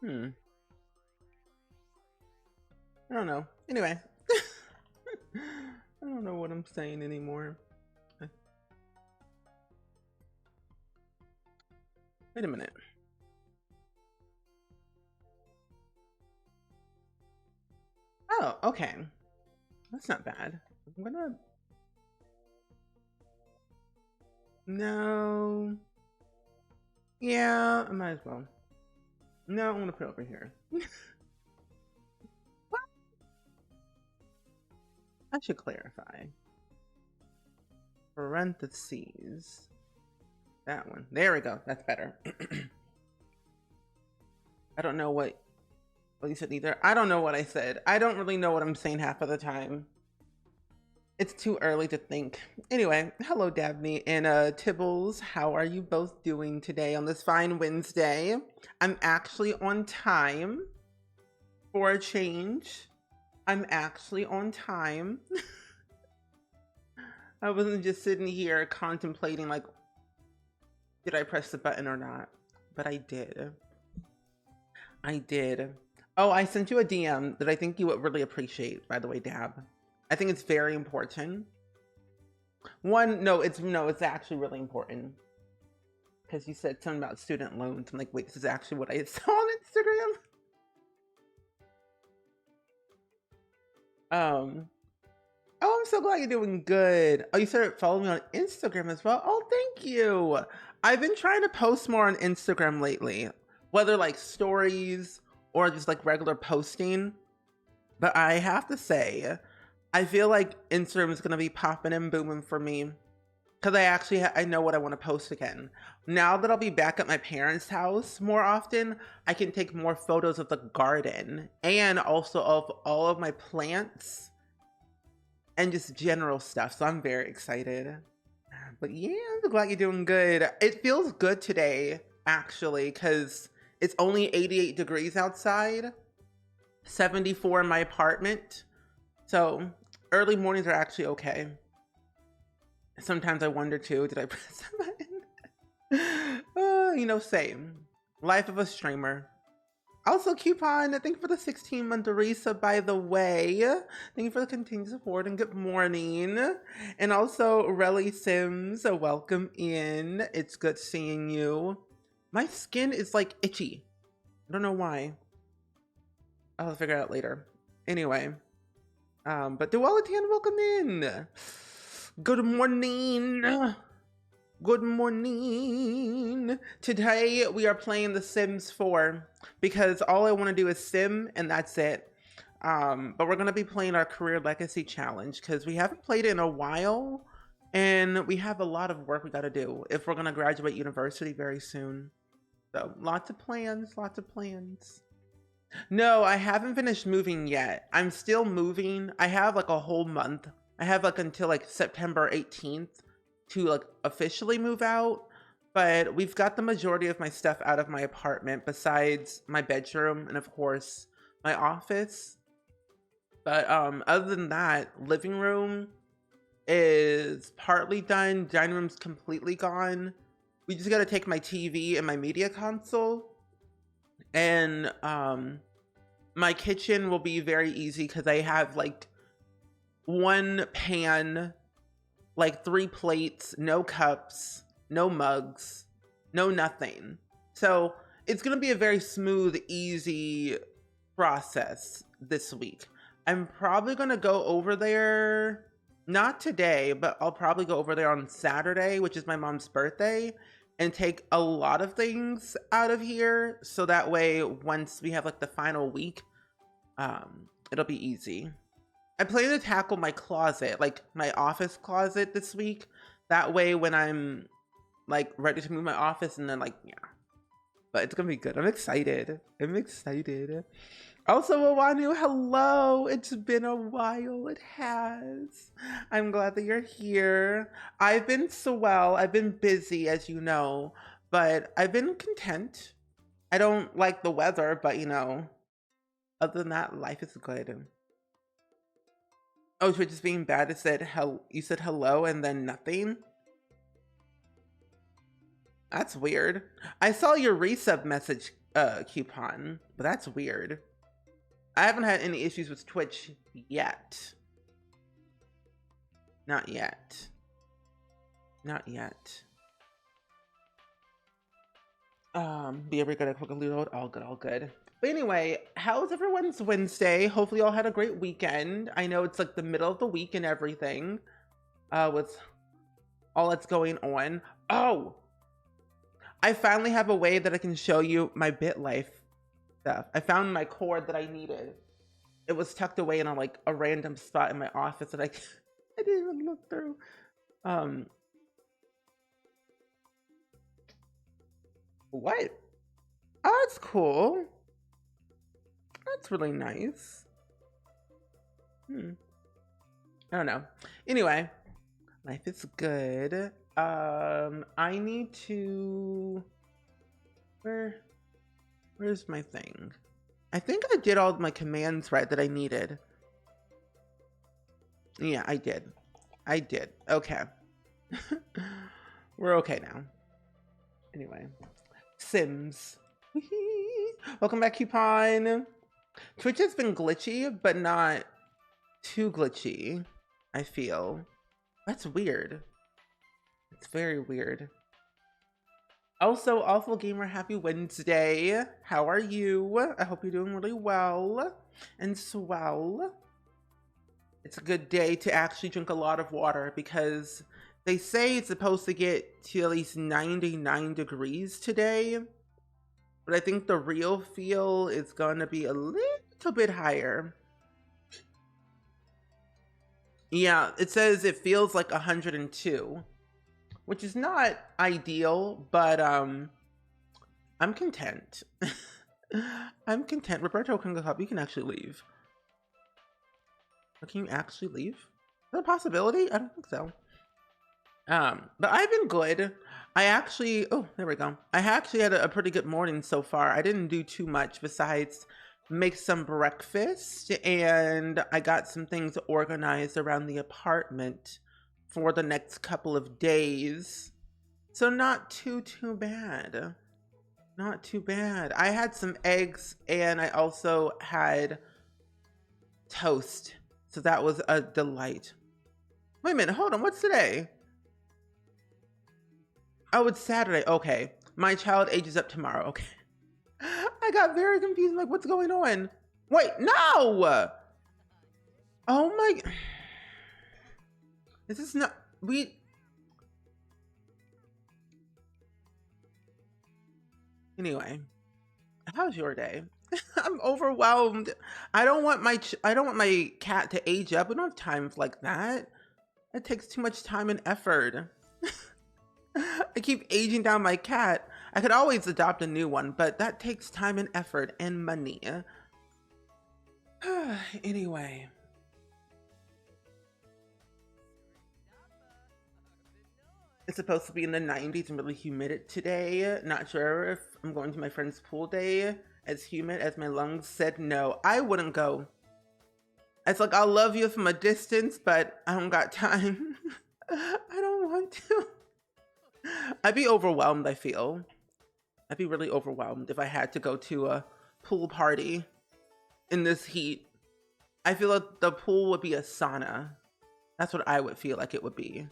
Hmm. I don't know. Anyway. I don't know what I'm saying anymore. Wait a minute. Oh, okay. That's not bad. I'm gonna... No. Yeah, I might as well. No, I'm gonna put it over here. What? I should clarify. Parentheses. That one. There we go. That's better. I don't know what you said either. I don't know what I said. I don't really know what I'm saying half of the time. It's too early to think. Anyway, hello Dabney and Tibbles. How are you both doing today on this fine Wednesday? I'm actually on time for a change. I'm actually on time. I wasn't just sitting here contemplating like, did I press the button or not? But I did. I did. Oh, I sent you a DM that I think you would really appreciate, by the way, Dab. I think it's very important. No, it's actually really important. Because you said something about student loans. I'm like, wait, this is actually what I saw on Instagram. Oh, I'm so glad you're doing good. Oh, you started following me on Instagram as well. Oh, thank you. I've been trying to post more on Instagram lately, whether like stories or just like regular posting. But I have to say, I feel like Instagram is going to be popping and booming for me because I know what I want to post again. Now that I'll be back at my parents' house more often, I can take more photos of the garden and also of all of my plants and just general stuff. So I'm very excited. But yeah, I'm glad you're doing good. It feels good today, actually, because it's only 88 degrees outside, 74 in my apartment. So early mornings are actually okay. Sometimes I wonder too, did I press the button? Same. Life of a streamer. Also, Coupon, thank you for the 16-month resub, by the way. Thank you for the continued support and good morning. And also, Relly Sims, welcome in. It's good seeing you. My skin is like itchy. I don't know why. I'll figure it out later. Anyway, but Dualitan, welcome in. Good morning. Good morning. Today we are playing The Sims 4 because all I want to do is sim and that's it. But we're going to be playing our Career Legacy Challenge because we haven't played it in a while and we have a lot of work we got to do if we're going to graduate university very soon. So lots of plans, lots of plans. No, I haven't finished moving yet. I'm still moving. I have like a whole month. I have like until like September 18th to like officially move out, but we've got the majority of my stuff out of my apartment besides my bedroom and of course my office. But other than that, living room is partly done, dining room's completely gone. We just got to take my TV and my media console, and my kitchen will be very easy because I have like one pan, like 3 plates, no cups, no mugs, no nothing. So it's gonna be a very smooth, easy process this week. I'm probably gonna go over there, not today, but I'll probably go over there on Saturday, which is my mom's birthday, and take a lot of things out of here. So that way, once we have like the final week, it'll be easy. I plan to tackle my closet, like my office closet this week. That way when I'm like ready to move my office and then like, yeah. But it's gonna be good. I'm excited. I'm excited. Also, Awanu, hello. It's been a while. It has. I'm glad that you're here. I've been swell. I've been busy, as you know, but I've been content. I don't like the weather, but other than that, life is good. Oh, Twitch is being bad. It said you said hello and then nothing. That's weird. I saw your resub message coupon, but that's weird. I haven't had any issues with Twitch yet. Not yet. Not yet. Be ever gonna quickly reload? All good, all good. But anyway, how's everyone's Wednesday? Hopefully y'all had a great weekend. I know it's like the middle of the week and everything. With all that's going on. Oh! I finally have a way that I can show you my BitLife stuff. I found my cord that I needed. It was tucked away in a random spot in my office that I didn't even look through. What? Oh, that's cool. That's really nice. I don't know. Anyway, life is good. I need to... Where's my thing? I think I did all my commands right that I needed. Yeah, I did. I did. Okay. We're okay now. Anyway. Sims. Welcome back, Coupon. Twitch has been glitchy, but not too glitchy, I feel. That's weird. It's very weird. Also, Awful Gamer, happy Wednesday. How are you? I hope you're doing really well and swell. It's a good day to actually drink a lot of water because they say it's supposed to get to at least 99 degrees today. But I think the real feel is going to be a little bit higher. Yeah, it says it feels like 102. Which is not ideal, but I'm content. I'm content. Roberto can go up. You can actually leave. Or can you actually leave? Is that a possibility? I don't think so. But I've been good. Oh, there we go. I actually had a pretty good morning so far. I didn't do too much besides make some breakfast, and I got some things organized around the apartment for the next couple of days. So not too bad. Not too bad. I had some eggs and I also had toast. So that was a delight. Wait a minute, hold on, what's today? Oh, it's Saturday. Okay. My child ages up tomorrow. Okay. I got very confused. I'm like, what's going on? Wait, no! Oh my... This is not... Anyway, how's your day? I'm overwhelmed. I don't want my cat to age up. We don't have time for like that. That takes too much time and effort. I keep aging down my cat. I could always adopt a new one, but that takes time and effort and money. Anyway. It's supposed to be in the 90s and really humid today. Not sure if I'm going to my friend's pool day as humid as my lungs said no. I wouldn't go. It's like, I'll love you from a distance, but I don't got time. I don't want to. I'd be overwhelmed, I feel. I'd be really overwhelmed if I had to go to a pool party in this heat. I feel like the pool would be a sauna. That's what I would feel like it would be.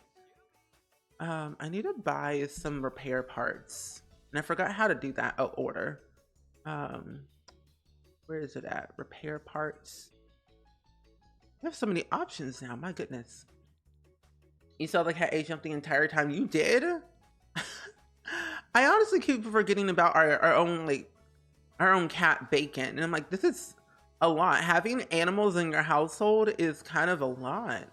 I need to buy some repair parts. And I forgot how to do that. Oh, order. Where is it at? Repair parts. I have so many options now. My goodness. You saw the cat age jump the entire time. You did? I honestly keep forgetting about our own cat Bacon. And I'm like, this is a lot. Having animals in your household is kind of a lot.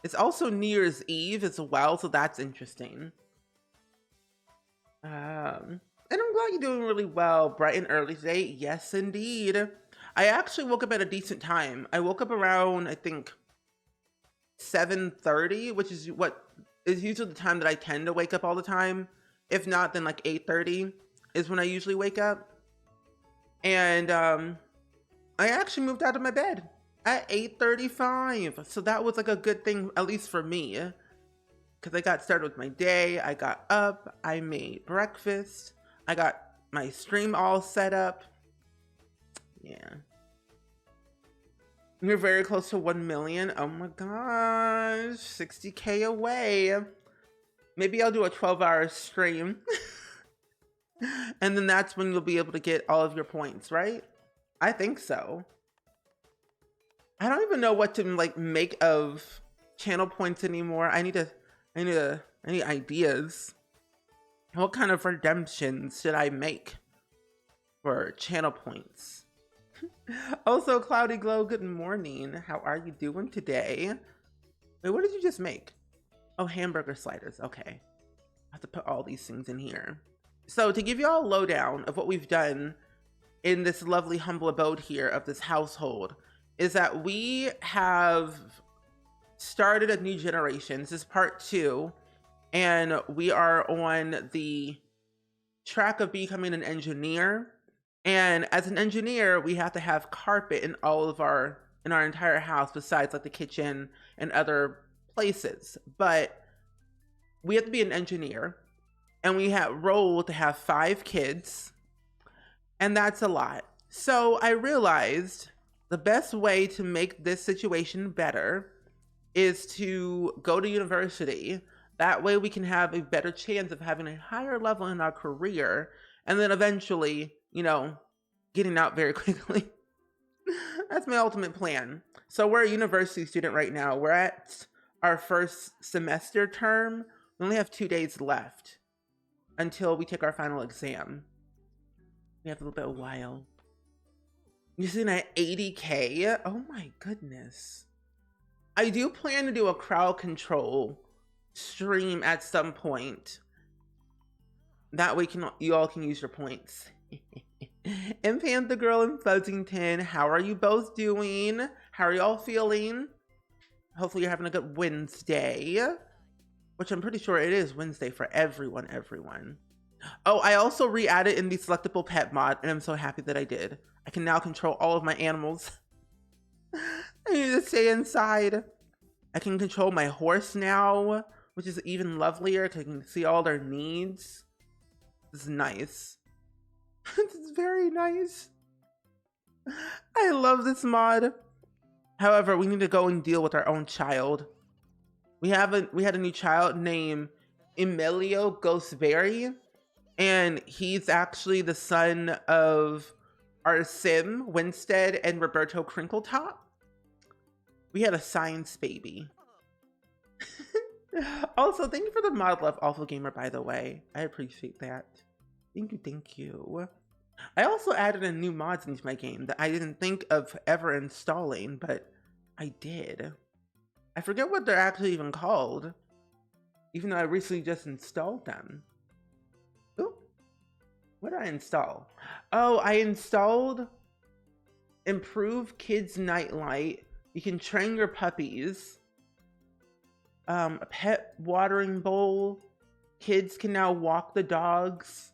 It's also New Year's Eve as well, so that's interesting. And I'm glad you're doing really well. Bright and early today. Yes, indeed. I actually woke up at a decent time. I woke up around, I think, 7:30, which is what is usually the time that I tend to wake up all the time. If not, then like 8:30 is when I usually wake up. And I actually moved out of my bed at 8:35. So that was like a good thing, at least for me. Because I got started with my day. I got up. I made breakfast. I got my stream all set up. Yeah. You're very close to 1 million. Oh my gosh, 60K away. Maybe I'll do a 12-hour stream. And then that's when you'll be able to get all of your points, right? I think so. I don't even know what to like make of channel points anymore. I need ideas. What kind of redemptions should I make for channel points? Also, Cloudy Glow, good morning. How are you doing today? Wait, what did you just make? Oh, hamburger sliders. Okay. I have to put all these things in here. So to give you all a lowdown of what we've done in this lovely humble abode here of this household is that we have started a new generation. This is part 2, and we are on the track of becoming an engineer. And as an engineer, we have to have carpet in all of our entire house, besides like the kitchen and other places. But we have to be an engineer, and we have rolled to have 5 kids, and that's a lot. So I realized the best way to make this situation better is to go to university. That way we can have a better chance of having a higher level in our career, and then eventually, you know, getting out very quickly. That's my ultimate plan. So we're a university student right now. We're at our first semester term. We only have 2 days left until we take our final exam. We have a little bit of a while. You're sitting at 80K? Oh my goodness. I do plan to do a crowd control stream at some point. That way you all can use your points. And Panther Girl and Fuzzington, how are you both doing? How are y'all feeling? Hopefully you're having a good Wednesday, which I'm pretty sure it is Wednesday for everyone. Oh, I also re-added in the selectable pet mod, and I'm so happy that I did. I can now control all of my animals. I need to stay inside. I can control my horse now, which is even lovelier because I can see all their needs. This is nice. This is very nice. I love this mod. However, we need to go and deal with our own child. We had a new child named Emilio Ghostberry, and he's actually the son of our Sim, Winstead, and Roberto Crinkletop. We had a science baby. Also, thank you for the mod love, Awful Gamer, by the way. I appreciate that. Thank you. I also added a new mods into my game that I didn't think of ever installing, but I did. I forget what they're actually even called, even though I recently just installed them. Ooh, what did I install? Oh, I installed Improve Kids Nightlight. You can train your puppies. A pet watering bowl. Kids can now walk the dogs.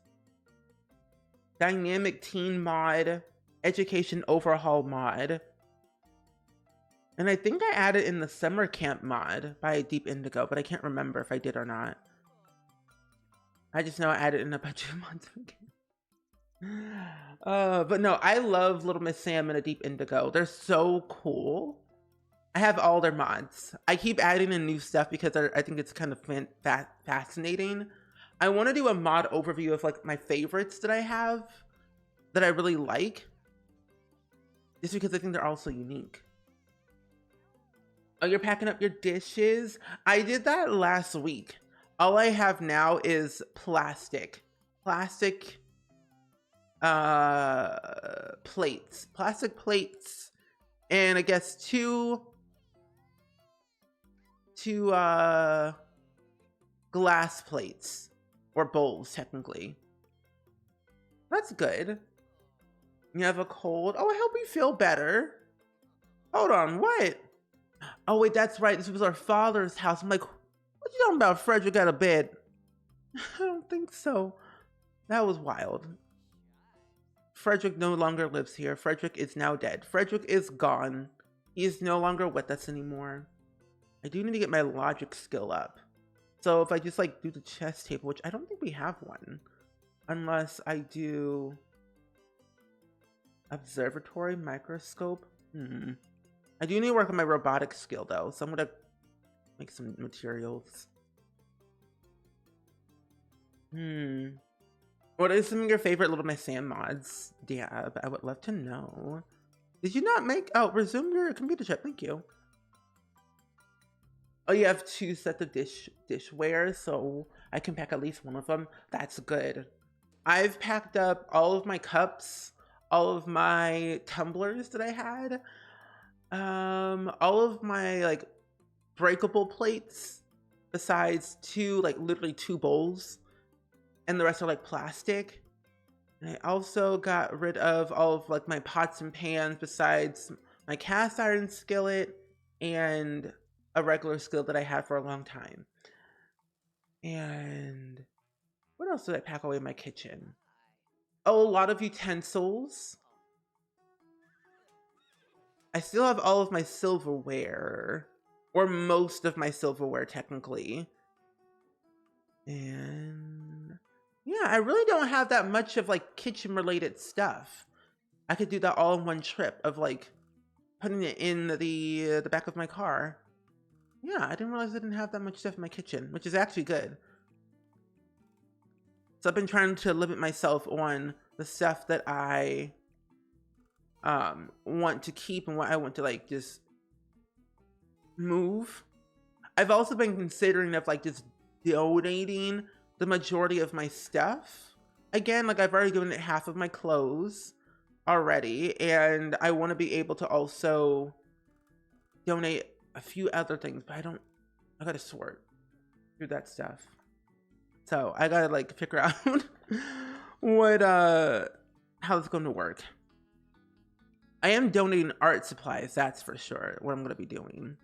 Dynamic teen mod. Education overhaul mod. And I think I added in the summer camp mod by Deep Indigo, but I can't remember if I did or not. I just know I added in a bunch of mods again. But no, I love Little Miss Sam and a Deep Indigo. They're so cool. I have all their mods. I keep adding in new stuff because I think it's kind of fascinating. I want to do a mod overview of like my favorites that I have that I really like, just because I think they're all so unique. Oh, you're packing up your dishes? I did that last week. All I have now is plastic plates, and I guess two glass plates, or bowls technically. That's good. You have a cold? Oh, I hope you feel better. Hold on, what? Oh wait, that's right, this was our father's house. I'm like, what you talking about? Frederick got a bed? I don't think so. That was wild. Frederick no longer lives here. Frederick is now dead. Frederick is gone. He is no longer with us anymore. I do need to get my logic skill up. So if I just like do the chess table, which I don't think we have one. Unless I do observatory, microscope. I do need to work on my robotics skill though, so I'm gonna make some materials. What are some of your favorite Little Miss Sam mods, Dab? I would love to know. Did you not make... Oh, resume your computer chip. Thank you. Oh, you have 2 sets of dishware, so I can pack at least one of them. That's good. I've packed up all of my cups, all of my tumblers that I had, all of my like breakable plates, besides 2, like literally 2 bowls, and the rest are like plastic. And I also got rid of all of like my pots and pans, besides my cast iron skillet and a regular skillet that I had for a long time. And what else did I pack away in my kitchen? Oh, a lot of utensils. I still have all of my silverware, or most of my silverware technically. And yeah, I really don't have that much of like kitchen related stuff. I could do that all in one trip of like putting it in the back of my car. Yeah, I didn't realize I didn't have that much stuff in my kitchen, which is actually good. So I've been trying to limit myself on the stuff that I want to keep and what I want to like just move. I've also been considering of like just donating the majority of my stuff. Again, like I've already given it half of my clothes already, and I want to be able to also donate a few other things, but I gotta sort through that stuff. So I gotta like figure out what how it's going to work. I am donating art supplies, that's for sure, what I'm gonna be doing.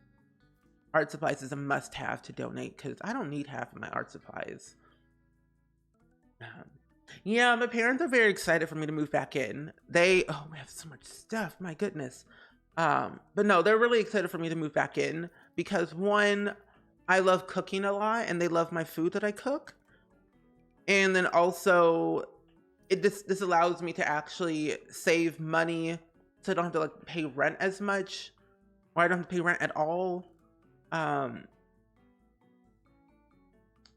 Art supplies is a must-have to donate because I don't need half of my art supplies. Yeah, my parents are very excited for me to move back in. We have so much stuff, my goodness. But no, they're really excited for me to move back in because one, I love cooking a lot and they love my food that I cook. And then also this allows me to actually save money so I don't have to like pay rent as much, or I don't have to pay rent at all.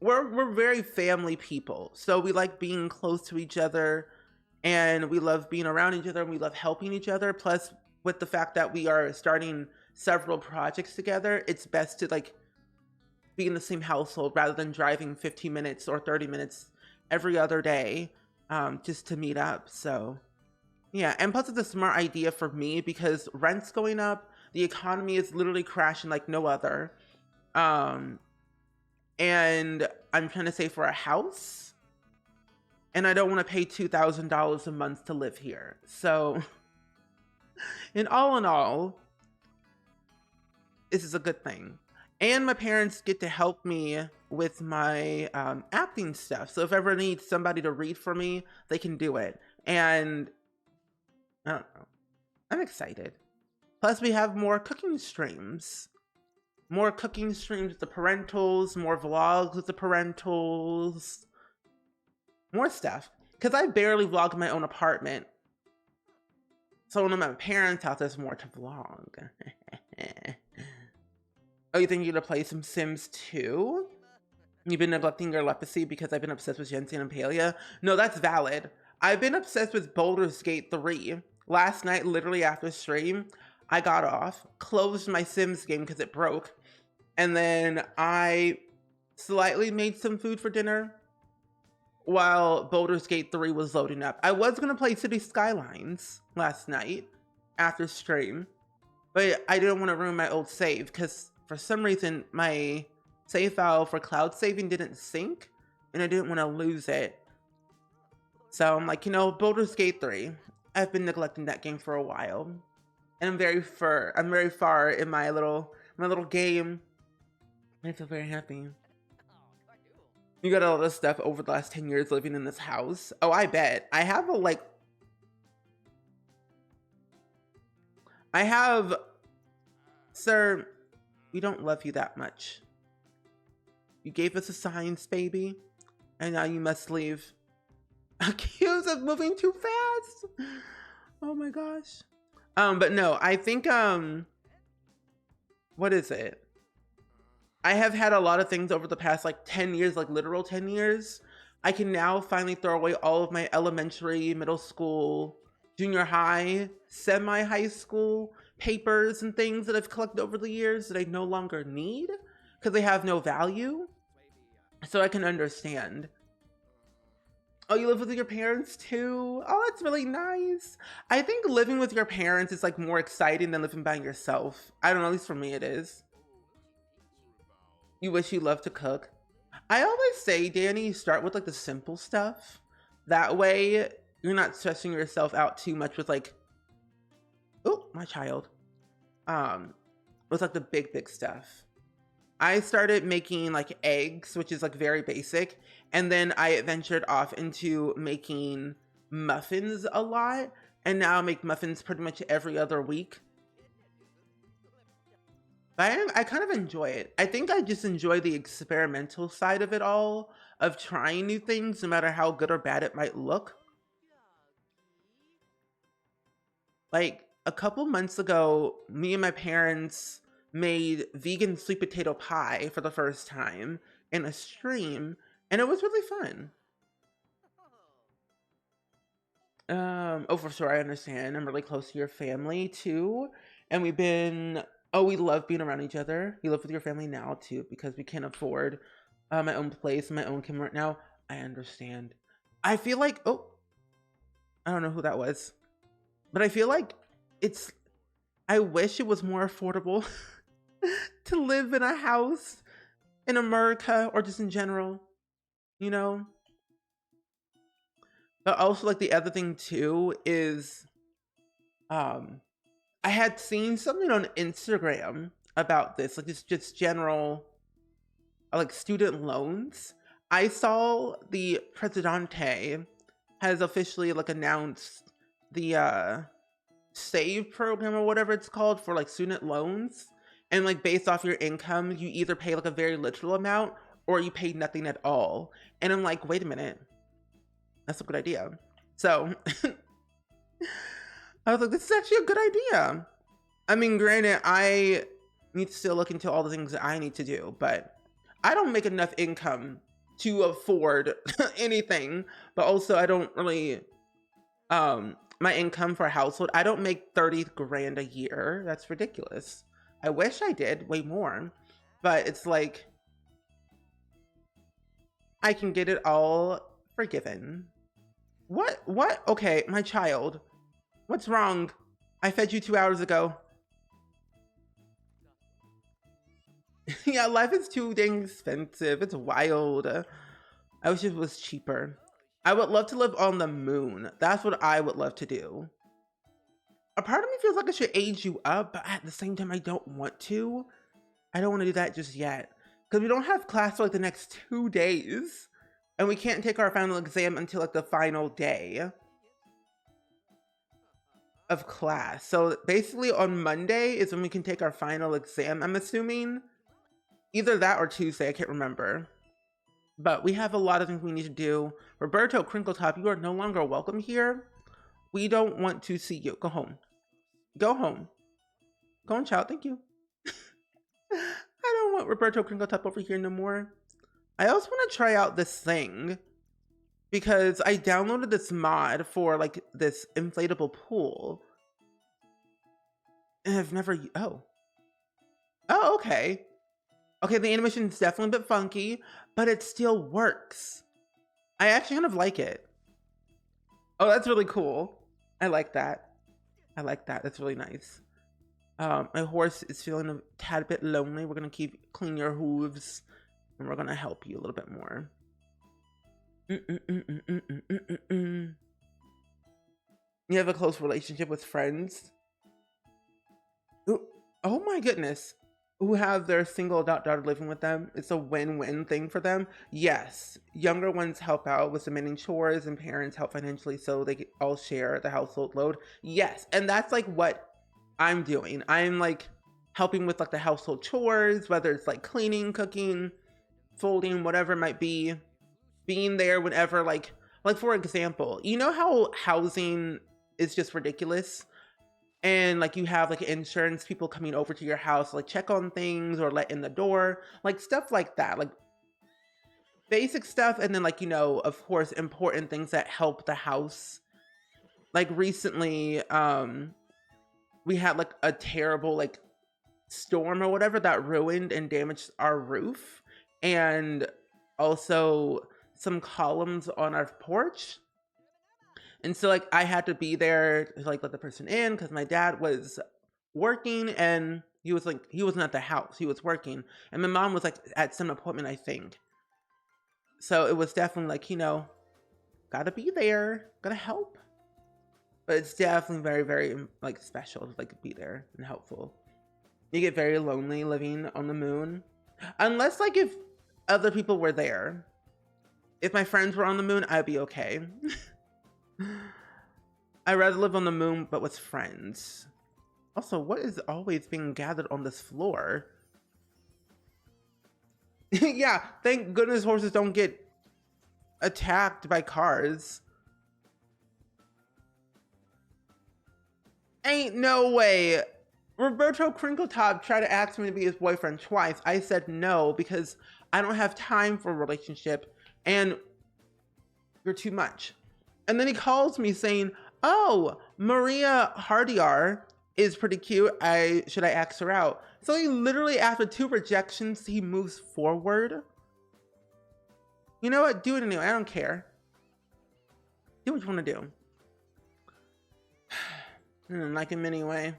We're very family people, so we like being close to each other, and we love being around each other, and we love helping each other. Plus, with the fact that we are starting several projects together, it's best to like be in the same household rather than driving 15 minutes or 30 minutes every other day just to meet up. So yeah, and plus it's a smart idea for me because rent's going up, the economy is literally crashing like no other. And I'm trying to save for a house, and I don't want to pay $2,000 a month to live here. So in all, this is a good thing. And my parents get to help me with my acting stuff. So if I ever need somebody to read for me, they can do it. And I don't know, I'm excited. Plus we have more cooking streams. More cooking streams with the parentals, more vlogs with the parentals, more stuff. Because I barely vlog in my own apartment. So when I'm at my parents' house, there's more to vlog. Oh, you think you're gonna play some Sims 2? You've been neglecting your leprosy because I've been obsessed with Jensen and Palia? No, that's valid. I've been obsessed with Baldur's Gate 3. Last night, literally after stream, I got off, closed my Sims game because it broke, and then I slightly made some food for dinner while Baldur's Gate 3 was loading up. I was gonna play City Skylines last night after stream, but I didn't want to ruin my old save because for some reason my save file for cloud saving didn't sync and I didn't want to lose it. So I'm like, you know, Baldur's Gate 3, I've been neglecting that game for a while. And I'm very far in my little game. I feel very happy. You got all this stuff over the last 10 years living in this house. Oh, I bet. Sir, we don't love you that much. You gave us a science baby, and now you must leave. accused of moving too fast. Oh my gosh. But no, I think what is it? I have had a lot of things over the past like 10 years, like literal 10 years. I can now finally throw away all of my elementary, middle school, junior high, semi-high school papers and things that I've collected over the years that I no longer need because they have no value. So I can understand. Oh, you live with your parents too? Oh, that's really nice. I think living with your parents is like more exciting than living by yourself. I don't know, at least for me it is. You wish you loved to cook. I always say, Danny, you start with like the simple stuff. That way you're not stressing yourself out too much with like, oh, my child. With like the big stuff. I started making like eggs, which is like very basic. And then I ventured off into making muffins a lot. And now I make muffins pretty much every other week. But I kind of enjoy it. I think I just enjoy the experimental side of it all, of trying new things, no matter how good or bad it might look. Like a couple months ago, me and my parents made vegan sweet potato pie for the first time in a stream, and it was really fun. Oh, for sure, I understand. I'm really close to your family too, and we love being around each other. You live with your family now too, because we can't afford my own place, my own camera right now. I understand. I feel like, oh, I don't know who that was, but I feel like I wish it was more affordable to live in a house in America or just in general, you know? But also like the other thing too is I had seen something on Instagram about this, like just general like student loans. I saw the Presidente has officially like announced the save program or whatever it's called for like student loans. And like based off your income, you either pay like a very literal amount or you pay nothing at all. And I'm like, wait a minute, that's a good idea. So I was like, this is actually a good idea. I mean, granted, I need to still look into all the things that I need to do, but I don't make enough income to afford anything. But also I don't really, my income for a household, I don't make 30 grand a year. That's ridiculous. I wish I did way more, but it's like, I can get it all forgiven. What? Okay, my child, what's wrong? I fed you 2 hours ago. Yeah, life is too dang expensive. It's wild. I wish it was cheaper. I would love to live on the moon. That's what I would love to do. A part of me feels like I should age you up, but at the same time, I don't want to. I don't want to do that just yet. Because we don't have class for like the next 2 days. And we can't take our final exam until like the final day of class. So basically on Monday is when we can take our final exam, I'm assuming. Either that or Tuesday, I can't remember. But we have a lot of things we need to do. Roberto Crinkletop, you are no longer welcome here. We don't want to see you. Go home. Go home. Go on, child. Thank you. I don't want Roberto Crinkletop over here no more. I also want to try out this thing because I downloaded this mod for like this inflatable pool. And I've never, oh, okay. Okay, the animation is definitely a bit funky, but it still works. I actually kind of like it. Oh, that's really cool. I like that. I like that. That's really nice. My horse is feeling a tad bit lonely. We're gonna clean your hooves, and we're gonna help you a little bit more. You have a close relationship with friends? Ooh, oh my goodness. Who have their single adult daughter living with them. It's a win-win thing for them. Yes, younger ones help out with submitting chores and parents help financially so they all share the household load. Yes, and that's like what I'm doing. I'm like helping with like the household chores, whether it's like cleaning, cooking, folding, whatever it might be. Being there whenever like Like, for example, you know how housing is just ridiculous? And like you have like insurance people coming over to your house, like check on things or let in the door, like stuff like that, like basic stuff. And then like, you know, of course, important things that help the house. Like recently, we had like a terrible like storm or whatever that ruined and damaged our roof. And also some columns on our porch. And so like I had to be there to like let the person in because my dad was working and he wasn't at the house. He was working. And my mom was like at some appointment, I think. So it was definitely like, you know, gotta be there, gotta help. But it's definitely very, very like special to like be there and helpful. You get very lonely living on the moon. Unless like if other people were there. If my friends were on the moon, I'd be okay. I'd rather live on the moon, but with friends. Also, what is always being gathered on this floor? Yeah, thank goodness horses don't get attacked by cars. Ain't no way. Roberto Crinkletop tried to ask me to be his boyfriend twice. I said no because I don't have time for a relationship and you're too much. And then he calls me saying, oh, Maria Hardiar is pretty cute. Should I ask her out? So he literally, after 2 rejections, he moves forward. You know what? Do it anyway. I don't care. Do what you want to do. I don't like him anyway.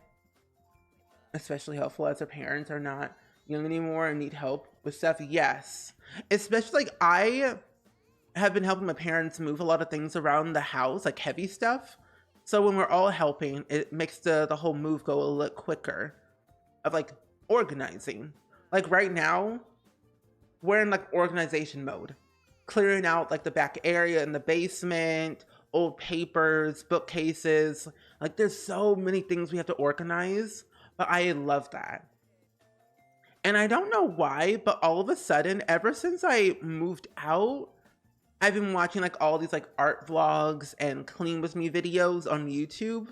Especially helpful as their parents are not young anymore and need help with stuff. Yes. Especially like I have been helping my parents move a lot of things around the house, like heavy stuff. So when we're all helping, it makes the whole move go a little quicker of like organizing. Like right now, we're in like organization mode, clearing out like the back area in the basement, old papers, bookcases. Like there's so many things we have to organize, but I love that. And I don't know why, but all of a sudden, ever since I moved out, I've been watching like all these like art vlogs and clean with me videos on YouTube.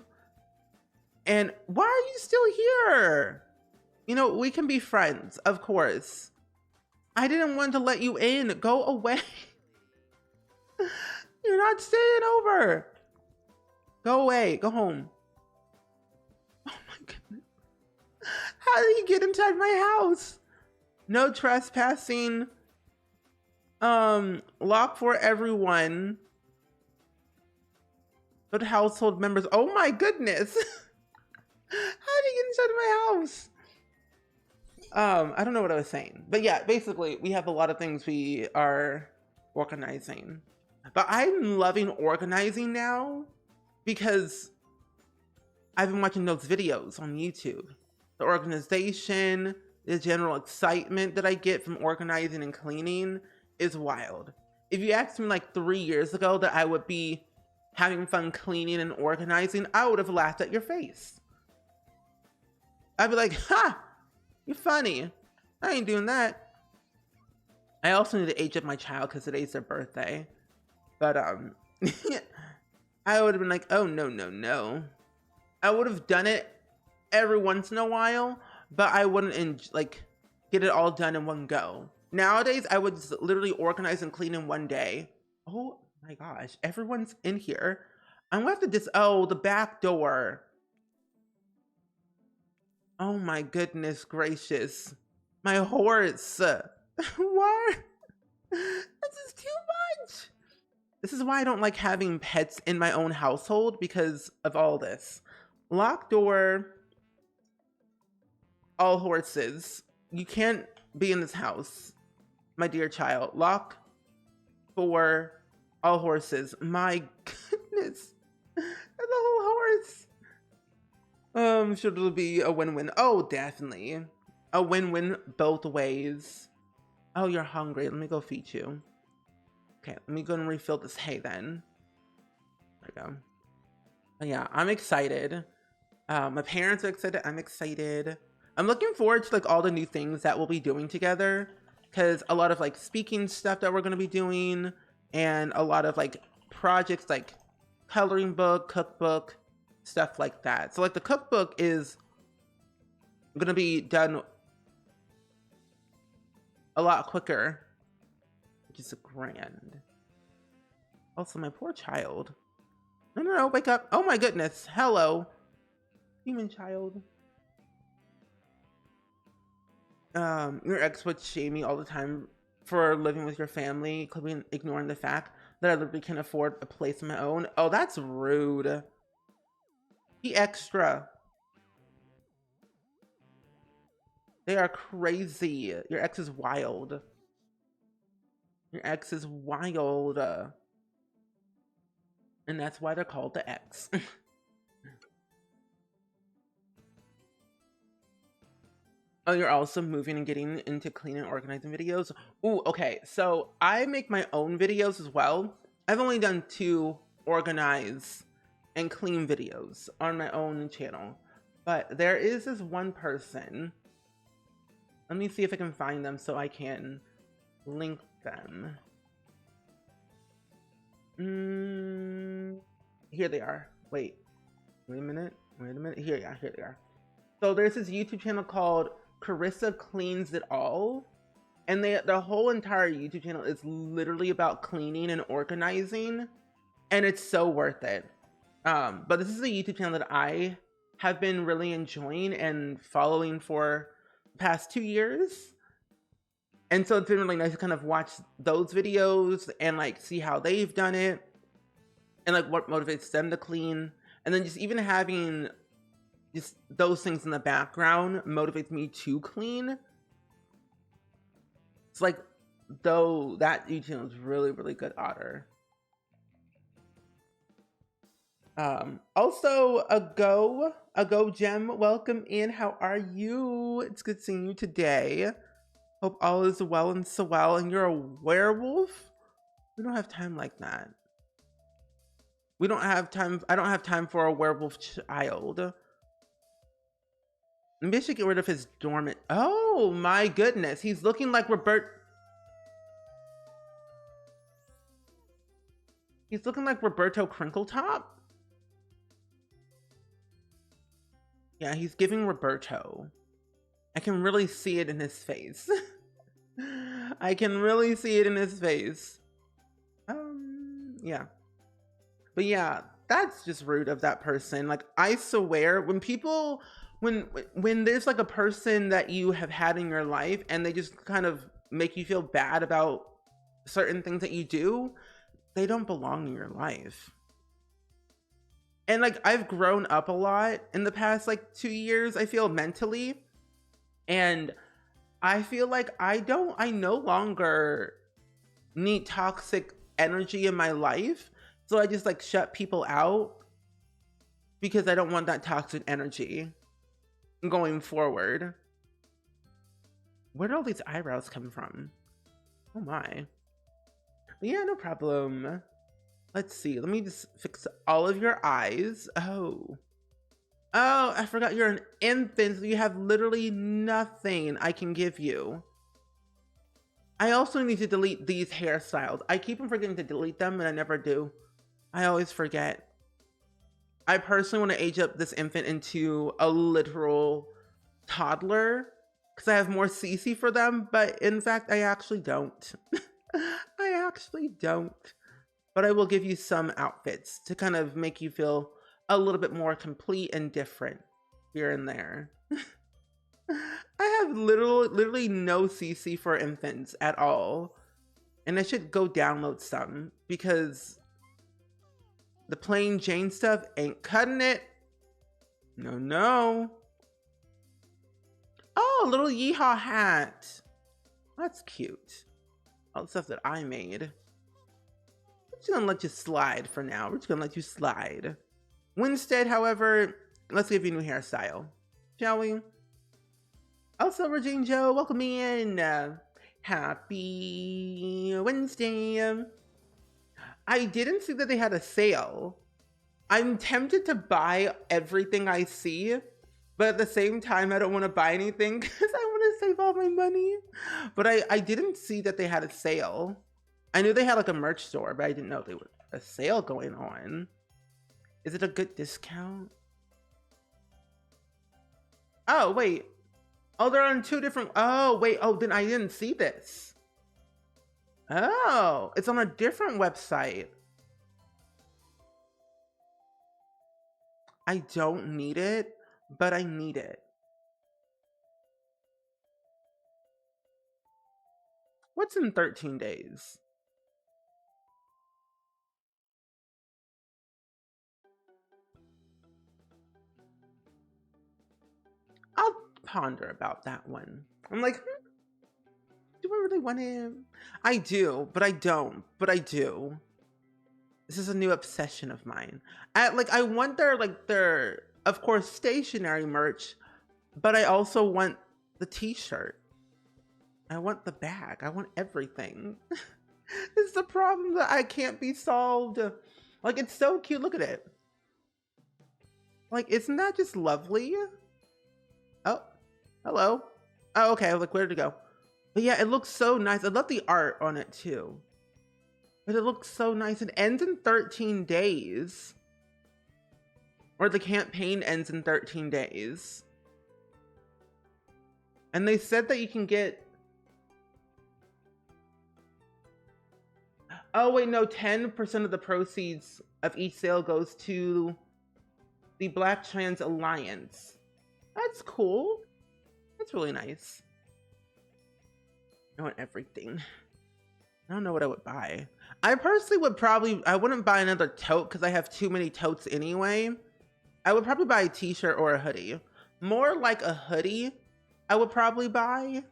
And why are you still here? You know, we can be friends, of course. I didn't want to let you in. Go away. You're not staying over. Go away. Go home. Oh my goodness. How did you get inside my house? No trespassing. Lock for everyone. But household members. Oh my goodness. How did you get inside my house? I don't know what I was saying. But yeah, basically we have a lot of things we are organizing. But I'm loving organizing now because I've been watching those videos on YouTube. The organization, the general excitement that I get from organizing and cleaning is wild. If you asked me like 3 years ago that I would be having fun cleaning and organizing, I would have laughed at your face. I'd be like, ha, you're funny. I ain't doing that. I also need to age up my child because today's their birthday. But I would have been like, oh no, no, no. I would have done it every once in a while, but I wouldn't like get it all done in one go. Nowadays, I would just literally organize and clean in one day. Oh my gosh, everyone's in here. I'm gonna have to oh, the back door. Oh my goodness gracious. My horse. What? This is too much. This is why I don't like having pets in my own household because of all this. Lock door. All horses. You can't be in this house, my dear child. Lock for all horses. My goodness. That's a whole horse. Should it be a win-win? Oh, definitely. A win-win both ways. Oh, you're hungry. Let me go feed you. Okay, let me go and refill this hay then. There we go. But yeah, I'm excited. My parents are excited. I'm excited. I'm looking forward to like all the new things that we'll be doing together. Because a lot of like speaking stuff that we're going to be doing. And a lot of like projects like coloring book, cookbook, stuff like that. So like the cookbook is gonna be done a lot quicker, which is grand. Also, my poor child. No, wake up. Oh my goodness. Hello, human child. Your ex would shame me all the time for living with your family, ignoring the fact that I literally can't afford a place of my own. Oh, that's rude. Be extra. They are crazy. Your ex is wild. Your ex is wild. And that's why they're called the ex. Oh, you're also moving and getting into clean and organizing videos. Ooh, okay. So I make my own videos as well. I've only done 2 organize and clean videos on my own channel. But there is this one person. Let me see if I can find them so I can link them. Here they are. Wait a minute. Here they are. So there's this YouTube channel called Carissa Cleans It All, and the whole entire YouTube channel is literally about cleaning and organizing, and it's so worth it. But this is a YouTube channel that I have been really enjoying and following for the past 2 years, and so it's been really nice to kind of watch those videos and like see how they've done it and like what motivates them to clean, and then just even having just those things in the background motivates me to clean. It's like, though that YouTube channel is really, really good otter. Also, a go gem, welcome in. How are you? It's good seeing you today. Hope all is well and so well. And you're a werewolf? We don't have time like that. We don't have time. I don't have time for a werewolf child. Maybe I should get rid of his dormant. Oh my goodness. He's looking like He's looking like Roberto Crinkletop. Yeah, he's giving Roberto. I can really see it in his face. I can really see it in his face. Yeah. But yeah, that's just rude of that person. Like, I swear, when people... When there's like a person that you have had in your life and they just kind of make you feel bad about certain things that you do, they don't belong in your life. And like, I've grown up a lot in the past like 2 years, I feel, mentally. And I feel like I no longer need toxic energy in my life. So I just like shut people out because I don't want that toxic energy going forward. Where did all these eyebrows come from? Oh my. But yeah, no problem. Let's see. Let me just fix all of your eyes. Oh, I forgot you're an infant, so you have literally nothing I can give you. I also need to delete these hairstyles. I keep on forgetting to delete them, and I never do. I always forget. I personally want to age up this infant into a literal toddler because I have more CC for them, but in fact, I actually don't. I actually don't. But I will give you some outfits to kind of make you feel a little bit more complete and different here and there. I have literally no CC for infants at all. And I should go download some because the plain Jane stuff ain't cutting it. No. Oh, a little yeehaw hat. That's cute. All the stuff that I made. We're just gonna let you slide for now. We're just gonna let you slide. Winstead, however, let's give you a new hairstyle, shall we? Also, Regine Joe, welcome in. Happy Wednesday. I didn't see that they had a sale. I'm tempted to buy everything I see, but at the same time, I don't want to buy anything because I want to save all my money. But I didn't see that they had a sale. I knew they had like a merch store, but I didn't know they would a sale going on. Is it a good discount? Oh, wait. Oh, they're on 2 different. Oh, wait. Oh, then I didn't see this. Oh, it's on a different website. I don't need it, but I need it. What's in 13 days? I'll ponder about that one. I'm like, do I really want him? I do, but I don't. But I do. This is a new obsession of mine. I want their of course stationary merch, but I also want the t-shirt. I want the bag. I want everything. It's the problem that I can't be solved. Like, it's so cute. Look at it. Like, isn't that just lovely? Oh, hello. Oh, okay. I was like, where did it go? But yeah, it looks so nice. I love the art on it too. But it looks so nice. It ends in 13 days. Or the campaign ends in 13 days. And they said that you can get... Oh, wait, no. 10% of the proceeds of each sale goes to the Black Trans Alliance. That's cool. That's really nice. I want everything. I don't know what I would buy. I personally would probably... I wouldn't buy another tote because I have too many totes anyway. I would probably buy a t-shirt or a hoodie. More like a hoodie I would probably buy.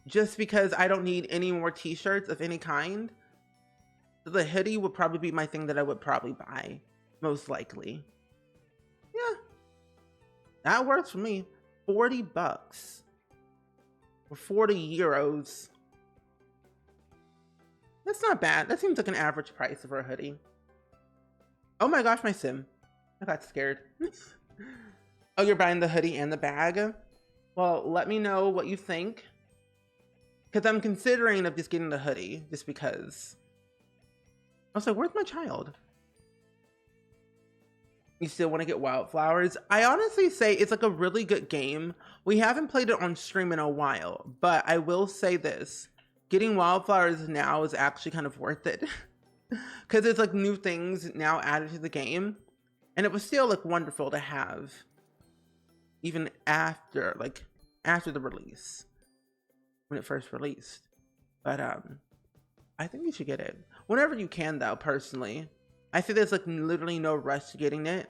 Just because I don't need any more t-shirts of any kind. So the hoodie would probably be my thing that I would probably buy. Most likely. Yeah. That works for me. 40 bucks. Or 40 euros. That's not bad. That seems like an average price for a hoodie. Oh my gosh, my sim. I got scared. Oh, you're buying the hoodie and the bag? Well, let me know what you think. Because I'm considering of just getting the hoodie. Just because. I was like, where's my child? You still want to get Wildflowers? I honestly say it's like a really good game. We haven't played it on stream in a while. But I will say this. Getting Wildflowers now is actually kind of worth it. Because there's like new things now added to the game. And it was still like wonderful to have. Even after the release. When it first released. But I think you should get it. Whenever you can though, personally. I think there's like literally no rush to getting it.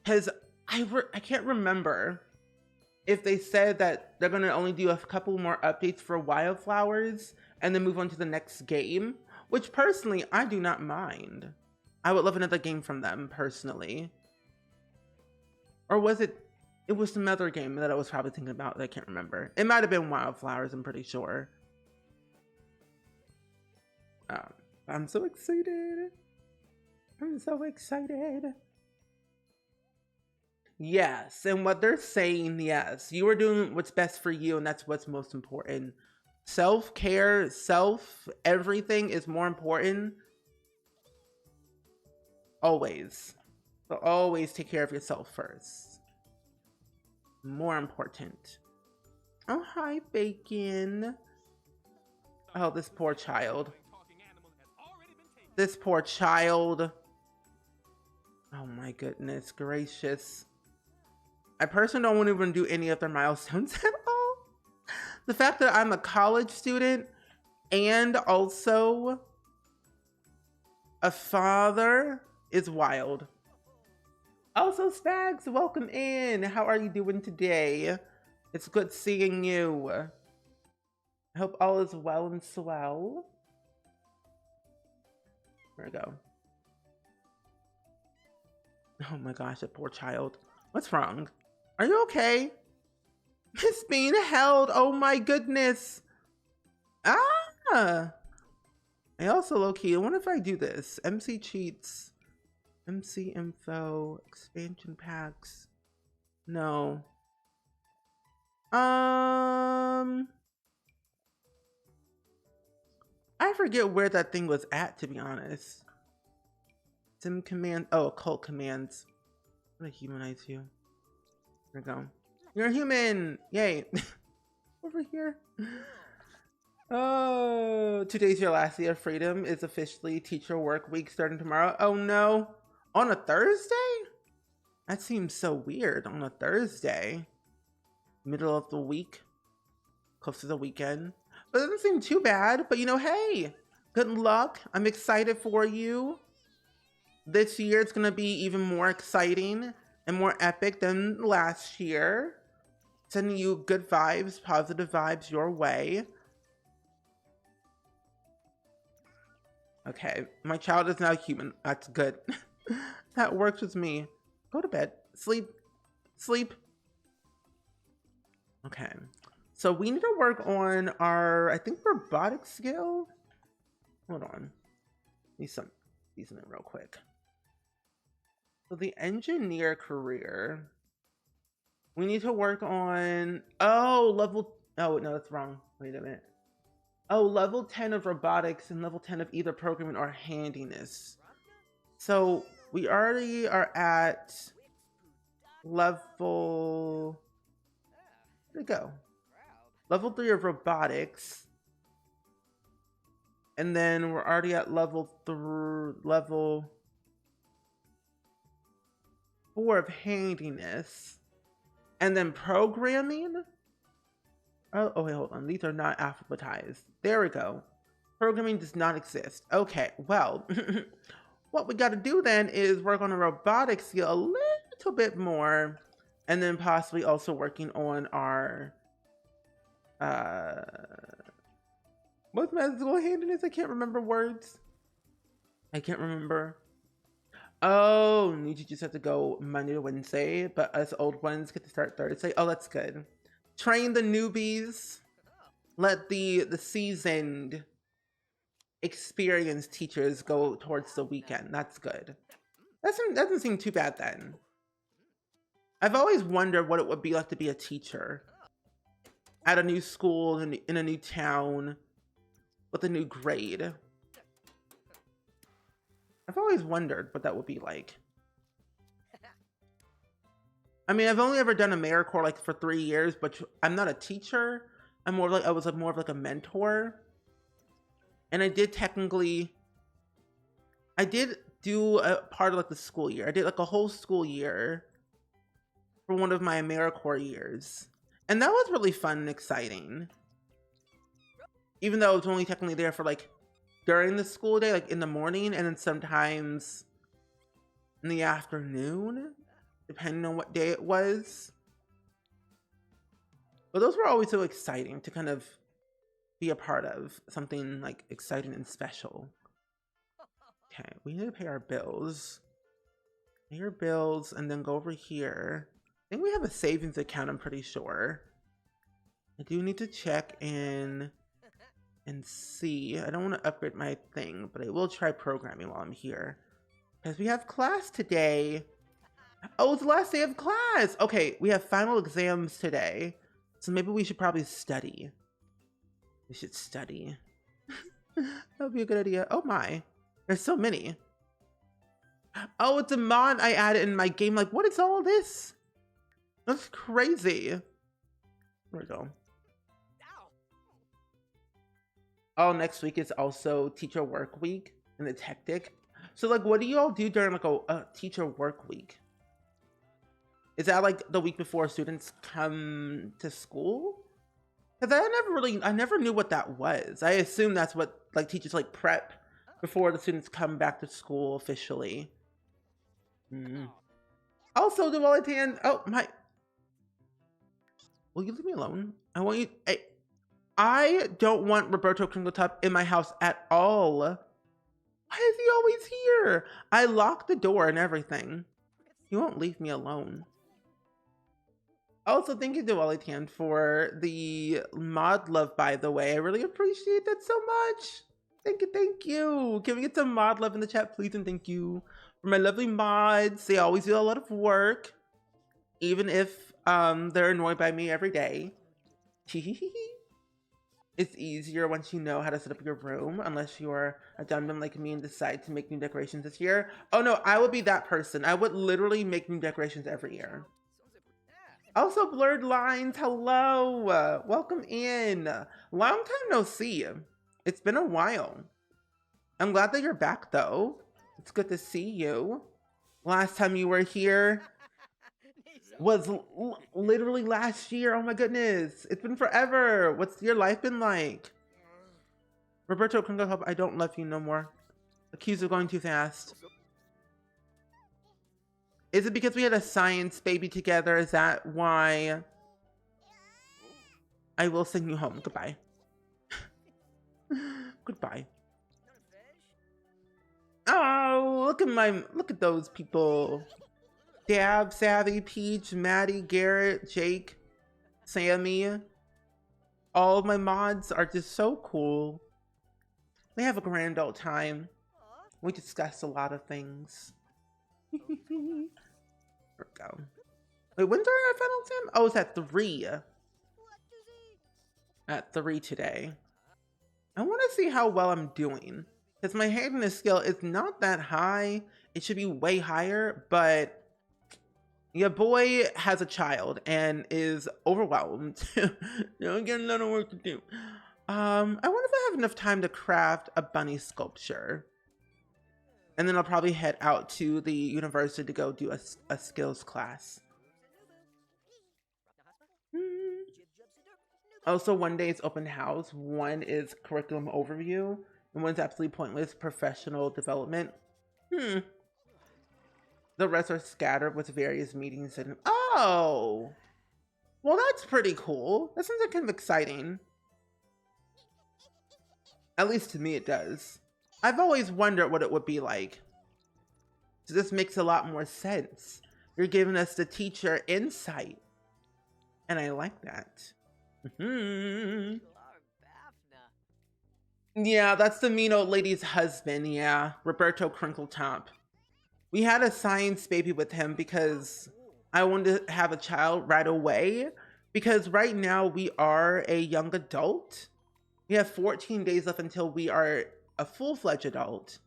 Because I can't remember if they said that they're going to only do a couple more updates for Wildflowers and then move on to the next game. Which personally, I do not mind. I would love another game from them, personally. Or was it... It was some other game that I was probably thinking about that I can't remember. It might have been Wildflowers, I'm pretty sure. I'm so excited. I'm so excited. Yes, and what they're saying, yes. You are doing what's best for you, and that's what's most important. Self-care, everything is more important. Always. So always take care of yourself first. More important. Oh, hi, Bacon. Oh, this poor child. This poor child. Oh my goodness gracious. I personally don't want to even do any of their milestones at all. The fact that I'm a college student and also a father is wild. Also, Spags, welcome in. How are you doing today? It's good seeing you. I hope all is well and swell. There we go. Oh my gosh, that poor child. What's wrong? Are you okay? It's being held. Oh my goodness. Ah! I also low-key, I wonder if I do this. MC cheats. MC info. Expansion packs. No. I forget where that thing was at, to be honest. Sim command. Oh, occult commands. I'm gonna humanize you. There we go. You're a human. Yay. Over here. Oh, today's your last day of freedom. Is officially teacher work week starting tomorrow. Oh no. On a Thursday? That seems so weird. On a Thursday. Middle of the week. Close to the weekend. But it doesn't seem too bad. But you know, hey, good luck. I'm excited for you. This year it's gonna be even more exciting and more epic than last year. Sending you good vibes, positive vibes your way. Okay, my child is now human. That's good. That works with me. Go to bed. Sleep. Sleep. Okay. So we need to work on our, I think, robotic skill. Hold on. Need some in real quick. So the engineer career. We need to work on, oh, level, oh, no, that's wrong. Wait a minute. Oh, level 10 of robotics and level 10 of either programming or handiness. So we already are at level, where'd it go? Level 3 of robotics. And then we're already at level 4 of handiness. And then programming. Oh, wait, hold on. These are not alphabetized. There we go. Programming does not exist. Okay, well, what we got to do then is work on a robotics skill a little bit more, and then possibly also working on our, what's magical handiness? I can't remember words. I can't remember. Oh, you just have to go Monday to Wednesday, but us old ones get to start Thursday. Oh, that's good. Train the newbies. Let the seasoned, experienced teachers go towards the weekend. That's good. That doesn't seem too bad then. I've always wondered what it would be like to be a teacher at a new school in a new town with a new grade. I've always wondered what that would be like. I mean, I've only ever done AmeriCorps like for 3 years, but I'm not a teacher. I was more of like a mentor. And I did do a part of like the school year. I did like a whole school year for one of my AmeriCorps years. And that was really fun and exciting. Even though I was only technically there for like during the school day, like in the morning, and then sometimes in the afternoon, depending on what day it was. But those were always so exciting to kind of be a part of, something like exciting and special. Okay, we need to pay our bills. Pay your bills and then go over here. I think we have a savings account, I'm pretty sure. I do need to check in and see. I don't want to upgrade my thing, but I will try programming while I'm here. Because we have class today. Oh, it's the last day of class. Okay, we have final exams today. So maybe we should probably study. We should study. That would be a good idea. Oh my. There's so many. Oh, it's a mod I added in my game. Like, what is all this? That's crazy. There we go. Oh, next week is also teacher work week, and it's hectic. So like, what do you all do during like a teacher work week? Is that like the week before students come to school? Because I never knew what that was. I assume that's what like teachers like prep before the students come back to school officially. Also, the Wellington. Oh my! Will you leave me alone? I want you. I don't want Roberto Kringletop in my house at all. Why is he always here? I locked the door and everything. He won't leave me alone. Also, thank you to Wellington for the mod love, by the way. I really appreciate that so much. Thank you. Can we get some mod love in the chat, please? And thank you for my lovely mods. They always do a lot of work, even if they're annoyed by me every day. It's easier once you know how to set up your room, unless you're a dumb like me and decide to make new decorations this year. Oh no, I would be that person. I would literally make new decorations every year. Also, Blurred Lines, hello. Welcome in. Long time no see. It's been a while. I'm glad that you're back though. It's good to see you. Last time you were here was literally last year. Oh my goodness. It's been forever. What's your life been like? Roberto Kringle, I don't love you no more. Accused of going too fast. Is it because we had a science baby together? Is that why? I will send you home. Goodbye. Goodbye. Oh, look at those people. Dab, Savvy, Peach, Maddie, Garrett, Jake, Sammy. All of my mods are just so cool. They have a grand old time. We discussed a lot of things. There we go. Wait, when's our final exam? Oh, it's at 3. At 3 today. I want to see how well I'm doing. Because my handiness skill is not that high. It should be way higher, but your boy has a child and is overwhelmed. Don't get a lot of work to do. I wonder if I have enough time to craft a bunny sculpture. And then I'll probably head out to the university to go do a skills class. Also, one day it's open house. One is curriculum overview. And one's absolutely pointless professional development. The rest are scattered with various meetings and... Oh! Well, that's pretty cool. That sounds like kind of exciting. At least to me it does. I've always wondered what it would be like. So this makes a lot more sense. You're giving us the teacher insight. And I like that. Yeah, that's the mean old lady's husband. Yeah, Roberto Crinkletop. We had a science baby with him because I wanted to have a child right away. Because right now we are a young adult. We have 14 days left until we are a full-fledged adult.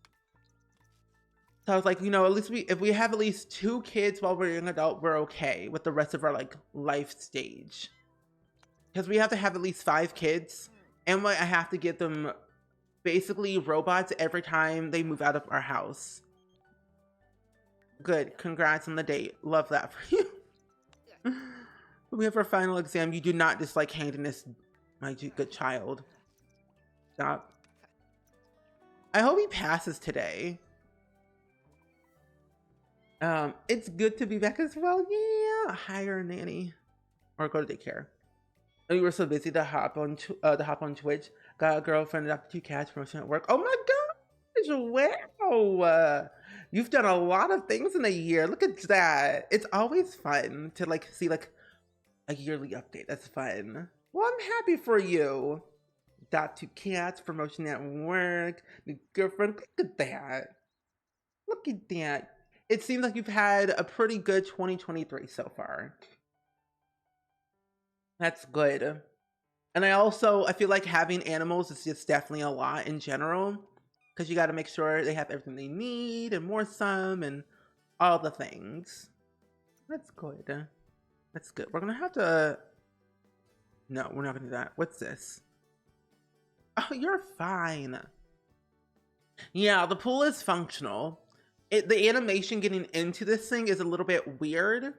So I was like, you know, at least if we have at least 2 kids while we're a young adult, we're okay with the rest of our like life stage. Because we have to have at least 5 kids, and I have to get them basically robots every time they move out of our house. Good, congrats on the date. Love that for you. We have our final exam. You do not dislike handiness, my good child. Stop. I hope he passes today. It's good to be back as well. Yeah, hire a nanny or go to daycare. Oh, you were so busy to hop on Twitch. Got a girlfriend, adopted 2 cats, promotion at work. Oh my gosh! Wow. You've done a lot of things in a year. Look at that. It's always fun to like see like a yearly update. That's fun. Well, I'm happy for you. Adopt 2 cats, promotion at work, new girlfriend. Look at that. Look at that. It seems like you've had a pretty good 2023 so far. That's good. And I feel like having animals is just definitely a lot in general. Because you got to make sure they have everything they need and more some and all the things. That's good. That's good. We're going to have to... No, we're not going to do that. What's this? Oh, you're fine. Yeah, the pool is functional. The animation getting into this thing is a little bit weird,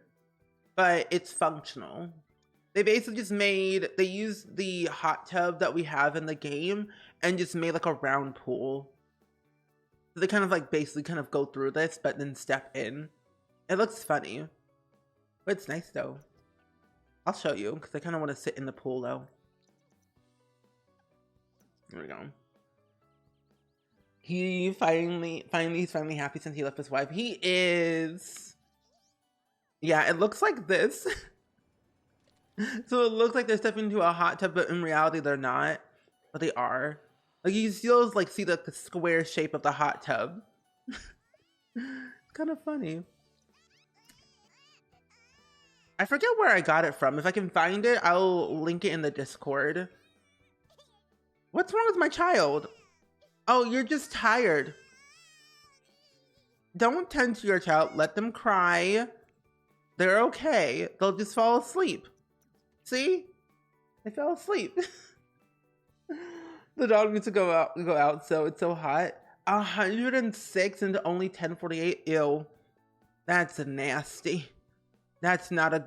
but it's functional. They basically just they used the hot tub that we have in the game and just made like a round pool. So they kind of like basically kind of go through this, but then step in. It looks funny, but it's nice though. I'll show you because I kind of want to sit in the pool though. There we go. He's finally happy since he left his wife. He is. Yeah, it looks like this. So it looks like they're stepping into a hot tub, but in reality they're not. But they are. Like you still like see the square shape of the hot tub. It's kind of funny. I forget where I got it from. If I can find it, I'll link it in the Discord. What's wrong with my child? Oh, you're just tired. Don't tend to your child. Let them cry. They're okay. They'll just fall asleep. See? They fell asleep. The dog needs to go out, so it's so hot. 106 into only 1048. Ew. That's nasty. That's not a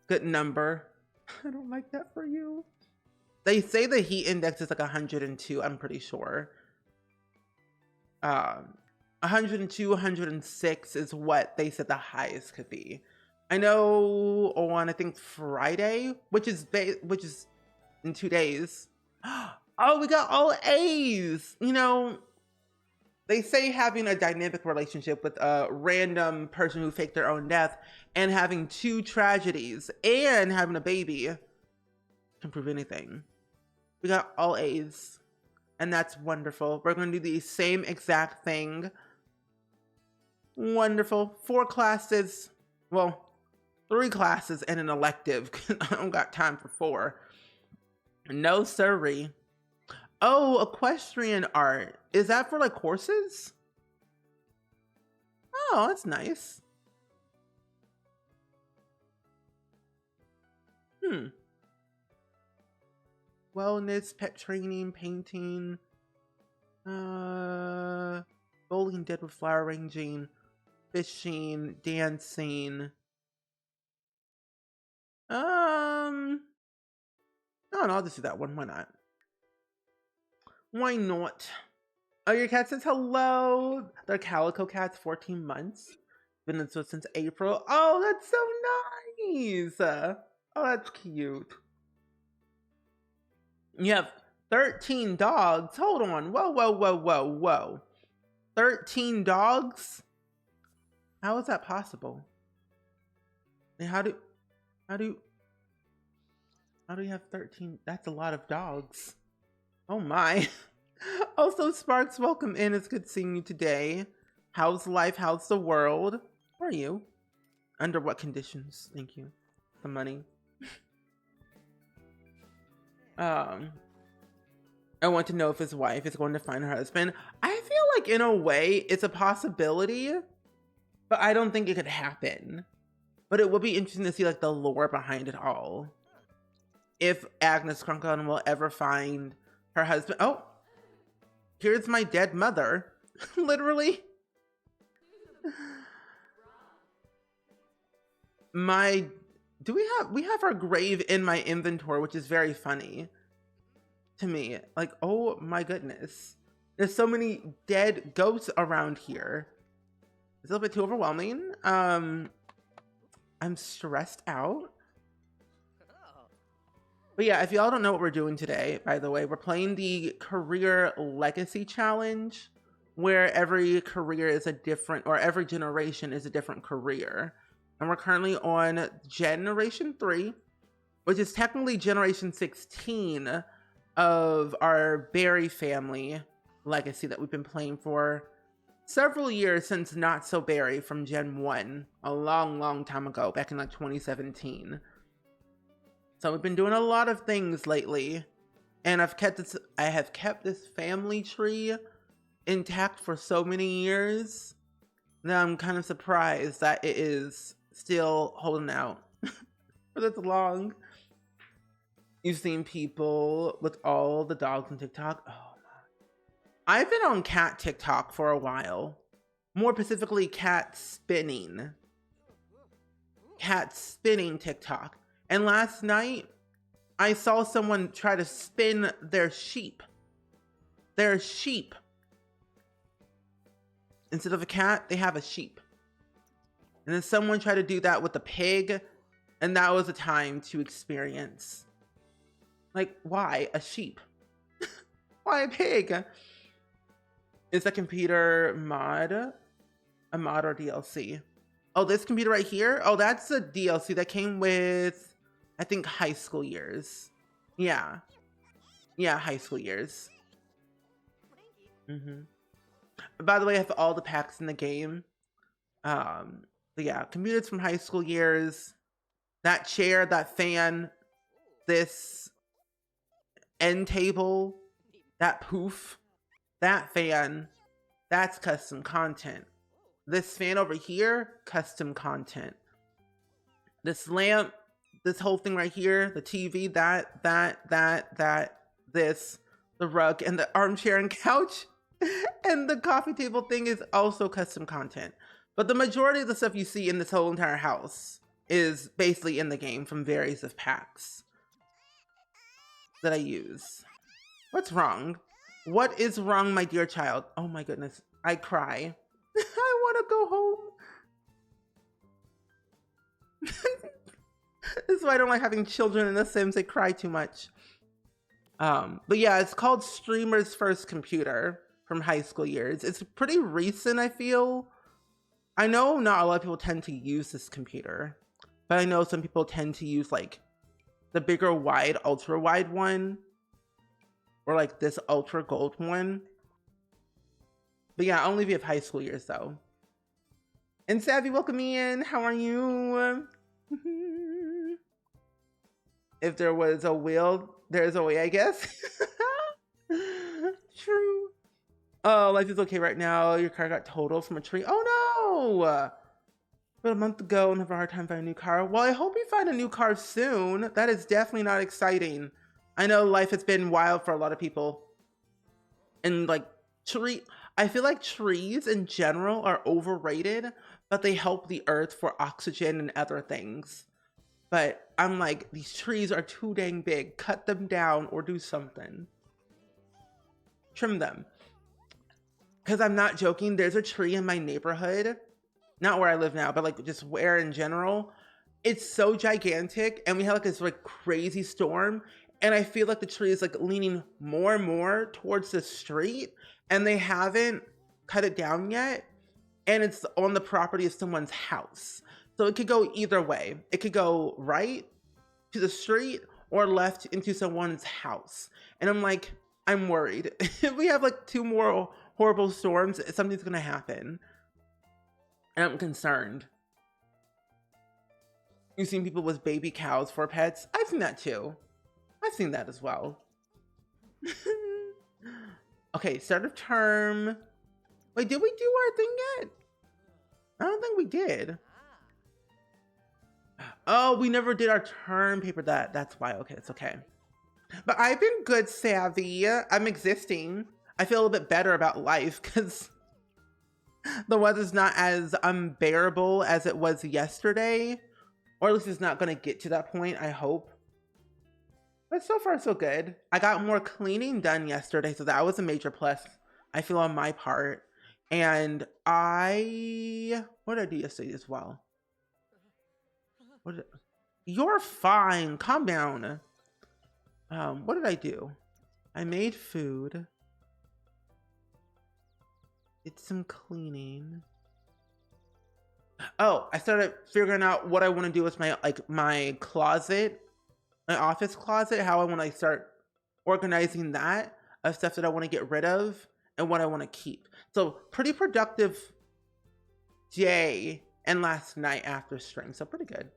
good number. I don't like that for you. They say the heat index is like 102, I'm pretty sure. 102, 106 is what they said the highest could be. I know on, I think, Friday, which is in 2 days. Oh, we got all A's. You know, they say having a dynamic relationship with a random person who faked their own death and having 2 tragedies and having a baby can prove anything. We got all A's, and that's wonderful. We're going to do the same exact thing. Wonderful. 4 classes. Well, 3 classes and an elective. I don't got time for 4. No siree. Oh, equestrian art. Is that for like horses? Oh, that's nice. Wellness, pet training, painting, bowling dead with flower arranging, fishing, dancing. No, I'll just do that one. Why not? Why not? Oh, your cat says hello. They're calico cats, 14 months. Been in Swiss since April. Oh, that's so nice. Oh, that's cute. You have 13 dogs. Hold on. Whoa. 13 dogs? How is that possible? And how do you have 13? That's a lot of dogs. Oh my. Also, Sparks, welcome in. It's good seeing you today. How's life? How's the world? How are you? Under what conditions? Thank you. The money. I want to know if his wife is going to find her husband. I feel like in a way it's a possibility, but I don't think it could happen. But it will be interesting to see like the lore behind it all. If Agnes Crunkle will ever find her husband. Oh, here's my dead mother. Literally. We have her grave in my inventory, which is very funny to me. Like, oh my goodness. There's so many dead ghosts around here. It's a little bit too overwhelming. I'm stressed out. But yeah, if y'all don't know what we're doing today, by the way, we're playing the Career Legacy Challenge, where every career is a different, or every generation is a different career. And we're currently on Generation 3, which is technically Generation 16 of our Berry family legacy that we've been playing for several years since Not So Berry from Gen 1, a long time ago, back in like 2017. So we've been doing a lot of things lately, and I have kept this family tree intact for so many years that I'm kind of surprised that it is still holding out for this long. You've seen people with all the dogs on TikTok. Oh my. I've been on cat TikTok for a while. More specifically, cat spinning TikTok. And last night, I saw someone try to spin their sheep. Instead of a cat, they have a sheep. And then someone tried to do that with a pig, and that was a time to experience. Like, why a sheep? Why a pig? Is the computer a mod or DLC? Oh, this computer right here? Oh, that's a DLC that came with, I think, high school years. Yeah, high school years. By the way, I have all the packs in the game. But yeah, computers from high school years. That chair, that fan, this end table, that poof, that fan, that's custom content. This fan over here, custom content. This lamp, this whole thing right here, the TV, this, the rug, and the armchair and couch, and the coffee table thing is also custom content. But the majority of the stuff you see in this whole entire house is basically in the game from various of packs that I use. What's wrong? What is wrong, my dear child? Oh my goodness, I cry. I want to go home. This is why I don't like having children in The Sims. They cry too much. But yeah, it's called Streamer's First Computer from high school years. It's pretty recent, I feel. I know not a lot of people tend to use this computer, but I know some people tend to use like the bigger wide, ultra wide one, or like this ultra gold one. But yeah, only if you have high school years though. And Savvy, welcome in. How are you? If there was a will, there's a way, I guess. True. Oh, life is okay right now. Your car got totaled from a tree. Oh no! But a month ago and have a hard time finding a new car. Well, I hope you find a new car soon. That is definitely not exciting. I know life has been wild for a lot of people. And like I feel like trees in general are overrated, but they help the earth for oxygen and other things. But I'm like, these trees are too dang big. Cut them down or do something. Trim them. Because I'm not joking, there's a tree in my neighborhood, not where I live now, but like just where in general. It's so gigantic, and we had like this like crazy storm, and I feel like the tree is like leaning more and more towards the street, and they haven't cut it down yet, and it's on the property of someone's house. So it could go either way. It could go right to the street or left into someone's house. And I'm like, I'm worried. If we have like 2 more horrible storms, something's gonna happen. And I'm concerned. You've seen people with baby cows for pets? I've seen that too. I've seen that as well. Okay, start of term. Wait, did we do our thing yet? I don't think we did. Oh, we never did our term paper. That's why. Okay, it's okay. But I've been good, Savvy. I'm existing. I feel a little bit better about life because the weather's not as unbearable as it was yesterday. Or at least it's not going to get to that point, I hope. But so far, so good. I got more cleaning done yesterday, so that was a major plus, I feel, on my part. And what did I do yesterday as well? You're fine. Calm down. What did I do? I made food. Did some cleaning. Oh, I started figuring out what I want to do with my closet, my office closet, how I want to start organizing that of stuff that I want to get rid of and what I want to keep. So pretty productive day and last night after stream. So pretty good.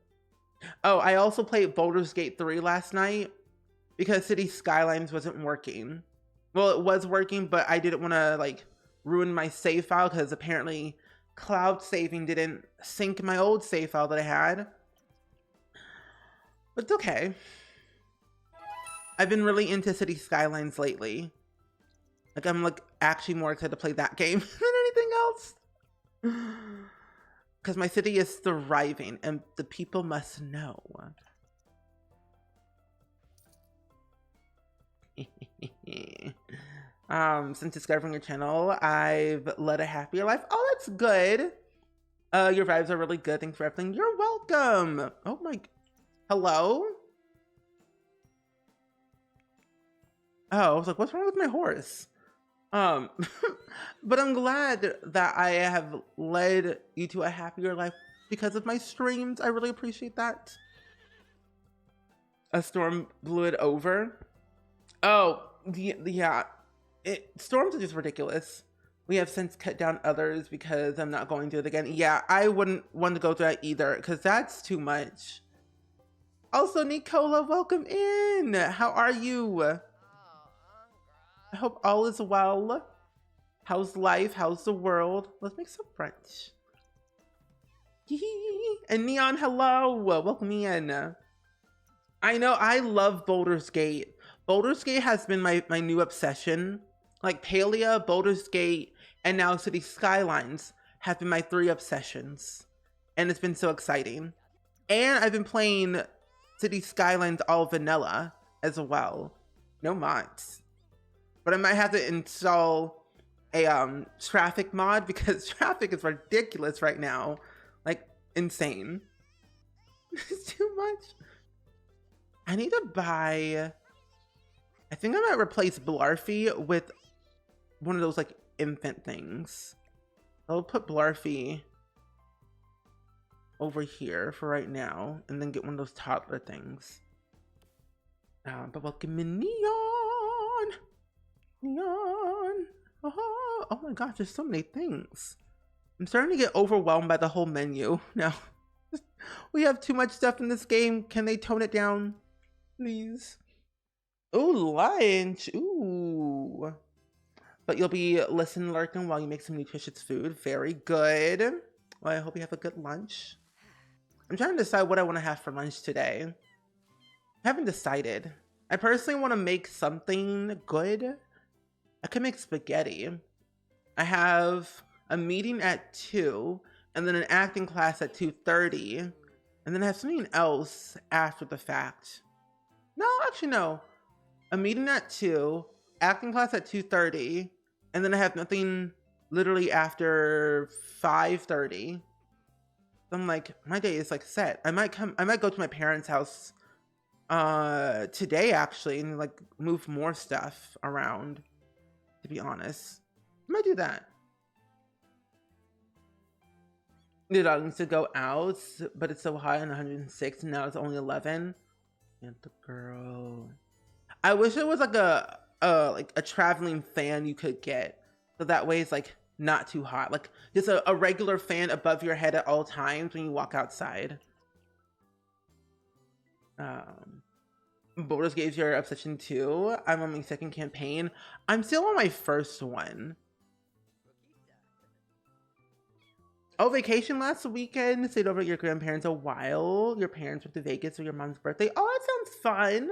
Oh, I also played Baldur's Gate 3 last night because City Skylines wasn't working. Well, it was working, but I didn't want to like ruin my save file because apparently cloud saving didn't sync my old save file that I had. But it's okay. I've been really into City Skylines lately. Like I'm like actually more excited to play that game than anything else. Because my city is thriving and the people must know. Since discovering your channel, I've led a happier life. Oh, that's good. Your vibes are really good. Thanks for everything. You're welcome. Oh my, hello? Oh, I was like, what's wrong with my horse? But I'm glad that I have led you to a happier life because of my streams. I really appreciate that. A storm blew it over. Oh, yeah. Storms are just ridiculous. We have since cut down others because I'm not going through it again. Yeah, I wouldn't want to go through that either because that's too much. Also, Nicola, welcome in. How are you? I hope all is well. How's life? How's the world? Let's make some French. And Neon, hello. Welcome in. I know, I love Baldur's Gate. Baldur's Gate has been my new obsession. Like Palia, Baldur's Gate, and now City Skylines have been my 3 obsessions. And it's been so exciting. And I've been playing City Skylines all vanilla as well. No mods. But I might have to install a traffic mod because traffic is ridiculous right now. Like, insane. It's too much. I need to buy... I think I might replace Blarfy with one of those, like, infant things. I'll put Blarfy over here for right now, and then get one of those toddler things. But welcome in Neon! Neon! Oh my gosh, there's so many things. I'm starting to get overwhelmed by the whole menu now. We have too much stuff in this game. Can they tone it down, please? Ooh, lunch. Ooh. But you'll be listening, lurking while you make some nutritious food. Very good. Well, I hope you have a good lunch. I'm trying to decide what I want to have for lunch today. I haven't decided. I personally want to make something good. I could make spaghetti. I have a meeting at 2, and then an acting class at 2:30, and then I have something else after the fact. No, actually no. A meeting at 2, acting class at 2:30, and then I have nothing literally after 5:30. I'm like, my day is like set. I might go to my parents' house today actually and like move more stuff around, to be honest. I might do that. The dog needs to go out, but it's so high on 106 and now it's only 11. And the girl. I wish it was like a traveling fan you could get. So that way it's like not too hot. Like just a regular fan above your head at all times when you walk outside. Baldur's Gate is your obsession too. I'm on my 2nd campaign. I'm still on my 1st one. Oh, vacation last weekend. Stayed over at your grandparents a while. Your parents went to Vegas for your mom's birthday. Oh, that sounds fun.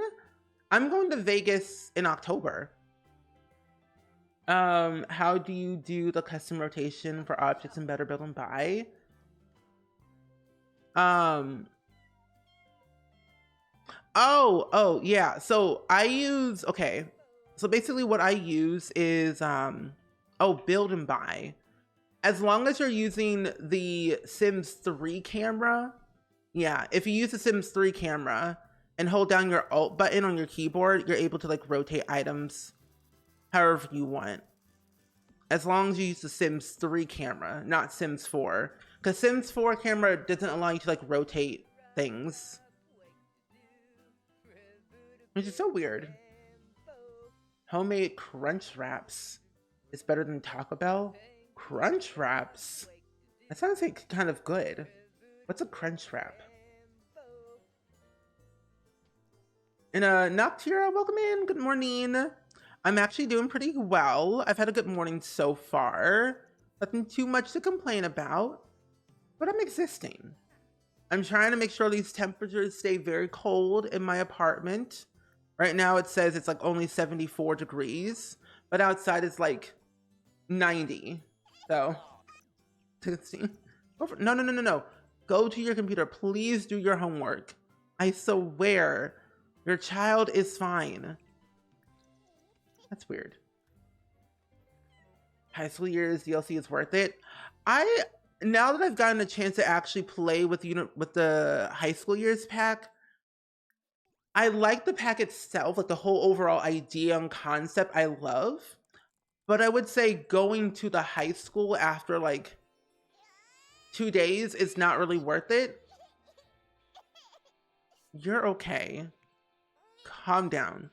I'm going to Vegas in October. How do you do the custom rotation for objects in Better Build and Buy? Oh, yeah. So I use, okay. So basically what I use is, build and buy. As long as you're using the Sims 3 camera, yeah, if you use the Sims 3 camera and hold down your Alt button on your keyboard, you're able to like rotate items however you want. As long as you use the Sims 3 camera, not Sims 4. Because Sims 4 camera doesn't allow you to like rotate things. Which is so weird. Homemade crunch wraps is better than Taco Bell? Crunch wraps? That sounds like kind of good. What's a crunch wrap? And Noctira, welcome in. Good morning. I'm actually doing pretty well. I've had a good morning so far. Nothing too much to complain about, but I'm existing. I'm trying to make sure these temperatures stay very cold in my apartment. Right now it says it's like only 74 degrees, but outside it's like 90. So, no. Go to your computer. Please do your homework. I swear, your child is fine. That's weird. High school years DLC is worth it. Now that I've gotten a chance to actually play with the high school years pack, I like the pack itself, like the whole overall idea and concept I love. But I would say going to the high school after like 2 days is not really worth it. You're okay. Calm down.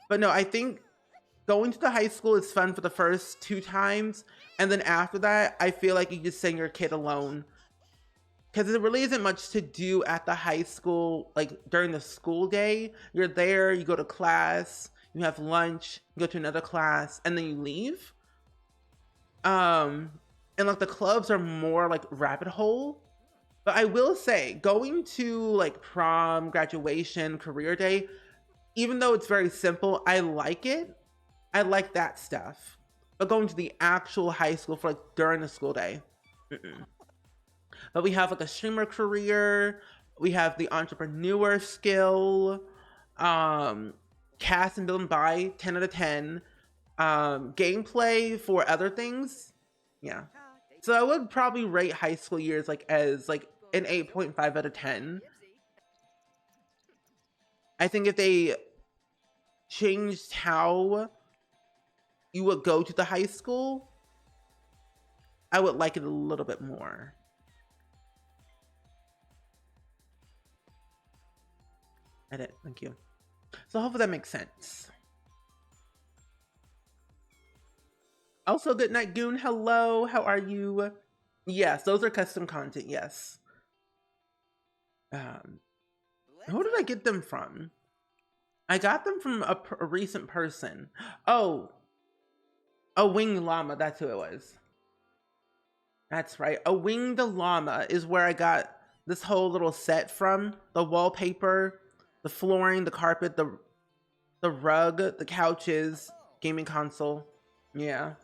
But no, I think going to the high school is fun for the first 2 times. And then after that, I feel like you just send your kid alone. Because there really isn't much to do at the high school, like during the school day. You're there, you go to class, you have lunch, you go to another class, and then you leave. And like the clubs are more like rabbit hole. But I will say, going to like prom, graduation, career day, even though it's very simple, I like it. I like that stuff. But going to the actual high school for like during the school day, mm-mm. But we have like a streamer career, we have the entrepreneur skill, um, cast and build and buy, 10 out of 10, gameplay for other things. Yeah. So I would probably rate high school years like as like an 8.5 out of 10. I think if they changed how you would go to the high school, I would like it a little bit more. Edit, thank you. So hopefully that makes sense. Also, good night, Goon. Hello, how are you? Yes, those are custom content, yes. Who did I get them from? I got them from a recent person. Oh, a winged llama, that's who it was. That's right, a winged llama is where I got this whole little set from. The wallpaper, the flooring, the carpet, the rug, the couches, gaming console. Yeah.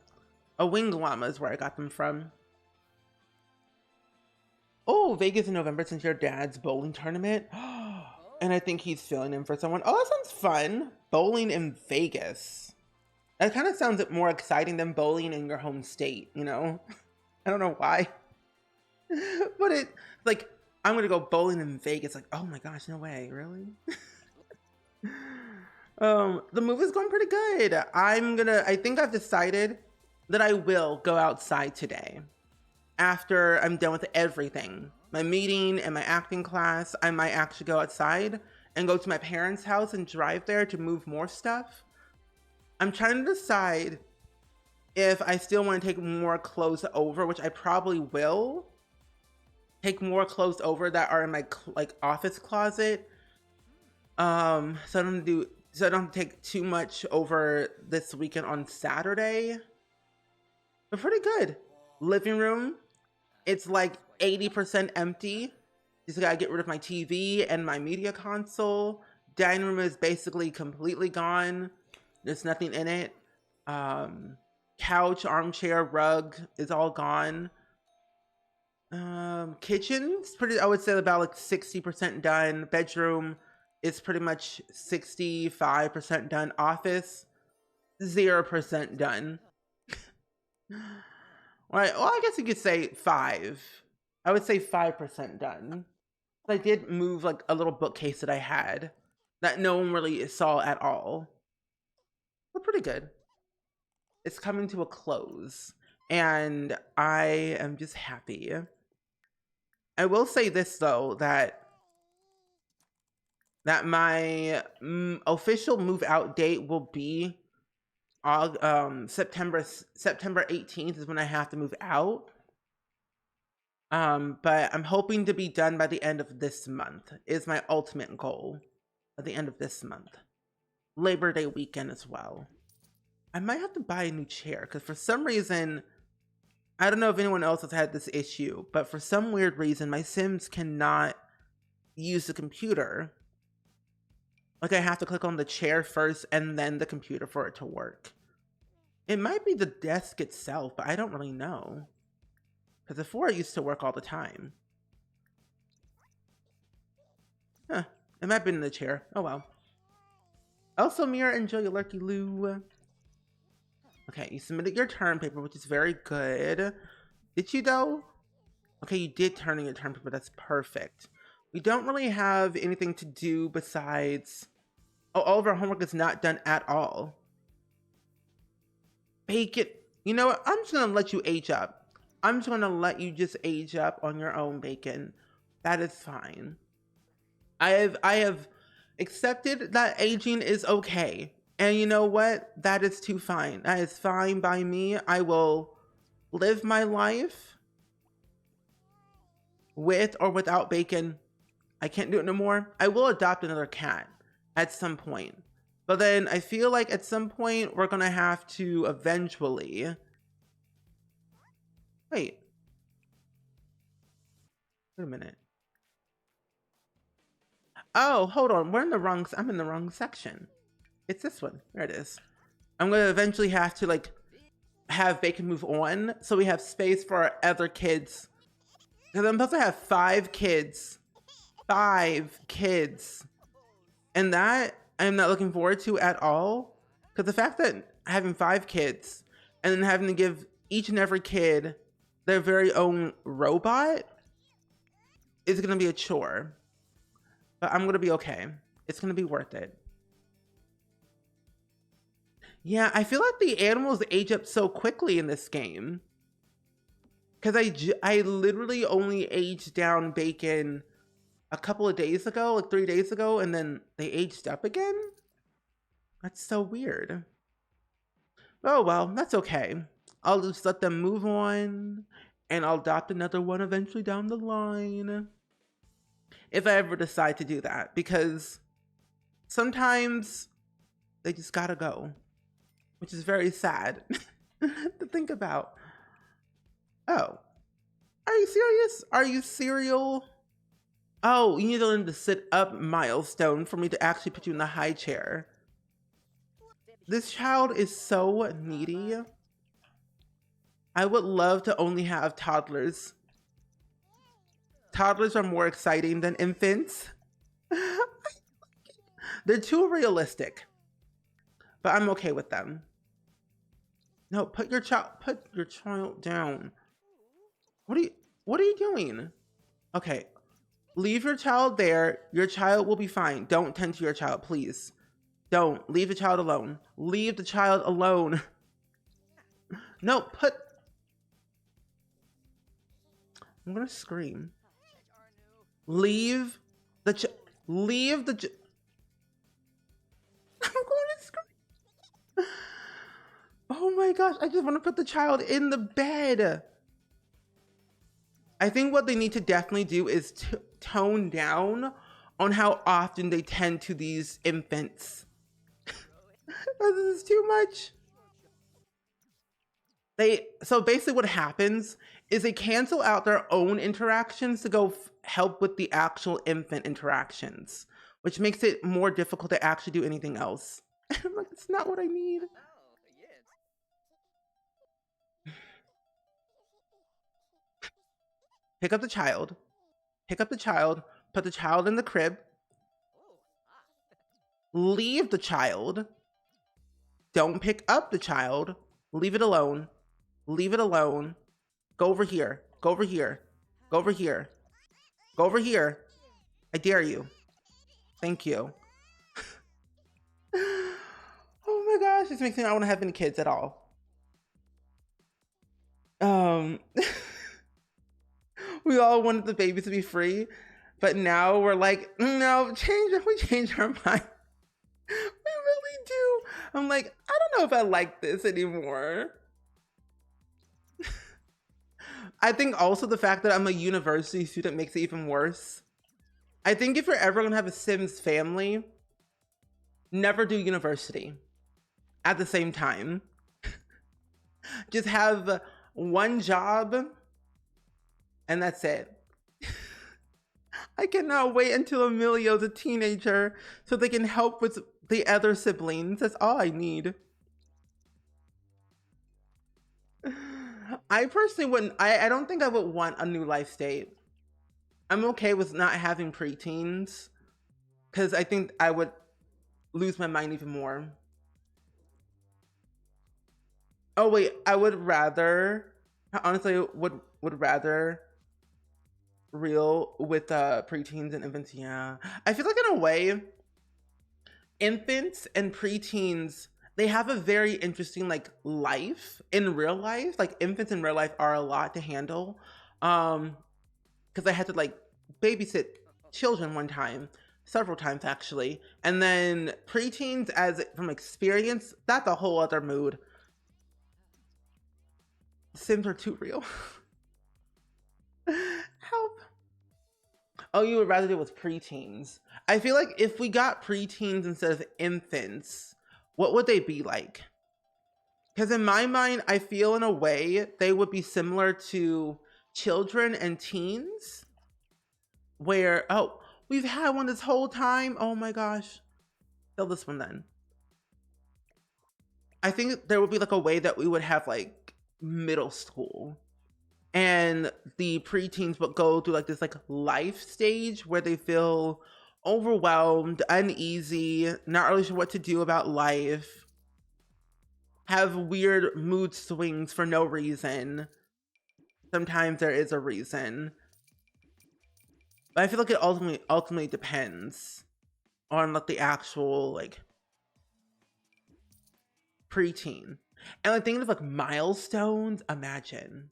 A winged llama is where I got them from. Oh, Vegas in November since your dad's bowling tournament. And I think he's filling in for someone. Oh, that sounds fun. Bowling in Vegas. That kind of sounds more exciting than bowling in your home state, you know? I don't know why. But it, like, I'm gonna go bowling in Vegas. Like, oh my gosh, no way, really? The move is going pretty good. I think I've decided that I will go outside today. After I'm done with everything, my meeting and my acting class, I might actually go outside and go to my parents' house and drive there to move more stuff. I'm trying to decide if I still want to take more clothes over, which I probably will. Take more clothes over that are in my like office closet. So I don't take too much over this weekend on Saturday. But pretty good. Living room, it's like 80% empty. Just gotta get rid of my TV and my media console. Dining room is basically completely gone. There's nothing in it. Couch, armchair, rug is all gone. Kitchen's pretty, I would say about like 60% done. Bedroom is pretty much 65% done. Office, 0% done. Right, well, I guess you could say 5. I would say 5% done. I did move like a little bookcase that I had that no one really saw at all. But pretty good. It's coming to a close, and I am just happy. I will say this though, that my official move out date will be September 18th is when I have to move out. But I'm hoping to be done by the end of this month is my ultimate goal. At the end of this month. Labor Day weekend as well. I might have to buy a new chair because for some reason, I don't know if anyone else has had this issue, but for some weird reason, my Sims cannot use the computer. Like I have to click on the chair first and then the computer for it to work. It might be the desk itself, but I don't really know. Because before it used to work all the time. Huh, it might have been in the chair. Oh well. Also, Mira, enjoy your Lurky Loo. Okay, you submitted your term paper, which is very good. Did you though? Okay, you did turn in your term paper. That's perfect. We don't really have anything to do besides... Oh, all of our homework is not done at all. Bacon. You know what? I'm just going to let you age up. I'm just going to let you just age up on your own, Bacon. That is fine. I have accepted that aging is okay. And you know what? That is too fine. That is fine by me. I will live my life with or without Bacon. I can't do it no more. I will adopt another cat at some point. But then I feel like at some point we're gonna have to eventually. Wait a minute. Oh, hold on. I'm in the wrong section. It's this one. There it is. I'm gonna eventually have to like have Bacon move on so we have space for our other kids. Because I'm supposed to have 5 kids. 5 kids. And that I'm not looking forward to at all. Because the fact that having 5 kids and then having to give each and every kid their very own robot is going to be a chore. But I'm going to be okay. It's going to be worth it. Yeah, I feel like the animals age up so quickly in this game. Because I literally only aged down Bacon a couple of days ago, like 3 days ago, and then they aged up again? That's so weird. Oh well, that's okay. I'll just let them move on, and I'll adopt another one eventually down the line. If I ever decide to do that, because sometimes they just gotta go, which is very sad to think about. Oh, are you serious? Are you serial? Oh, you need to learn to sit up milestone for me to actually put you in the high chair. This child is so needy. I would love to only have toddlers. Toddlers are more exciting than infants. They're too realistic, but I'm okay with them. No, put your child down. What are you doing? Okay, leave your child there. Your child will be fine. Don't tend to your child, please. Don't. Leave the child alone. Leave the child alone. No, I'm gonna scream. Leave the I'm going to scream. Oh my gosh, I just want to put the child in the bed. I think what they need to definitely do is tone down on how often they tend to these infants. This is too much. So basically what happens is they cancel out their own interactions to go help with the actual infant interactions, which makes it more difficult to actually do anything else. I'm like, it's not what I need. Pick up the child. Pick up the child. Put the child in the crib. Leave the child. Don't pick up the child. Leave it alone. Leave it alone. Go over here. Go over here. Go over here. Go over here. I dare you. Thank you. Oh my gosh, this makes me not want to have any kids at all. We all wanted the babies to be free, but now we're like, no, we change our mind. We really do. I'm like, I don't know if I like this anymore. I think also the fact that I'm a university student makes it even worse. I think if you're ever gonna have a Sims family, never do university at the same time. Just have one job and that's it. I cannot wait until Emilio's a teenager so they can help with the other siblings. That's all I need. I personally wouldn't, I don't think I would want a new life state. I'm okay with not having preteens because I think I would lose my mind even more. Oh wait, I would rather, honestly, would rather real with preteens and infants. Yeah, I feel like in a way, infants and preteens, they have a very interesting like life in real life. Like infants in real life are a lot to handle. Because I had to like babysit children one time, several times actually. And then preteens, as from experience, that's a whole other mood. Sims are too real. Help. Oh, you would rather do it with preteens. I feel like if we got preteens instead of infants, what would they be like? Because in my mind, I feel in a way they would be similar to children and teens, where, oh, we've had one this whole time. Oh my gosh. Kill this one then. I think there would be like a way that we would have like middle school, and the preteens would go through like this like life stage where they feel overwhelmed, uneasy, not really sure what to do about life, have weird mood swings for no reason. Sometimes there is a reason, but I feel like it ultimately depends on like the actual like preteen. And like thinking of like milestones, imagine.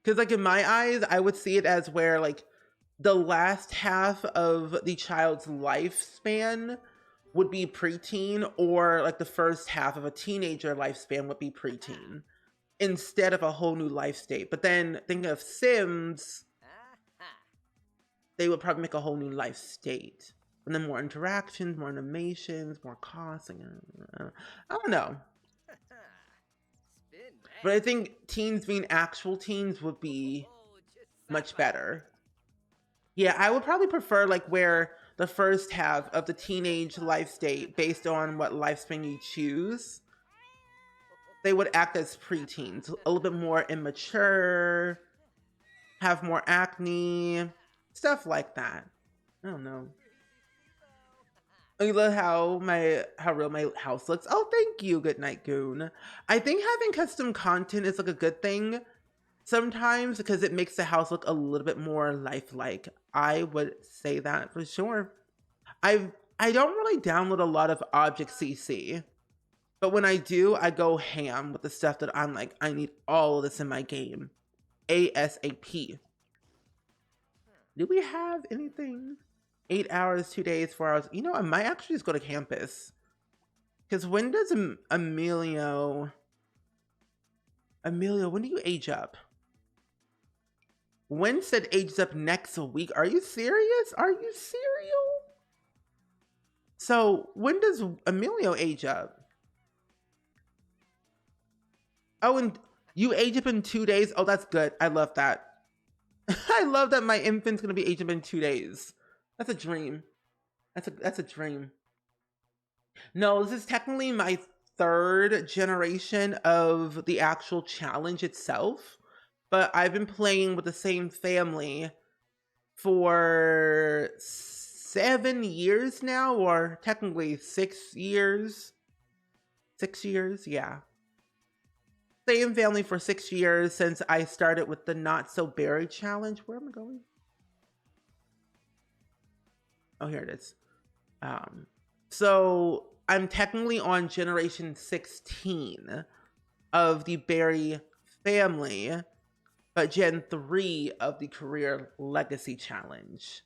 Because like in my eyes, I would see it as where like the last half of the child's lifespan would be preteen, or like the first half of a teenager lifespan would be preteen, instead of a whole new life state. But then thinking of Sims, they would probably make a whole new life state. And then more interactions, more animations, more costs. I don't know. But I think teens being actual teens would be much better. Yeah, I would probably prefer like where the first half of the teenage life state, based on what lifespan you choose, they would act as preteens, a little bit more immature, have more acne, stuff like that. I don't know. I love how real my house looks. Oh, thank you, good night, Goon. I think having custom content is like a good thing sometimes because it makes the house look a little bit more lifelike. I would say that for sure. I don't really download a lot of Object CC, but when I do, I go ham with the stuff that I'm like, I need all of this in my game. ASAP. Do we have anything? 8 hours, 2 days, 4 hours. You know, I might actually just go to campus. Because when does Emilio, when do you age up? When said ages up next week? Are you serious? Are you serial? So when does Emilio age up? Oh, and you age up in 2 days? Oh, that's good. I love that. I love that my infant's gonna be aged up in 2 days. That's a dream. That's a dream. No, this is technically my third generation of the actual challenge itself, but I've been playing with the same family for 7 years now, or technically 6 years. 6 years, yeah. Same family for 6 years since I started with the Not So Berry challenge. Where am I going? Oh, here it is. So I'm technically on generation 16 of the Berry family, but gen 3 of the Career Legacy Challenge,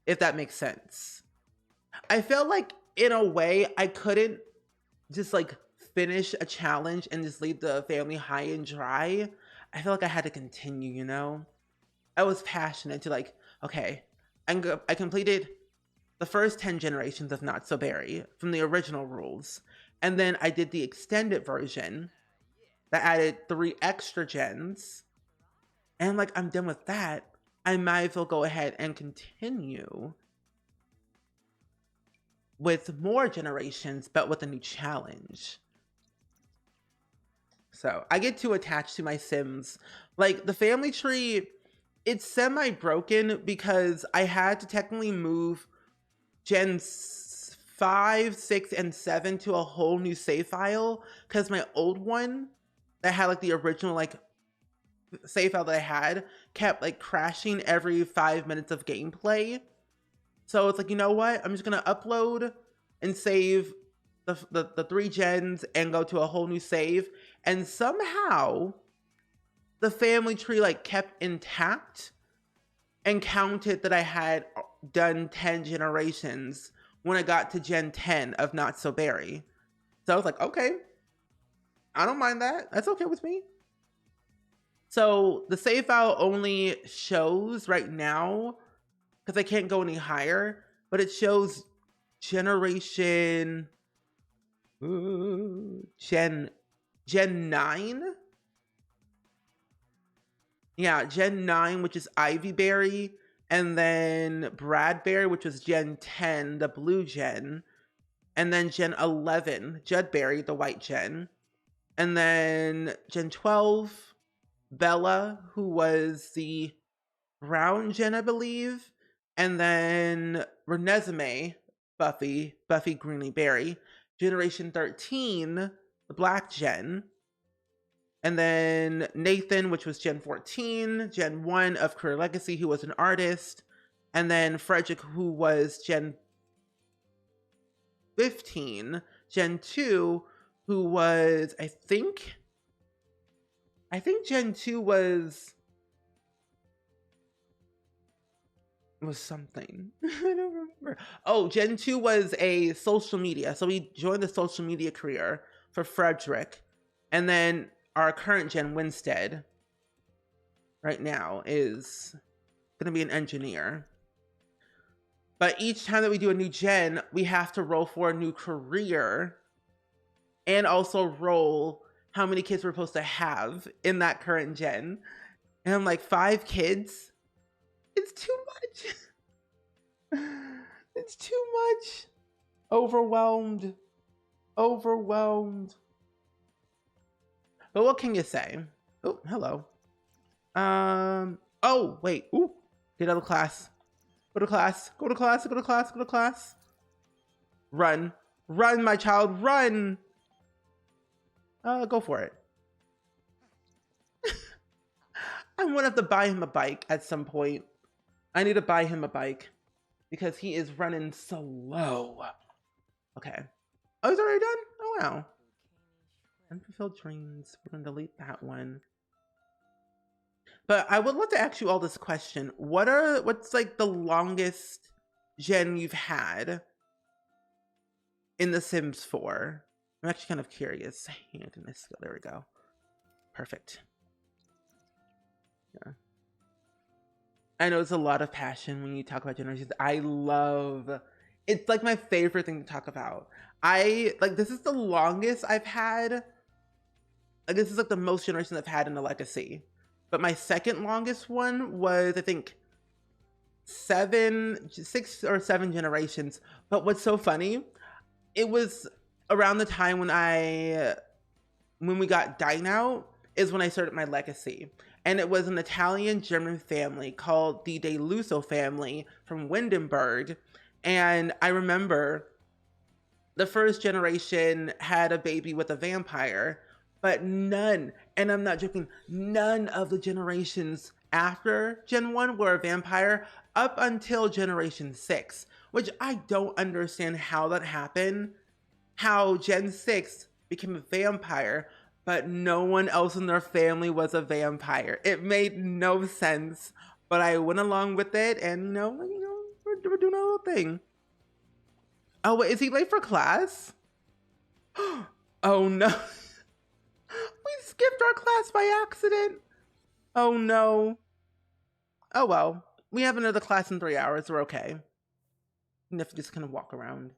if that makes sense. I felt like in a way I couldn't just like finish a challenge and just leave the family high and dry. I feel like I had to continue, you know? I was passionate to like, okay, I completed the first 10 generations of Not So Berry from the original rules. And then I did the extended version that added 3 extra gens. And like, I'm done with that. I might as well go ahead and continue with more generations, but with a new challenge. So I get too attached to my Sims. Like the family tree, it's semi-broken because I had to technically move gens 5, 6, and 7 to a whole new save file because my old one that had like the original like save file that I had kept like crashing every 5 minutes of gameplay. So it's like, you know what? I'm just gonna upload and save the 3 gens and go to a whole new save. And somehow the family tree like kept intact and counted that I had done 10 generations when I got to gen 10 of Not So Berry. So I was like, okay, I don't mind that. That's okay with me. So the save file only shows right now, because I can't go any higher, but it shows generation Gen 9. Yeah, Gen 9, which is Ivyberry, and then Bradberry, which was Gen 10, the blue gen, and then Gen 11, Judberry, the white gen, and then Gen 12, Bella, who was the brown gen, I believe, and then Renesmee, Buffy Greeny Berry, Generation 13, the black gen, and then Nathan, which was Gen 14, Gen 1 of Career Legacy, who was an artist, and then Frederick, who was Gen 15, Gen 2, who was, I think Gen 2 was something. I don't remember. Oh, Gen 2 was a social media. So we joined the social media career for Frederick. And then our current gen, Winstead, right now is going to be an engineer. But each time that we do a new gen, we have to roll for a new career and also roll how many kids we're supposed to have in that current gen. And I'm like, 5 kids? It's too much. It's too much. Overwhelmed. But what can you say? Oh, hello. Oh, wait. Ooh, get out of class. Go to class. Run, my child, run. Go for it. I'm gonna have to buy him a bike at some point. I need to buy him a bike because he is running so low. Okay. Oh, he's already done? Oh, wow. Unfulfilled dreams. We're gonna delete that one. But I would love to ask you all this question. What's like the longest gen you've had in The Sims 4? I'm actually kind of curious. There we go. Perfect. Yeah. I know it's a lot of passion when you talk about generations. It's like my favorite thing to talk about. This is the longest I've had. Like, this is like the most generations I've had in the legacy. But my second longest one was, I think, 6 or 7 generations. But what's so funny, it was around the time when we got Dine Out is when I started my legacy. And it was an Italian-German family called the De Lusso family from Windenburg. And I remember the first generation had a baby with a vampire, but none, and I'm not joking, none of the generations after Gen 1 were a vampire up until Generation 6, which I don't understand how that happened. How Gen 6 became a vampire, but no one else in their family was a vampire. It made no sense, but I went along with it, and we're doing a little thing. Oh, wait, is he late for class? Oh no. We skipped our class by accident. Oh no. Oh well. We have another class in 3 hours. We're okay. You have to just kind of walk around.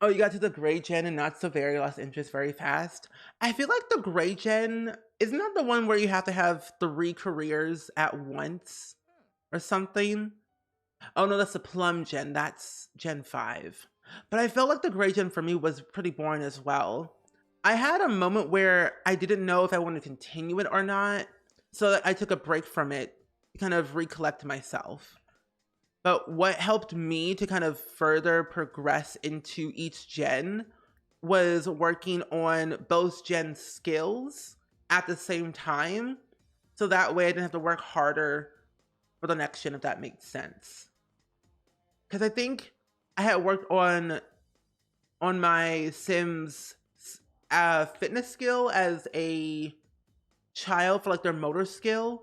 Oh, you got to the gray gen and not so very lost interest very fast. I feel like the gray gen isn't that the one where you have to have 3 careers at once or something? Oh no, that's the plum gen. That's Gen 5. But I felt like the gray gen for me was pretty boring as well. I had a moment where I didn't know if I wanted to continue it or not, so I took a break from it to kind of recollect myself. But what helped me to kind of further progress into each gen was working on both gen skills at the same time. So that way I didn't have to work harder for the next gen, if that makes sense. Because I think I had worked on my Sims fitness skill as a child for like their motor skill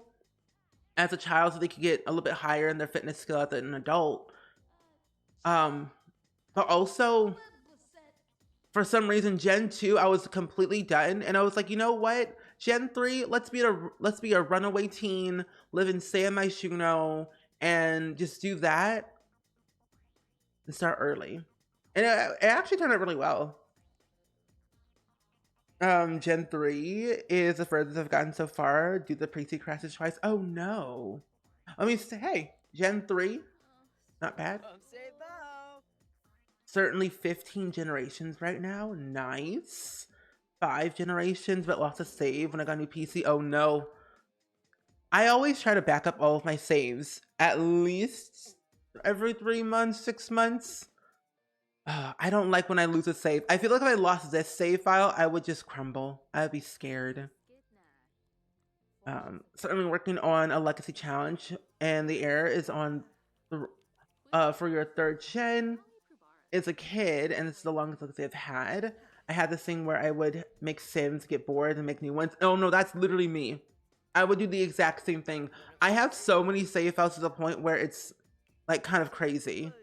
as a child, so they could get a little bit higher in their fitness skill as an adult. But also, for some reason, Gen 2, I was completely done. And I was like, you know what? Gen 3, let's be a runaway teen, live in San Myshuno, and just do that and start early. And it actually turned out really well. Gen 3 is the furthest I've gotten so far. Do the pre-seed crashes twice. Oh no. I mean, hey, Gen 3, not bad. Certainly 15 generations right now. Nice. 5 generations, but lost a save when I got a new PC. Oh no. I always try to back up all of my saves at least every 3 months, 6 months. I don't like when I lose a save. I feel like if I lost this save file, I would just crumble. I would be scared. Certainly working on a legacy challenge, and the error is on for your 3rd gen. As a kid, and it's the longest legacy I've had, I had this thing where I would make Sims get bored and make new ones. Oh no, that's literally me. I would do the exact same thing. I have so many save files to the point where it's like kind of crazy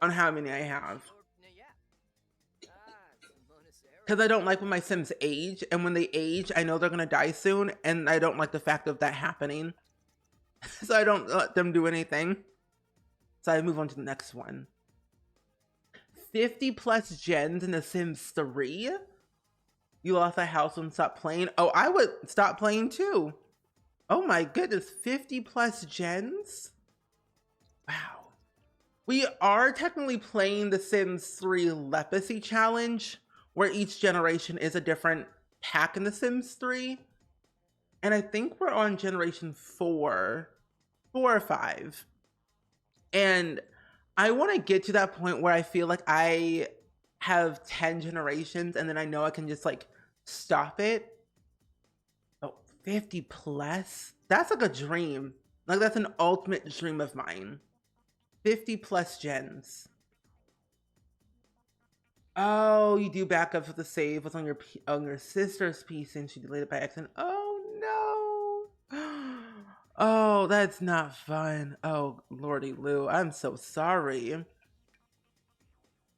on how many I have. Because I don't like when my Sims age, and when they age, I know they're gonna die soon, and I don't like the fact of that happening. So I don't let them do anything. So I move on to the next one. 50 plus gens in The Sims 3? You lost a house and stopped playing? Oh, I would stop playing too. Oh my goodness, 50 plus gens? Wow. We are technically playing The Sims 3 Legacy Challenge, where each generation is a different pack in The Sims 3. And I think we're on generation 4 or 5. And I want to get to that point where I feel like I have 10 generations and then I know I can just like stop it. Oh, 50 plus? That's like a dream. Like that's an ultimate dream of mine. 50 plus gens. Oh, you do backups with the save was on your sister's PC and she deleted it by accident. Oh no. Oh, that's not fun. Oh, Lordy Lou, I'm so sorry.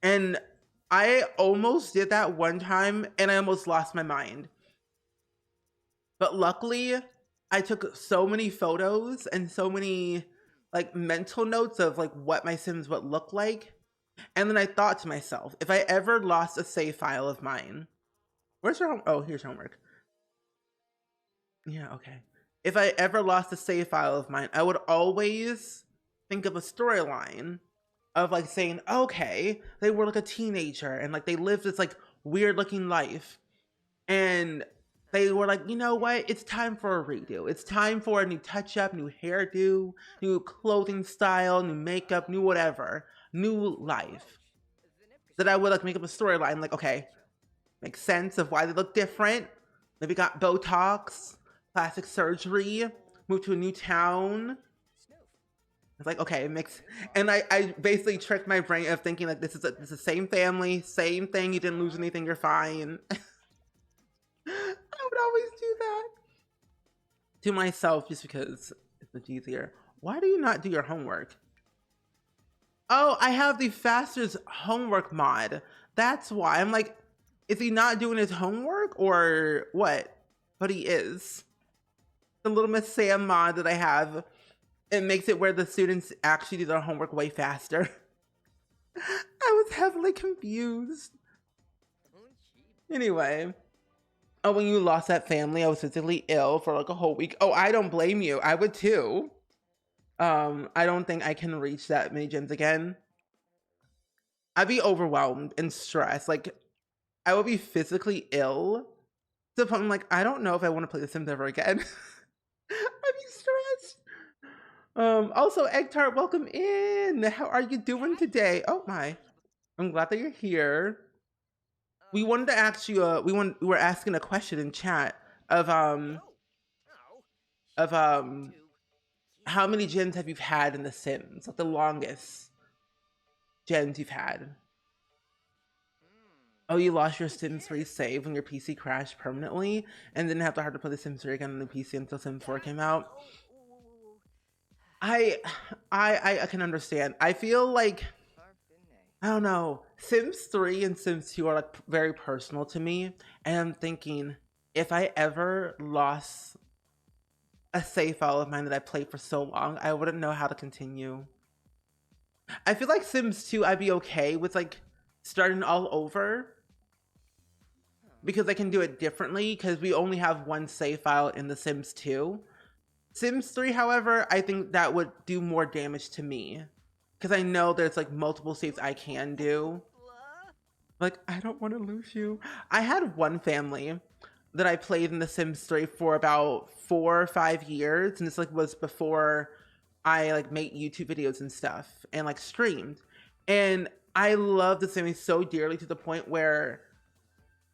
And I almost did that one time and I almost lost my mind. But luckily, I took so many photos and so many like mental notes of like what my Sims would look like. And then I thought to myself, if I ever lost a save file of mine, where's your home? Oh, here's homework. Yeah, okay. If I ever lost a save file of mine, I would always think of a storyline of like saying, okay, they were like a teenager and like they lived this like weird looking life. And they were like, you know what? It's time for a redo. It's time for a new touch up, new hairdo, new clothing style, new makeup, new whatever, new life. That I would like make up a storyline like, okay, makes sense of why they look different. Maybe got Botox, plastic surgery, moved to a new town. It's like, okay, it makes, and I basically tricked my brain of thinking like this is the same family, same thing. You didn't lose anything, you're fine. I would always do that to myself just because it's much easier. Why do you not do your homework? Oh, I have the fastest homework mod. That's why. I'm like, is he not doing his homework or what? But he is. The Little Miss Sam mod that I have, it makes it where the students actually do their homework way faster. I was heavily confused. Anyway. Oh, when you lost that family, I was physically ill for like a whole week. Oh, I don't blame you. I would too. I don't think I can reach that many gens again. I'd be overwhelmed and stressed. Like, I would be physically ill to the point I'm like, I don't know if I want to play The Sims ever again. I'd be stressed. Also, Egg Tart, welcome in. How are you doing today? Oh my. I'm glad that you're here. We wanted to ask you, we were asking a question in chat of how many gens have you had in The Sims? Like the longest gens you've had. Oh, you lost your Sims 3 save when your PC crashed permanently and didn't have to hard to play The Sims 3 again on the PC until Sims 4 came out. I can understand. I feel like, I don't know, Sims 3 and Sims 2 are like very personal to me, and I'm thinking, if I ever lost a save file of mine that I played for so long, I wouldn't know how to continue. I feel like Sims 2, I'd be okay with like starting all over because I can do it differently because we only have one save file in the Sims 2. Sims 3, however, I think that would do more damage to me because I know there's like multiple saves I can do. Like, I don't want to lose you. I had one family that I played in The Sims 3 for about 4 or 5 years, and this like was before I like made YouTube videos and stuff and like streamed. And I love the family so dearly to the point where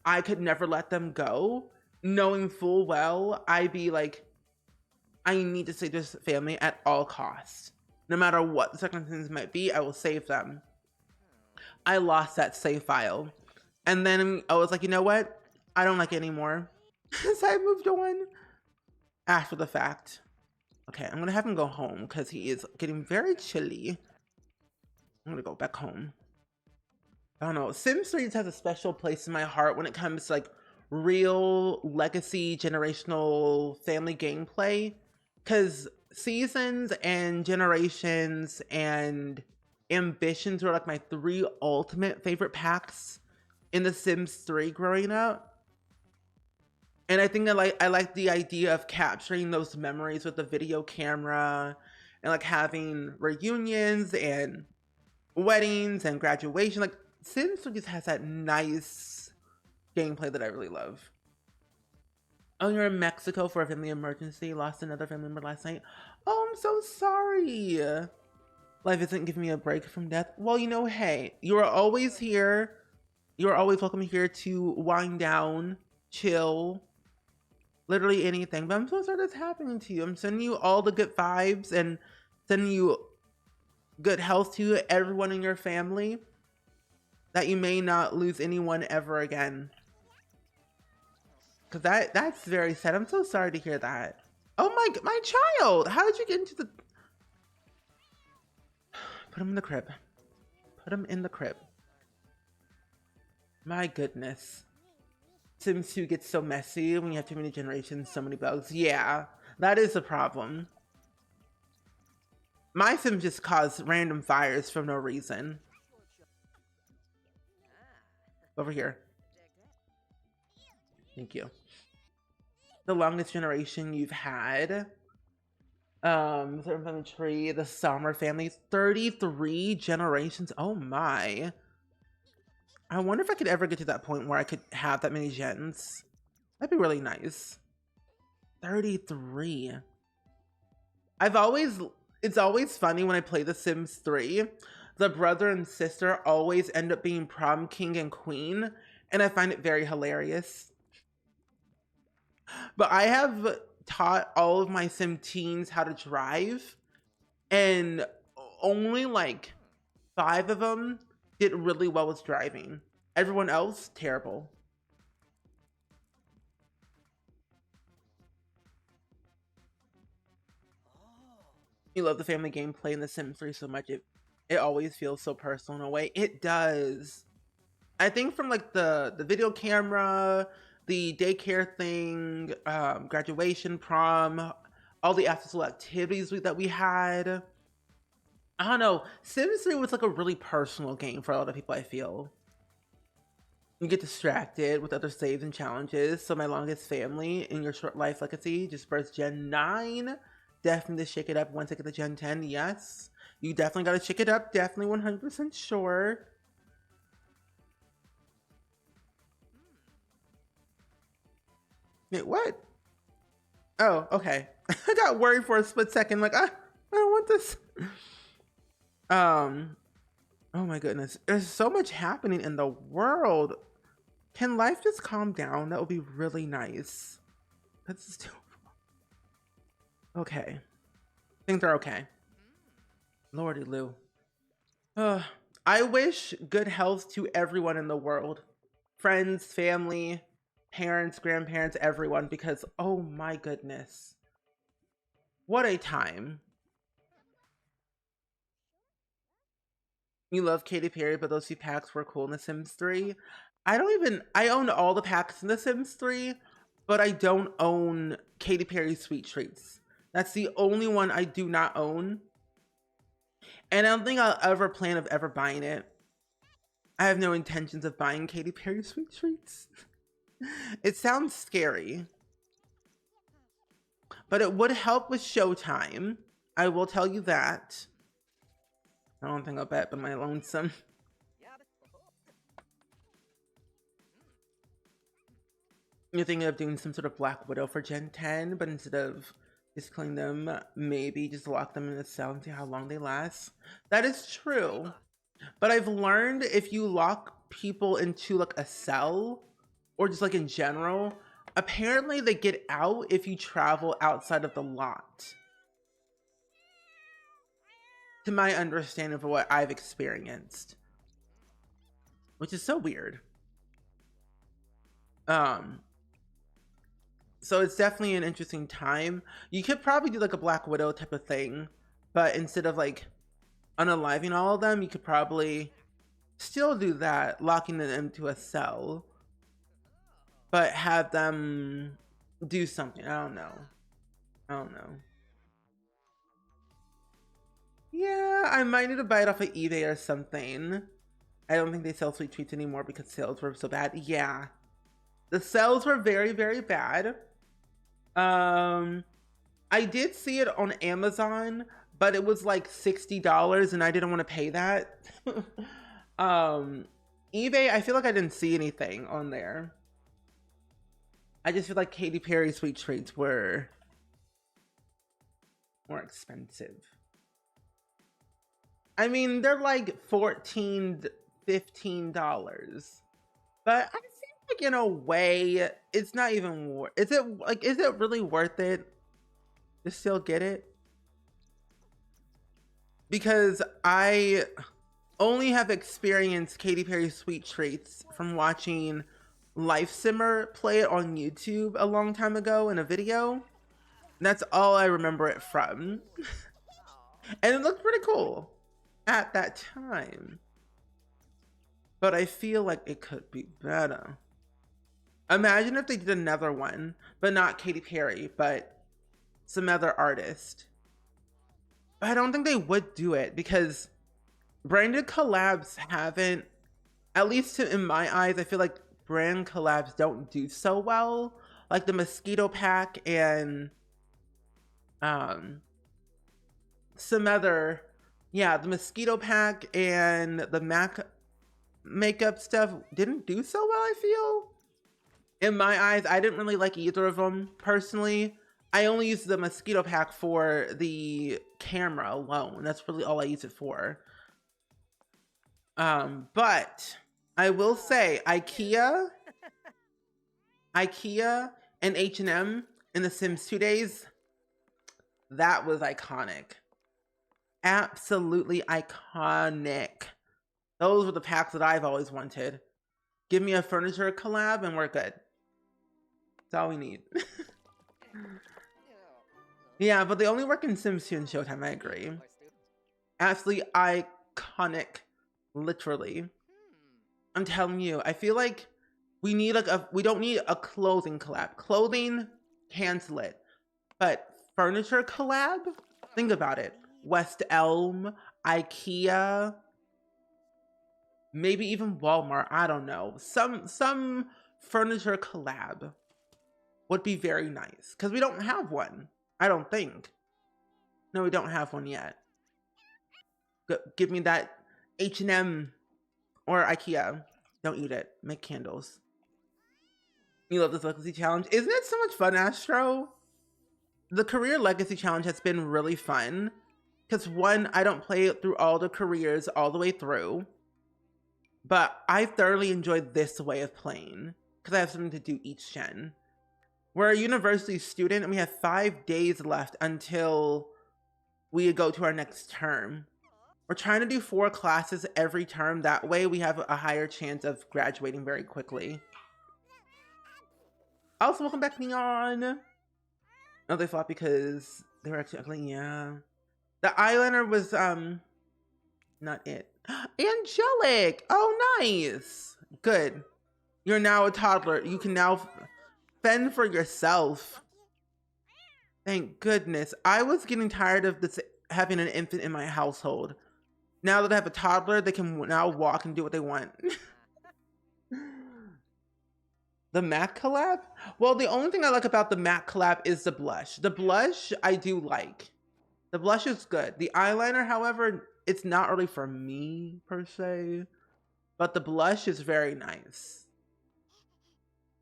I could never let them go, knowing full well I'd be like, I need to save this family at all costs. No matter what the circumstances might be, I will save them. I lost that save file. And then I was like, you know what? I don't like it anymore. So I moved on after the fact. Okay, I'm gonna have him go home because he is getting very chilly. I'm gonna go back home. I don't know. Sims 3 has a special place in my heart when it comes to like real legacy generational family gameplay. Because seasons and generations and ambitions were like my 3 ultimate favorite packs in The Sims 3 growing up. And I think I like the idea of capturing those memories with the video camera and like having reunions and weddings and graduation. Like Sims just has that nice gameplay that I really love. Oh, you're in Mexico for a family emergency. Lost another family member last night. Oh, I'm so sorry. Life isn't giving me a break from death. Well, you know, hey, you are always here. You're always welcome here to wind down, chill, literally anything. But I'm so sorry that's happening to you. I'm sending you all the good vibes and sending you good health to everyone in your family, that you may not lose anyone ever again. Because that's very sad. I'm so sorry to hear that. Oh my child! How did you get into the... Put him in the crib. Put him in the crib. My goodness. Sims 2 gets so messy when you have too many generations, so many bugs. Yeah, that is a problem. My Sims just cause random fires for no reason. Over here. Thank you. The longest generation you've had. Certain family tree, the Sommer family, 33 generations. Oh my. I wonder if I could ever get to that point where I could have that many gens. That'd be really nice. 33. It's always funny when I play The Sims 3. The brother and sister always end up being prom king and queen, and I find it very hilarious. But I have taught all of my Sim teens how to drive, and only like 5 of them did really well with driving. Everyone else, terrible. You love the family gameplay in The Sims 3 so much. It always feels so personal in a way. It does. I think from like the video camera, the daycare thing, graduation, prom, all the after school activities that we had. I don't know. Sims 3 was like a really personal game for a lot of people, I feel. You get distracted with other saves and challenges. So my longest family in your short life legacy just burst Gen 9. Definitely to shake it up once I get to Gen 10. Yes. You definitely got to shake it up. Definitely 100% sure. Wait, what? Oh, okay. I got worried for a split second. Like, I don't want this. Oh my goodness. There's so much happening in the world. Can life just calm down? That would be really nice. That's just too... Okay. Things are okay. Lordy Lou. I wish good health to everyone in the world. Friends, family, parents, grandparents, everyone, because oh my goodness. What a time. You love Katy Perry, but those 2 packs were cool in The Sims 3. I own all the packs in The Sims 3, but I don't own Katy Perry Sweet Treats. That's the only one I do not own. And I don't think I'll ever plan of ever buying it. I have no intentions of buying Katy Perry Sweet Treats. It sounds scary. But it would help with showtime. I will tell you that. I don't think I'll bet but my lonesome. You're thinking of doing some sort of Black Widow for Gen 10, but instead of just killing them, maybe just lock them in a cell and see how long they last. That is true. But I've learned if you lock people into like a cell, or just like in general, apparently they get out if you travel outside of the lot. To my understanding of what I've experienced. Which is so weird. So it's definitely an interesting time. You could probably do like a Black Widow type of thing, but instead of like unaliving all of them, you could probably still do that, locking them into a cell, but have them do something. I don't know. Yeah, I might need to buy it off of eBay or something. I don't think they sell Sweet Treats anymore because sales were so bad. Yeah, the sales were very, very bad. I did see it on Amazon, but it was like $60 and I didn't want to pay that. eBay, I feel like I didn't see anything on there. I just feel like Katy Perry Sweet Treats were more expensive. I mean, they're like $14, $15. But I feel like in a way, it's not even worth it. Is it really worth it to still get it? Because I only have experienced Katy Perry Sweet Treats from watching Life Simmer play it on YouTube a long time ago in a video. That's all I remember it from. And it looked pretty cool at that time. But I feel like it could be better. Imagine if they did another one, but not Katy Perry, but some other artist. But I don't think they would do it because branded collabs haven't, at least in my eyes, I feel like brand collabs don't do so well. Like the Mosquito Pack and some other, yeah, the Mosquito Pack and the MAC makeup stuff didn't do so well, I feel. In my eyes, I didn't really like either of them personally. I only use the Mosquito Pack for the camera alone. That's really all I use it for. But I will say IKEA and H&M in the Sims 2 days, that was iconic. Absolutely iconic. Those were the packs that I've always wanted. Give me a furniture collab and we're good. That's all we need. Yeah, but they only work in Sims 2 and Showtime, I agree. Absolutely iconic. Literally. I'm telling you, I feel like we need we don't need a clothing collab. Clothing, cancel it. But furniture collab? Think about it. West Elm, IKEA, maybe even Walmart, I don't know. Some furniture collab would be very nice. Because we don't have one, I don't think. No, we don't have one yet. Give me that H&M or IKEA. Don't eat it. Make candles. You love this legacy challenge. Isn't it so much fun, Astro? The career legacy challenge has been really fun. Because one, I don't play it through all the careers all the way through. But I thoroughly enjoyed this way of playing. Because I have something to do each gen. We're a university student and we have 5 days left until we go to our next term. We're trying to do 4 classes every term. That way we have a higher chance of graduating very quickly. Also, welcome back, Neon. Oh, they flopped because they were actually ugly. Yeah. The eyeliner was, not it. Angelic! Oh, nice! Good. You're now a toddler. You can now Fend for yourself. Thank goodness. I was getting tired of this having an infant in my household. Now that I have a toddler, they can now walk and do what they want. The MAC collab? Well, the only thing I like about the MAC collab is the blush. The blush I do like. The blush is good. The eyeliner, however, it's not really for me per se, but the blush is very nice.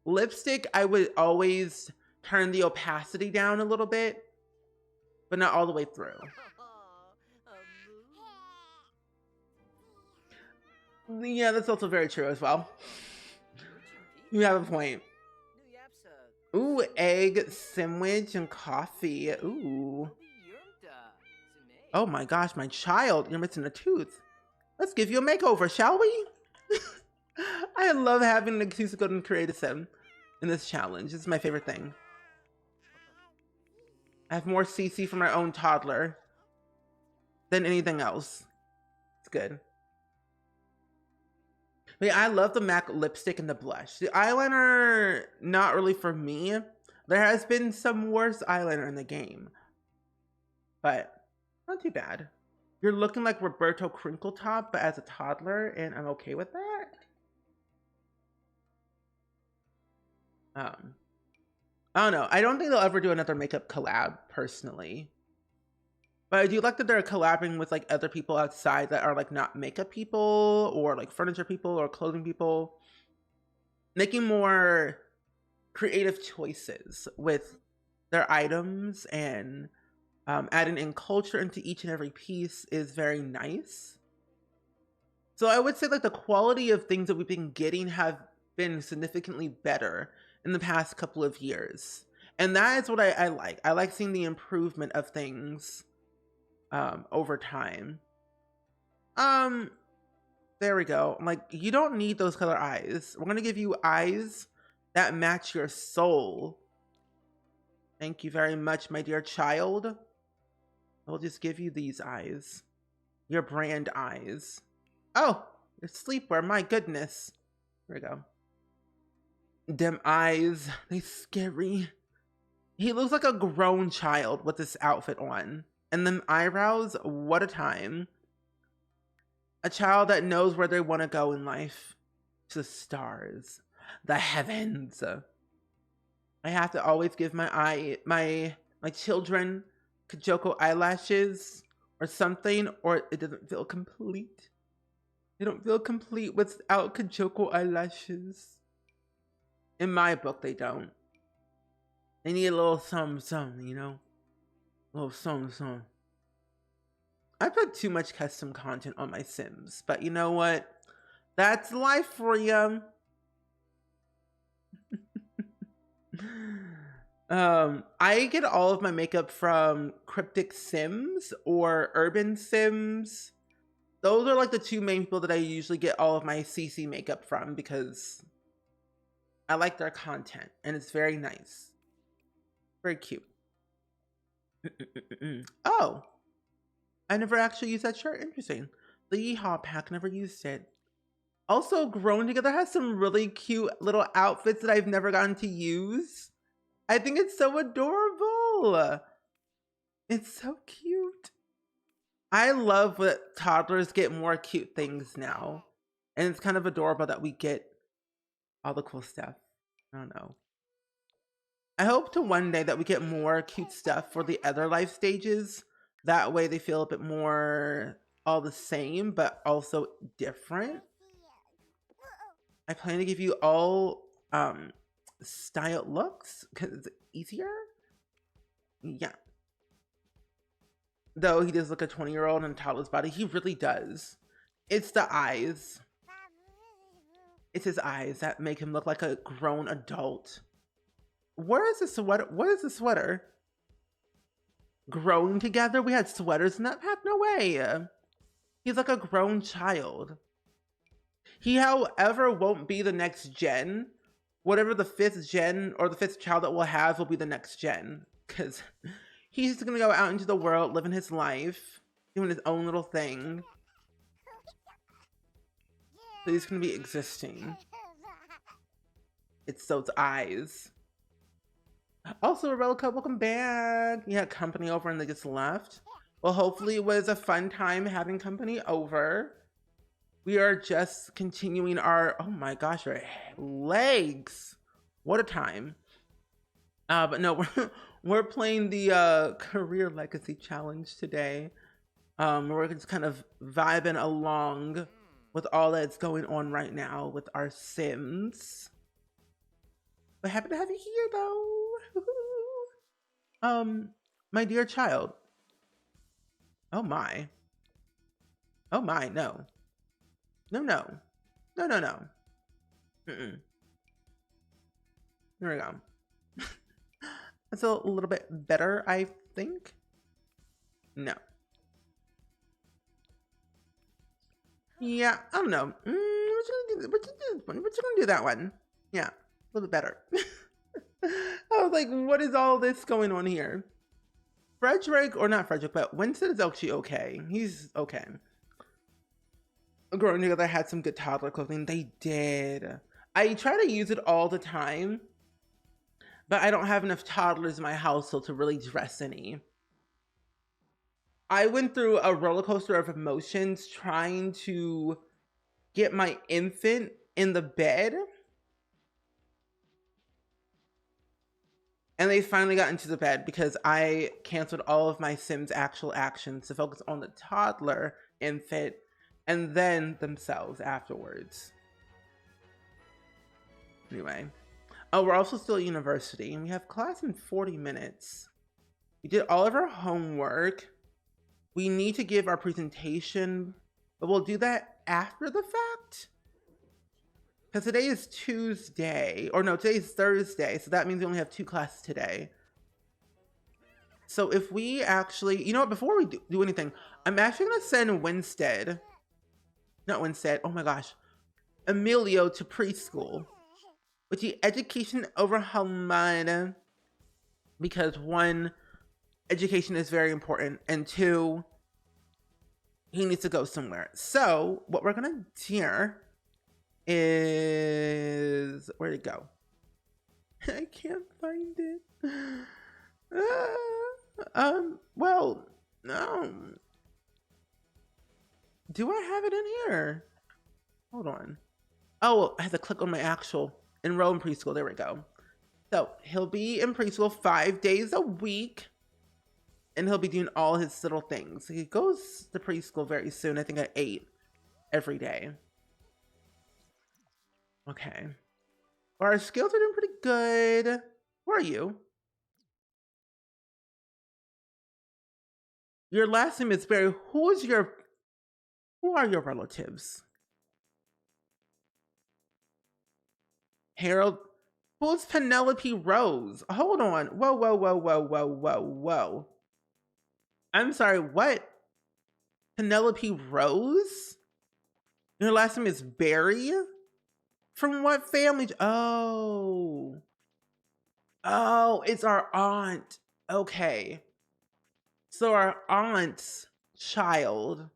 Lipstick, I would always turn the opacity down a little bit, but not all the way through. Yeah, that's also very true as well. You have a point. Ooh, egg sandwich and coffee. Ooh. Oh my gosh, my child, you're missing a tooth. Let's give you a makeover, shall we? I love having an excuse to go and create a sim in this challenge. It's my favorite thing. I have more CC for my own toddler than anything else. It's good. But yeah, I love the MAC lipstick and the blush. The eyeliner, not really for me. There has been some worse eyeliner in the game, but not too bad. You're looking like Roberto Crinkletop, but as a toddler, and I'm okay with that. I don't know. I don't think they'll ever do another makeup collab, personally. But I do like that they're collabing with like other people outside that are like not makeup people or like furniture people or clothing people. Making more creative choices with their items and adding in culture into each and every piece is very nice. So I would say like the quality of things that we've been getting have been significantly better in the past couple of years. And that is what I like. I like seeing the improvement of things over time. There we go. I'm like, you don't need those color eyes. We're gonna give you eyes that match your soul. Thank you very much, my dear child. I'll just give you these eyes. Your brand eyes. Oh, your sleepwear, my goodness. Here we go. Them eyes, they scary. He looks like a grown child with this outfit on. And them eyebrows, what a time. A child that knows where they want to go in life. To the stars. The heavens. I have to always give my children Kajoko eyelashes or something, or it doesn't feel complete. They don't feel complete without Kajoko eyelashes. In my book, they don't. They need a little something, you know? A little something. I put too much custom content on my Sims, but you know what? That's life for you. I get all of my makeup from Cryptic Sims or Urban Sims. Those are like the two main people that I usually get all of my CC makeup from because I like their content and it's very nice. Very cute. Oh, I never actually used that shirt. Interesting. The Yeehaw pack, never used it. Also, Grown Together has some really cute little outfits that I've never gotten to use. I think it's so adorable. It's so cute. I love that toddlers get more cute things now. And it's kind of adorable that we get all the cool stuff. I don't know. I hope to one day that we get more cute stuff for the other life stages. That way they feel a bit more all the same, but also different. I plan to give you all styled looks because it's easier. Yeah. Though he does look a 20-year-old in a toddler's body, he really does. It's the eyes. It's his eyes that make him look like a grown adult. Where is the sweater? What is the sweater? Growing together? We had sweaters in that pack? No way. He's like a grown child. He, however, won't be the next gen. Whatever the 5th gen or the 5th child that we'll have will be the next gen. Because he's just going to go out into the world, living his life, doing his own little thing. So he's going to be existing. It's those eyes. Also, Relica, welcome back. You had company over and they just left. Well, hopefully it was a fun time having company over. We are just continuing our, oh my gosh, our legs. What a time. But no, we're playing the career legacy challenge today. We're just kind of vibing along with all that's going on right now with our Sims. But happy to have you here though. My dear child. Oh my. Oh my, no. No, no. No, no, no. Mm-mm. There we go. That's a little bit better, I think. No. Yeah, I don't know. We're just gonna do that one. Yeah, a little bit better. I was like, what is all this going on here? Frederick, or not Frederick, but Winston is actually okay. He's okay. Growing together had some good toddler clothing. They did. I try to use it all the time, but I don't have enough toddlers in my household to really dress any. I went through a roller coaster of emotions trying to get my infant in the bed. And they finally got into the bed because I canceled all of my Sims actual actions to focus on the toddler, infant, and then themselves afterwards. Anyway. Oh, we're also still at university and we have class in 40 minutes. We did all of our homework. We need to give our presentation, but we'll do that after the fact. Because today is Tuesday, or no, today is Thursday, so that means we only have 2 classes today. So if we actually, you know what, before we do anything, I'm actually going to send oh my gosh, Emilio to preschool with the education over Hamad, because 1, education is very important, and 2, he needs to go somewhere. So what we're going to do is, where'd it go? I can't find it. Well, no. Do I have it in here? Hold on. Oh, I have to click on my actual enroll in preschool. There we go. So he'll be in preschool 5 days a week, and he'll be doing all his little things. He goes to preschool very soon, I think at 8 every day. Okay. Well, our skills are doing pretty good. Where are you? Your last name is Barry. Who are your relatives? Harold. Who's Penelope Rose? Hold on. Whoa, whoa, whoa, whoa, whoa, whoa, whoa. I'm sorry, what? Penelope Rose? Your last name is Barry? From what family? Oh, it's our aunt. Okay. So our aunt's child.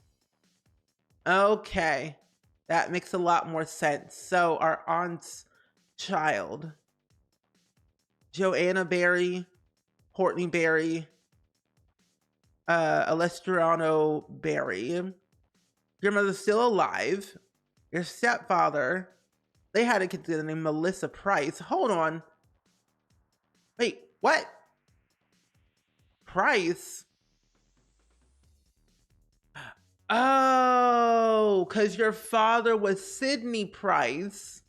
Okay. That makes a lot more sense. So our aunt's child. Joanna Barry, Courtney Barry, Alestriano Barry. Your mother's still alive. Your stepfather, they had a kid named Melissa Price. Hold on. Wait, what? Price? Oh, because your father was Sidney Price.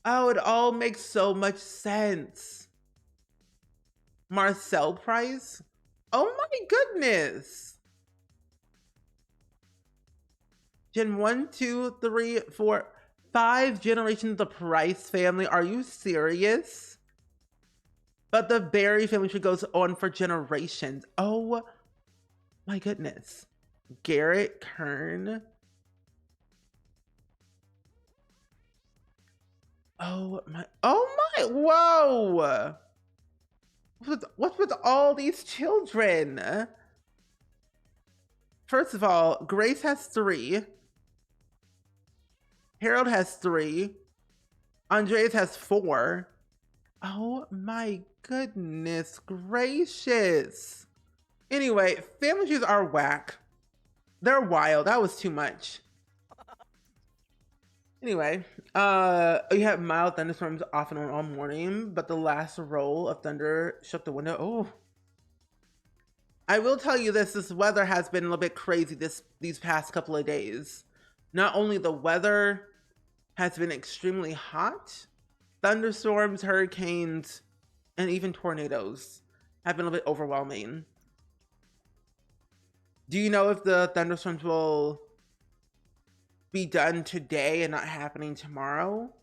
Oh, it all makes so much sense. Marcel Price? Oh my goodness. Gen 1, 2, 3, 4, 5 generations of the Price family. Are you serious? But the Barry family tree goes on for generations. Oh my goodness. Garrett Kern. Oh my, whoa. What's with all these children? First of all, Grace has 3. Harold has 3. Andreas has 4. Oh my goodness gracious. Anyway, family trees are whack. They're wild. That was too much. Anyway, you had mild thunderstorms off and on all morning, but the last roll of thunder shook the window. Oh, I will tell you this weather has been a little bit crazy these past couple of days. Not only the weather has been extremely hot, thunderstorms, hurricanes, and even tornadoes have been a little bit overwhelming. Do you know if the thunderstorms will be done today and not happening tomorrow?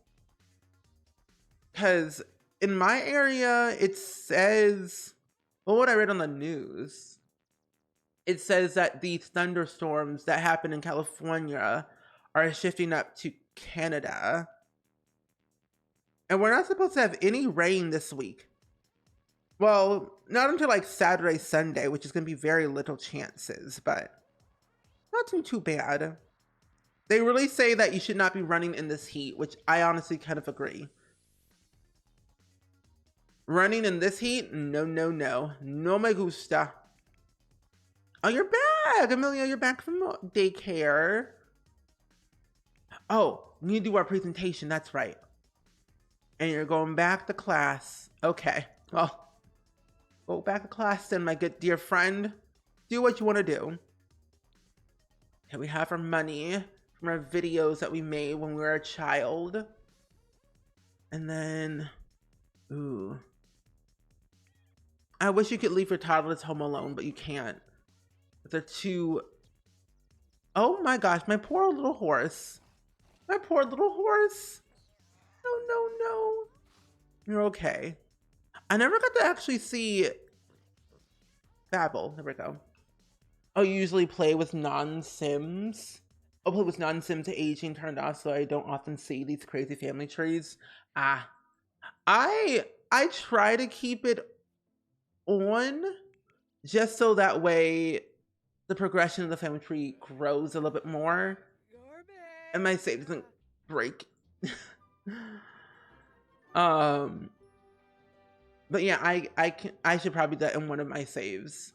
Because in my area, it says, well, what I read on the news, it says that these thunderstorms that happen in California are shifting up to Canada. And we're not supposed to have any rain this week. Well, not until like Saturday, Sunday, which is going to be very little chances, but not too bad. They really say that you should not be running in this heat, which I honestly kind of agree. Running in this heat? No, no, no. No me gusta. Oh, you're back, Amelia. You're back from daycare. Oh, we need to do our presentation. That's right. And you're going back to class. Okay. Well, go back to class then, my good dear friend. Do what you want to do. Okay, we have our money from our videos that we made when we were a child. And then, ooh. I wish you could leave your toddlers home alone, but you can't. They're too... Oh my gosh, my poor little horse. My poor little horse. No, no, no. You're okay. I never got to actually see Babel. There we go. I usually play with non-Sims. I'll play with non-Sims aging turned off, so I don't often see these crazy family trees. I try to keep it on just so that way the progression of the family tree grows a little bit more and my save doesn't break. But yeah, I should probably do that in one of my saves.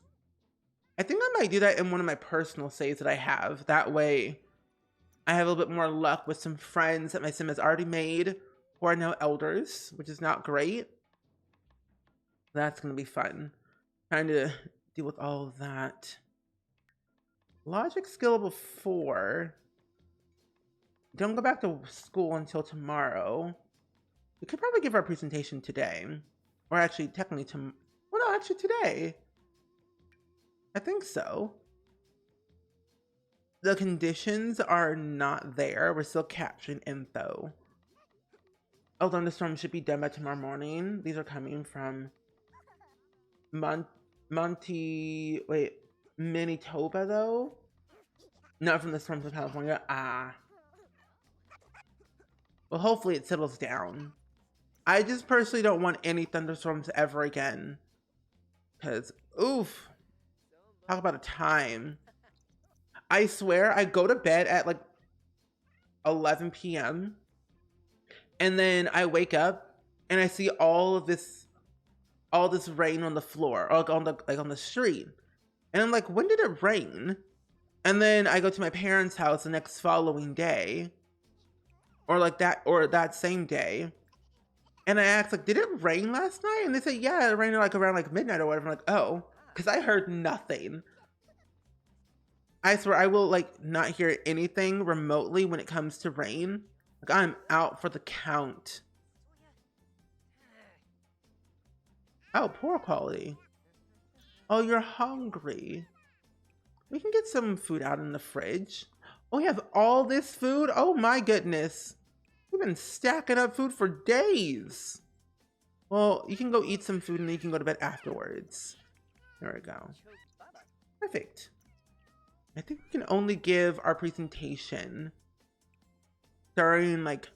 I think I might do that in one of my personal saves that I have. That way I have a little bit more luck with some friends that my sim has already made who are now elders, which is not great. That's gonna be fun. Trying to deal with all of that. Logic skill level 4. Don't go back to school until tomorrow. We could probably give our presentation today. Or actually, technically tomorrow. Well, no, actually today. I think so. The conditions are not there. We're still capturing info. Oh, thunderstorm should be done by tomorrow morning. These are coming from Manitoba though? Not from the storms of California. Well, hopefully it settles down. I just personally don't want any thunderstorms ever again. Because, oof. Talk about a time. I swear, I go to bed at like 11 p.m. and then I wake up and I see all this rain on the floor, or on the street. And I'm like, when did it rain? And then I go to my parents' house the next following day, or that same day. And I asked, like, did it rain last night? And they say, yeah, it rained like around like midnight or whatever. I'm like, oh, because I heard nothing. I swear I will like not hear anything remotely when it comes to rain. Like I'm out for the count. Oh, poor quality. Oh, you're hungry. We can get some food out in the fridge. Oh, we have all this food? Oh my goodness. We've been stacking up food for days. Well, you can go eat some food and then you can go to bed afterwards. There we go. Perfect. I think we can only give our presentation starting like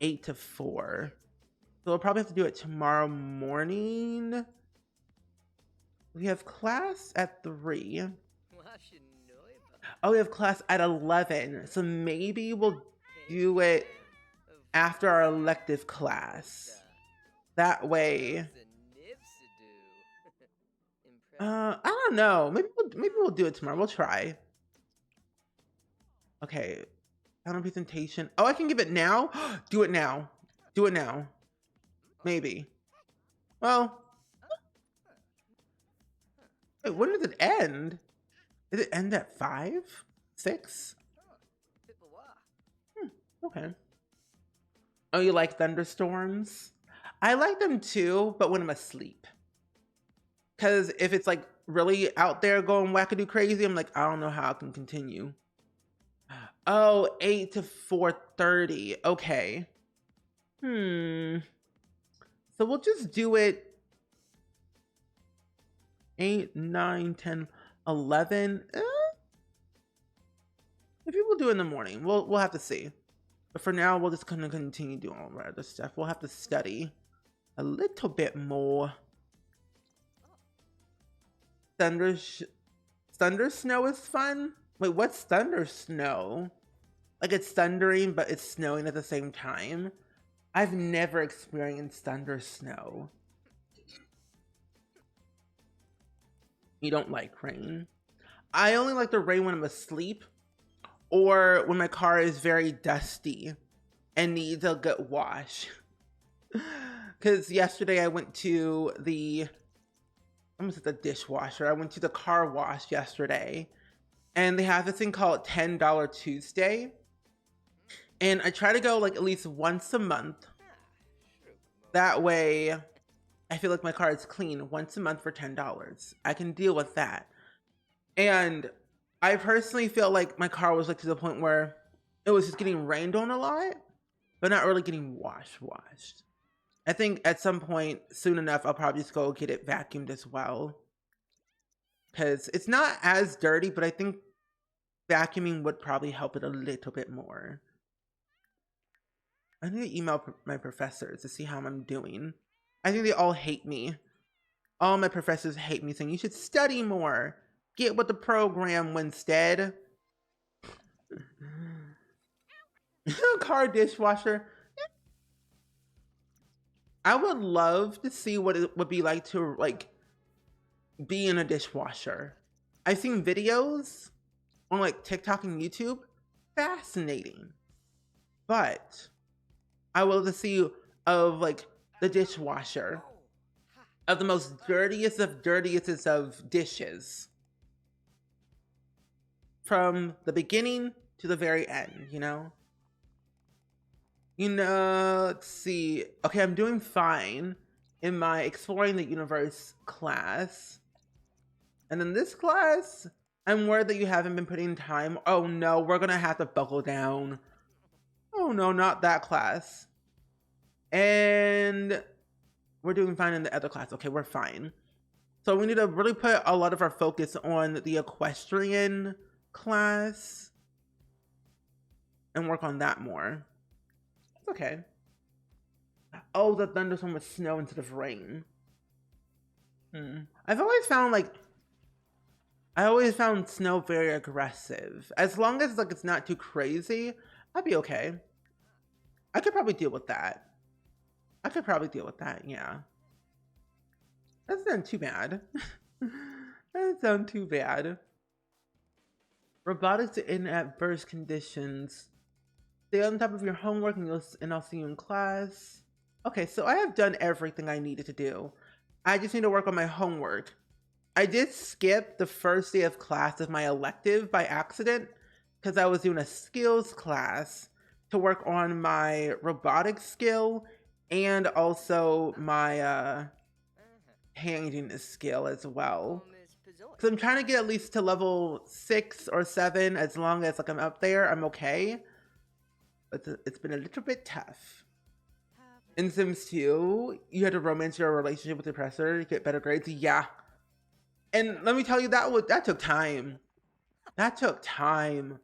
8 to 4. So we'll probably have to do it tomorrow morning. We have class at 3. Oh, we have class at 11. So maybe we'll do it after our elective class. That way. I don't know. Maybe we'll do it tomorrow. We'll try. Okay. Final presentation. Oh, I can give it now? Do it now. Do it now. Maybe. Well, wait, when does it end? Did it end at 5? 6? Okay. Oh, you like thunderstorms? I like them too, but when I'm asleep. Because if it's like really out there going wackadoo crazy, I'm like, I don't know how I can continue. Oh, 8 to 4:30. Okay. So we'll just do it 8, 9, 10, 11. Maybe we'll do it in the morning. We'll have to see. But for now, we'll just kind of continue doing all that other stuff. We'll have to study a little bit more. Thunder snow is fun. Wait, what's thunder snow? Like it's thundering, but it's snowing at the same time. I've never experienced thunder snow. You don't like rain? I only like the rain when I'm asleep or when my car is very dusty and needs a good wash. Because yesterday I went to the dishwasher. I went to the car wash yesterday and they have this thing called $10 Tuesday. And I try to go like at least once a month. That way I feel like my car is clean once a month for $10. I can deal with that. And I personally feel like my car was like to the point where it was just getting rained on a lot, but not really getting washed. I think at some point soon enough, I'll probably just go get it vacuumed as well. Because it's not as dirty, but I think vacuuming would probably help it a little bit more. I need to email my professors to see how I'm doing. I think they all hate me. All my professors hate me, saying you should study more. Get with the program, Winstead. Car dishwasher. I would love to see what it would be like to like be in a dishwasher. I've seen videos on like TikTok and YouTube. Fascinating. But I would love to see of like the dishwasher of the most dirtiest of dishes. From the beginning to the very end, you know? Let's see. Okay, I'm doing fine in my Exploring the Universe class. And in this class, I'm worried that you haven't been putting time. Oh no, we're gonna have to buckle down. Oh no, not that class. And we're doing fine in the other class. Okay, we're fine. So we need to really put a lot of our focus on the equestrian class and work on that more. It's okay. Oh, the thunderstorm with snow instead of rain. I've always found snow very aggressive. As long as like it's not too crazy, I'd be okay. I could probably deal with that. Yeah. That's not too bad. That doesn't sound too bad. Robotics in adverse conditions. Stay on top of your homework and I'll see you in class. Okay, so I have done everything I needed to do. I just need to work on my homework. I did skip the first day of class of my elective by accident because I was doing a skills class to work on my robotics skill and also my handing skill as well. So I'm trying to get at least to level 6 or 7. As long as like I'm up there, I'm okay. But it's been a little bit tough. In Sims 2, you had to romance your relationship with your professor to get better grades. Yeah. And let me tell you, that took time. That took time.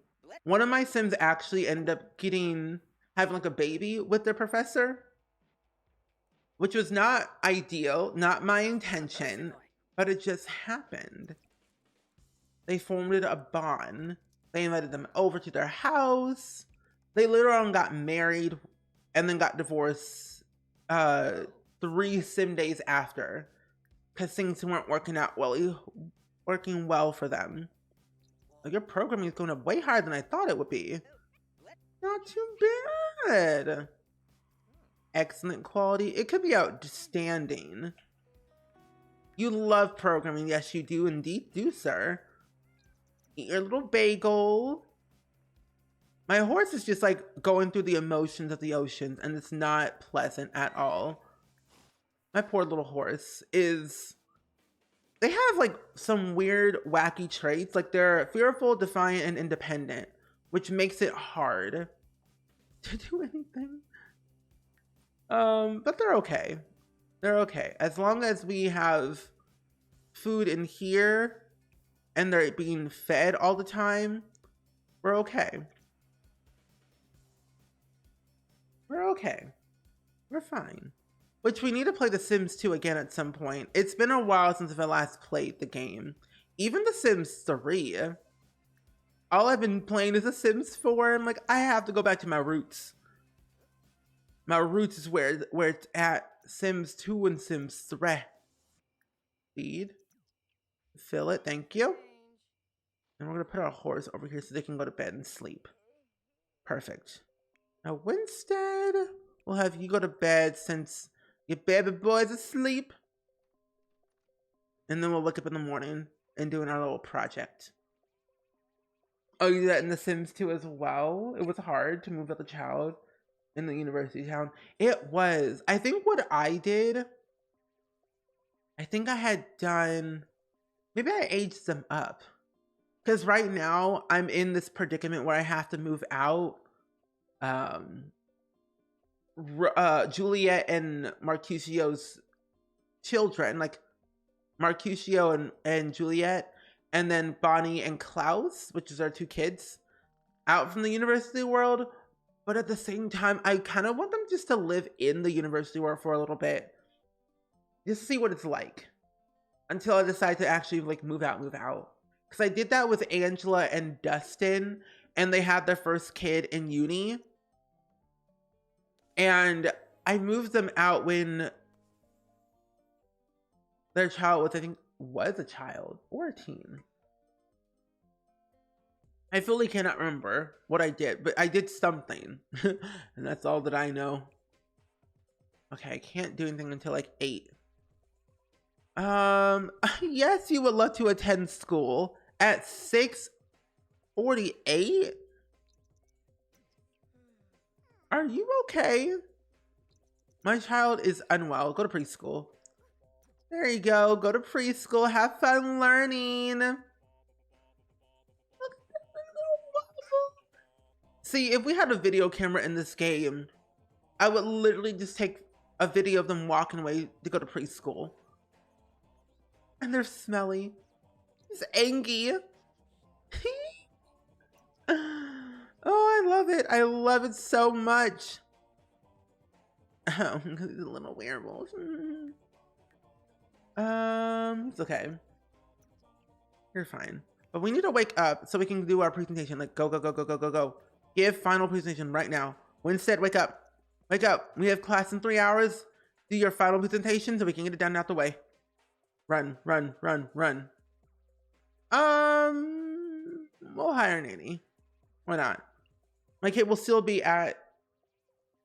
One of my Sims actually ended up having like a baby with their professor, which was not ideal, not my intention, but it just happened. They formed a bond. They invited them over to their house. They later on got married and then got divorced 3 sim days after because things weren't working well for them. Your programming is going up way higher than I thought it would be. Not too bad. Excellent quality. It could be outstanding. You love programming. Yes, you do indeed do, sir. Eat your little bagel. My horse is just like going through the emotions of the oceans, and it's not pleasant at all. My poor little horse is... They have like some weird, wacky traits. Like they're fearful, defiant, and independent, which makes it hard to do anything. But they're okay. They're okay. As long as we have food in here and they're being fed all the time, we're okay. We're okay. We're fine. Which we need to play The Sims 2 again at some point. It's been a while since I last played the game. Even The Sims 3. All I've been playing is The Sims 4. I'm like, I have to go back to my roots. My roots is where it's at. Sims 2 and Sims 3. Feed. Fill it, thank you. And we're gonna put our horse over here so they can go to bed and sleep. Perfect. Now Winstead, we'll have you go to bed since your baby boy's asleep. And then we'll wake up in the morning and do our little project. Oh, you do that in The Sims 2 as well? It was hard to move with a child in the university town. It was. I think what I did, I think I had done, maybe I aged them up. Because right now I'm in this predicament where I have to move out. Juliet and Mercutio's children, like Mercutio and Juliet, and then Bonnie and Klaus, which is our 2 kids, out from the university world. But at the same time, I kind of want them just to live in the university world for a little bit, just to see what it's like, until I decide to actually like move out. Because I did that with Angela and Dustin, and they had their first kid in uni. And I moved them out when their child was, I think, was a child or a teen. I fully cannot remember what I did, but I did something. And that's all that I know. Okay, I can't do anything until like 8. Yes, you would love to attend school at 6:48. Are you okay? My child is unwell. Go to preschool. There you go. Go to preschool. Have fun learning. See, if we had a video camera in this game, I would literally just take a video of them walking away to go to preschool. And they're smelly. He's angry. Oh, I love it. I love it so much. Oh, because he's a little werewolf. It's okay. You're fine. But we need to wake up so we can do our presentation. Like, go, go, go, go, go, go, go. Give final presentation right now. Winstead, wake up. Wake up. We have class in 3 hours. Do your final presentation so we can get it done and out the way. Run, run, run, run. We'll hire a nanny. Why not? My kid will still be at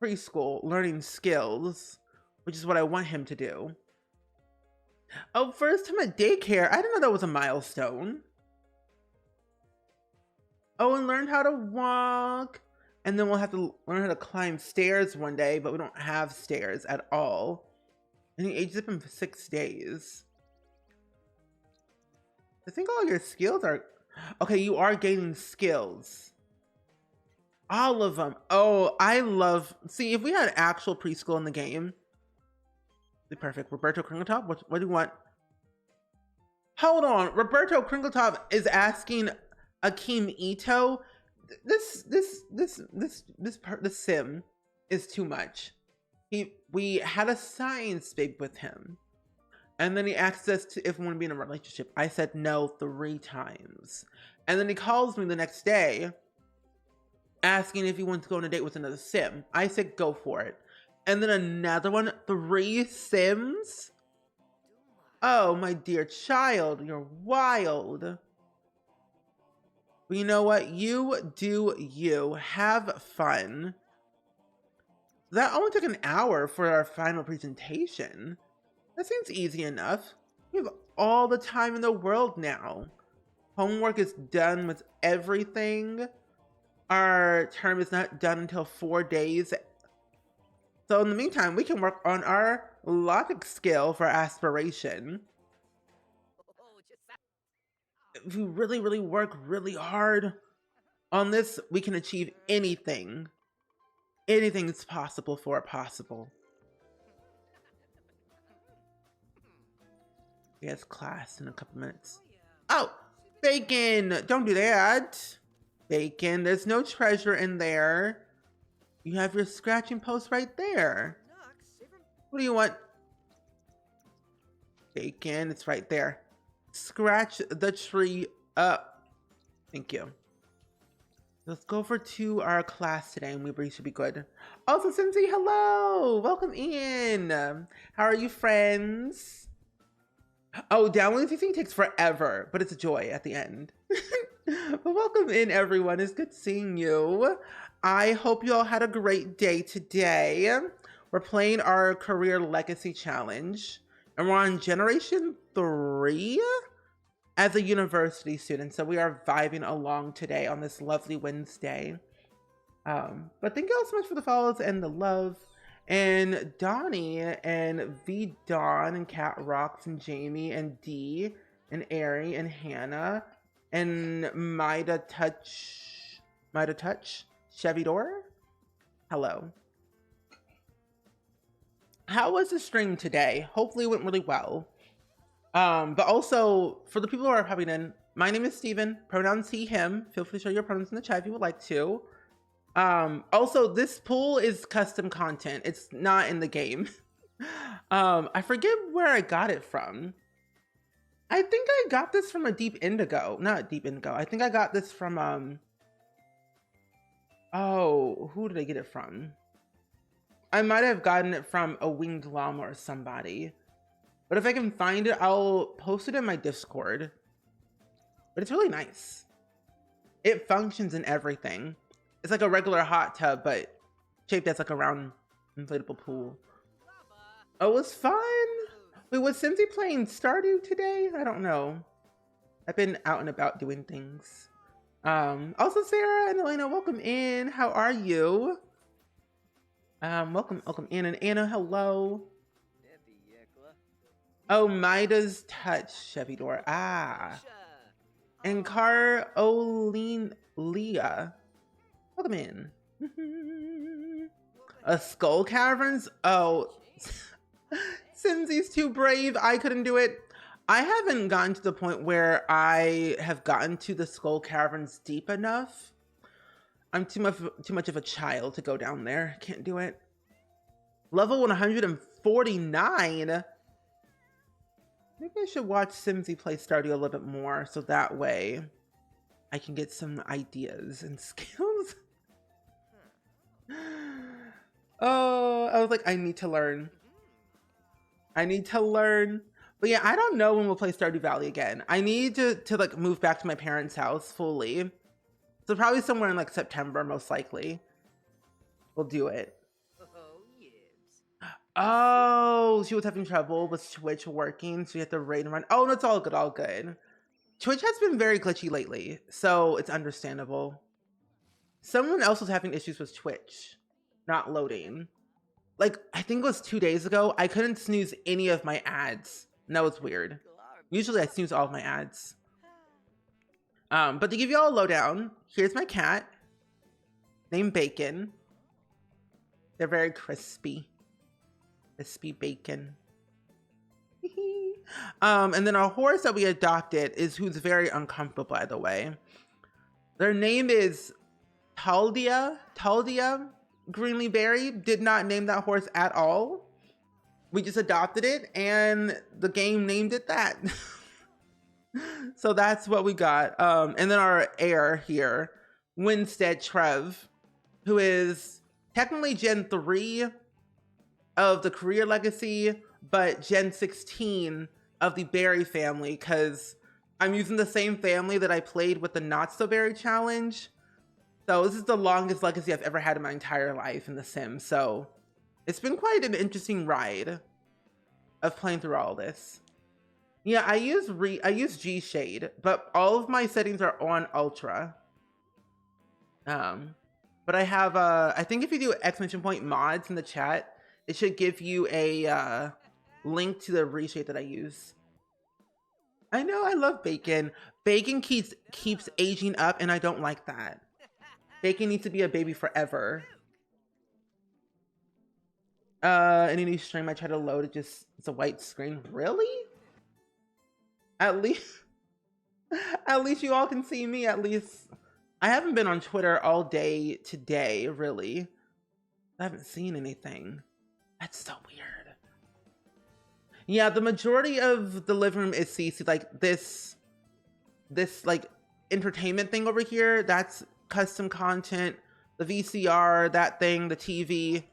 preschool learning skills, which is what I want him to do. Oh, first time at daycare. I didn't know that was a milestone. Oh, and learn how to walk. And then we'll have to learn how to climb stairs one day, but we don't have stairs at all. And he ages up in 6 days. I think all your skills are... Okay, you are gaining skills. All of them. Oh, I love... See, if we had actual preschool in the game, it'd be perfect. Roberto Kringletop, what do you want? Hold on. Roberto Kringletop is asking Akeem Ito. This sim is too much. We had a science babe with him. And then he asked us if we want to be in a relationship. I said no 3 times. And then he calls me the next day asking if he wants to go on a date with another sim. I said go for it. And then another one, 3 Sims. Oh, my dear child, you're wild. But you know what? You do you. Have fun. That only took an hour for our final presentation. That seems easy enough. We have all the time in the world now. Homework is done with everything. Our term is not done until 4 days. So in the meantime, we can work on our logic skill for aspiration. If we really, really work really hard on this, we can achieve anything. Anything is possible for possible. Yes, class in a couple minutes. Oh, Bacon, don't do that. Bacon, there's no treasure in there. You have your scratching post right there. What do you want? Bacon, it's right there. Scratch the tree up. Thank you. Let's go over to our class today and we should be good. Also, Cincy, hello! Welcome in. How are you, friends? Oh, downloading this thing takes forever, but it's a joy at the end. But welcome in, everyone. It's good seeing you. I hope you all had a great day today. We're playing our Career Legacy Challenge, and we're on Generation 3 as a university student. So we are vibing along today on this lovely Wednesday. But thank you all so much for the follows and the love. And Donnie and V Dawn and Cat Rocks and Jamie and Dee and Ari and Hannah and Mida Touch, Chevy Door. Hello. How was the stream today? Hopefully it went really well. But also for the people who are popping in, my name is Steven, pronouns he, him. Feel free to show your pronouns in the chat if you would like to. Also, this pool is custom content. It's not in the game. I forget where I got it from. I think I got this from a Deep Indigo. Not Deep Indigo. I think I got this from, oh, who did I get it from? I might have gotten it from a Winged Llama or somebody. But if I can find it, I'll post it in my Discord. But it's really nice. It functions in everything. It's like a regular hot tub, but shaped as like a round inflatable pool. Oh, it was fun. Wait, was Simsy playing Stardew today? I don't know. I've been out and about doing things. Also, Sarah and Elena, welcome in. How are you? Welcome in. And Anna, hello. Oh, Midas Touch, Chevy Door. Ah. And Caroline Leah. Welcome in. A Skull Caverns? Oh. Simsy's too brave. I couldn't do it. I haven't gotten to the point where I have gotten to the Skull Caverns deep enough. I'm too much of a child to go down there. Can't do it. Level 149? Maybe I should watch Simsy play Stardew a little bit more so that way I can get some ideas and skills. Oh, I was like, I need to learn. But yeah, I don't know when we'll play Stardew Valley again. I need to like move back to my parents' house fully. So probably somewhere in like September, most likely. We'll do it. Oh, she was having trouble with Twitch working, so you have to raid and run. Oh, no, it's all good, all good. Twitch has been very glitchy lately, so it's understandable. Someone else was having issues with Twitch not loading. Like, I think it was 2 days ago, I couldn't snooze any of my ads. And that was weird. Usually I snooze all of my ads. But to give you all a lowdown, here's my cat named Bacon. They're very crispy. Crispy bacon. And then our horse that we adopted is who's very uncomfortable, by the way. Their name is Taldia Greenlee Berry. Did not name that horse at all. We just adopted it and the game named it that. So that's what we got. And then our heir here, Winstead Trev, who is technically Gen 3, of the career legacy, but Gen 16 of the berry family, because I'm using the same family that I played with the Not So Berry challenge. So this is the longest legacy I've ever had in my entire life in The Sims. So it's been quite an interesting ride of playing through all this. Yeah, I use G Shade, but all of my settings are on Ultra. But I have I think if you do exclamation point mods in the chat, it should give you a link to the reshade that I use. I know, I love bacon. Bacon keeps aging up, and I don't like that. Bacon needs to be a baby forever. Any new stream I try to load, it's a white screen. Really? At least you all can see me. At least I haven't been on Twitter all day today, really. I haven't seen anything. That's so weird. Yeah, the majority of the living room is CC. Like this like entertainment thing over here, that's custom content. The VCR, that thing, the TV,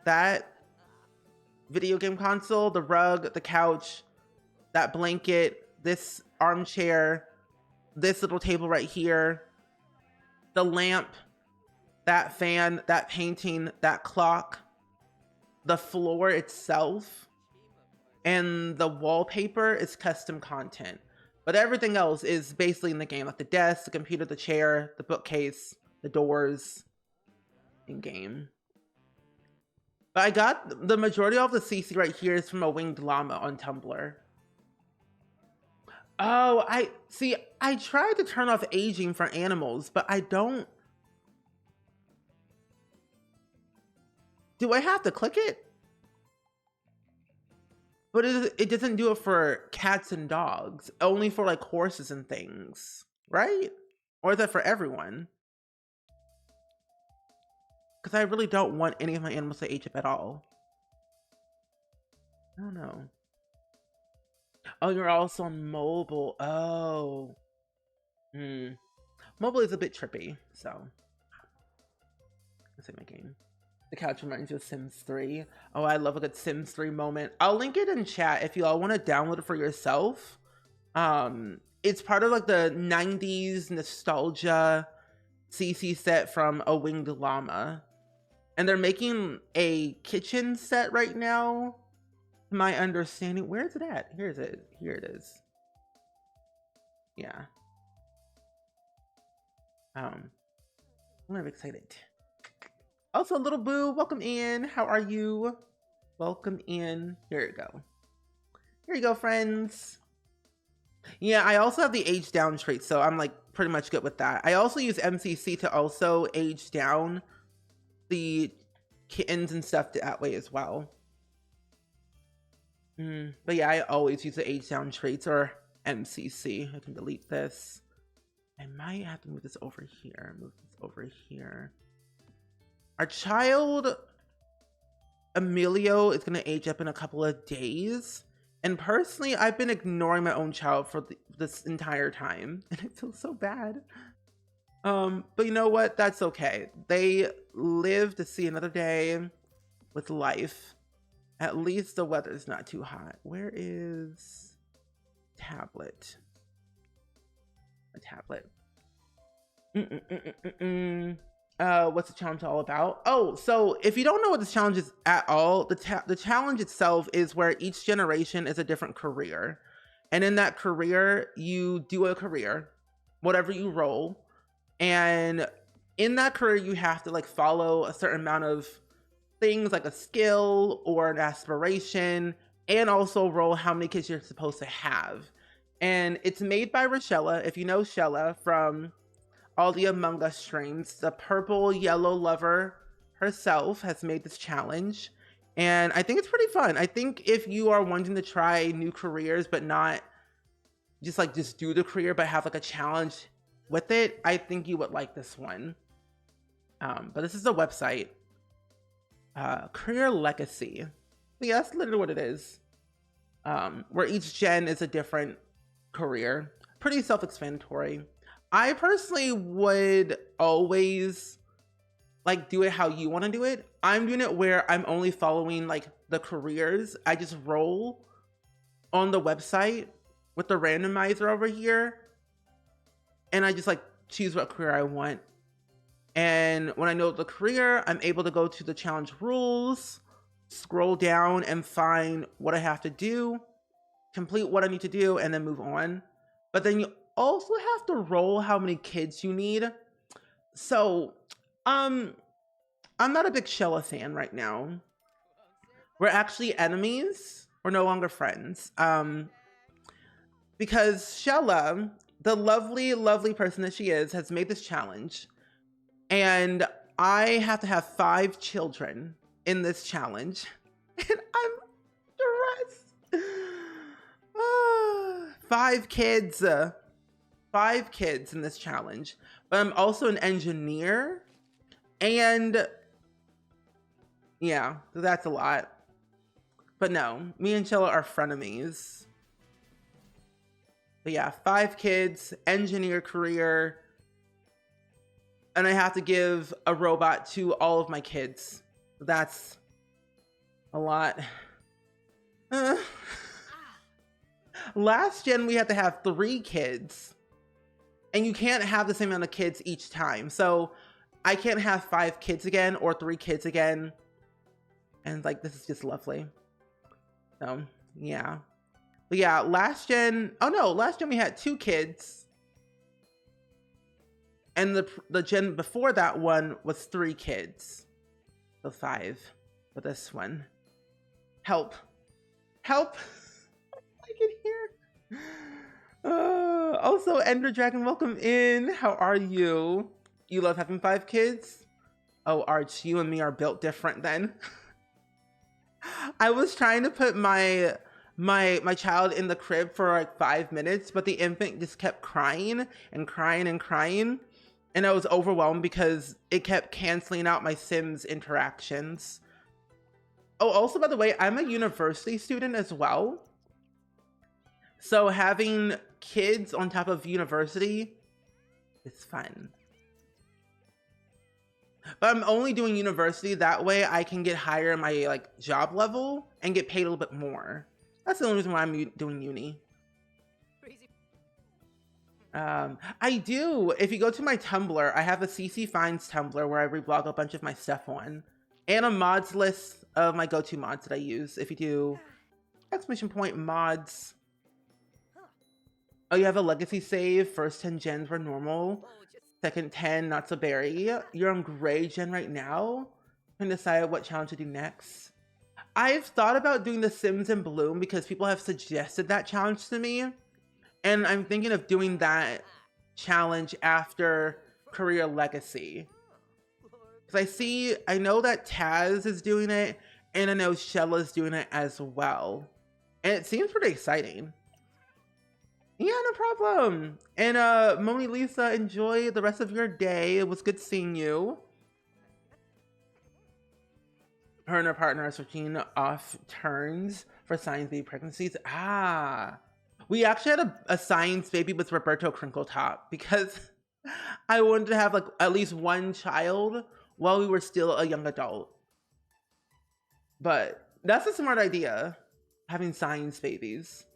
that video game console, the rug, the couch, that blanket, this armchair, this little table right here, the lamp, that fan, that painting, that clock, the floor itself, and the wallpaper is custom content. But everything else is basically in the game, like the desk, the computer, the chair, the bookcase, the doors, in game. But I got the majority of the CC right here is from a winged llama on Tumblr. Oh, I tried to turn off aging for animals, but I don't. Do I have to click it? But it doesn't do it for cats and dogs, only for like horses and things, right? Or is that for everyone? Because I really don't want any of my animals to age up at all. I don't know. Oh, you're also on mobile. Oh. Mobile is a bit trippy, so. Let's see my game. The couch reminds you of Sims 3. Oh, I love a good Sims 3 moment. I'll link it in chat if you all want to download it for yourself. It's part of like the 90s nostalgia CC set from A Winged Llama. And they're making a kitchen set right now. My understanding. Where is it at? Here it is. Yeah. I'm very excited. Also, Little Boo, welcome in. How are you? Welcome in. Here you go. Here you go, friends. Yeah, I also have the age down trait, so I'm like pretty much good with that. I also use MCC to also age down the kittens and stuff that way as well. But yeah, I always use the age down traits or MCC. I can delete this. I might have to move this over here. Move this over here. Our child, Emilio, is going to age up in a couple of days. And personally, I've been ignoring my own child for this entire time. And I feel so bad. But you know what? That's okay. They live to see another day with life. At least the weather's not too hot. Where is tablet? A tablet. What's the challenge all about? Oh, so if you don't know what this challenge is at all, the challenge itself is where each generation is a different career. And in that career, you do a career, whatever you roll. And in that career, you have to like follow a certain amount of things like a skill or an aspiration, and also roll how many kids you're supposed to have. And it's made by Rochella. If you know Shella from all the Among Us streams, the purple yellow lover herself has made this challenge. And I think it's pretty fun. I think if you are wanting to try new careers, but not just do the career, but have like a challenge with it, I think you would like this one. But this is the website. Career Legacy. Yeah, that's literally what it is. Where each gen is a different career. Pretty self-explanatory. I personally would always like do it how you want to do it. I'm doing it where I'm only following like the careers. I just roll on the website with the randomizer over here, and I just like choose what career I want. And when I know the career, I'm able to go to the challenge rules, scroll down and find what I have to do, complete what I need to do, and then move on. But then you also have to roll how many kids you need. So, I'm not a big Shella fan right now. We're actually enemies. We're no longer friends. Because Shella, the lovely, lovely person that she is, has made this challenge. And I have to have 5 children in this challenge. And I'm stressed. 5 kids. 5 kids in this challenge. But I'm also an engineer. And yeah, so that's a lot. But no, me and Shella are frenemies. But yeah, 5 kids, engineer career, and I have to give a robot to all of my kids. That's a lot. Last gen, we had to have 3 kids, and you can't have the same amount of kids each time. So I can't have 5 kids again or 3 kids again. And like, this is just lovely. So yeah. But yeah, last gen, oh no, last gen we had 2 kids. And the gen before that one was 3 kids. So 5 for this one. Help. Help. I can hear. Also, Ender Dragon, welcome in. How are you? You love having 5 kids? Oh, Arch, you and me are built different then. I was trying to put my child in the crib for like 5 minutes, but the infant just kept crying and crying and crying. And I was overwhelmed because it kept canceling out my Sims interactions. Oh, also, by the way, I'm a university student as well. So having kids on top of university is fun. But I'm only doing university, that way I can get higher in my like job level and get paid a little bit more. That's the only reason why I'm doing uni. I do. If you go to my Tumblr, I have a CC Finds Tumblr where I reblog a bunch of my stuff on, and a mods list of my go-to mods that I use. If you do !mods. Oh, you have a legacy save. First 10 gens were normal. Second 10, not so berry. You're on gray gen right now. Can decide what challenge to do next. I've thought about doing the Sims in Bloom because people have suggested that challenge to me. And I'm thinking of doing that challenge after Career Legacy. Because I know that Taz is doing it, and I know Shella's doing it as well. And it seems pretty exciting. Yeah, no problem. And Moni Lisa, enjoy the rest of your day. It was good seeing you. Her and her partner are switching off turns for science baby pregnancies. We actually had a science baby with Roberto Crinkletop because I wanted to have like at least 1 child while we were still a young adult. But that's a smart idea, having science babies.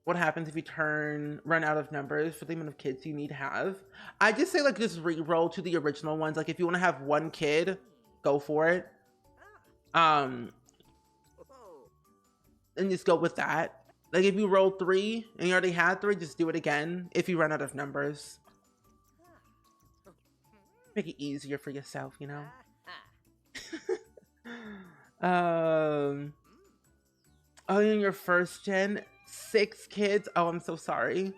What happens if you run out of numbers for the amount of kids you need to have? I just say like just re-roll to the original ones. Like if you want to have 1 kid, go for it. And just go with that. Like if you roll 3 and you already had 3, just do it again if you run out of numbers. Make it easier for yourself, you know? Oh, in your first gen, 6 kids. Oh, I'm so sorry.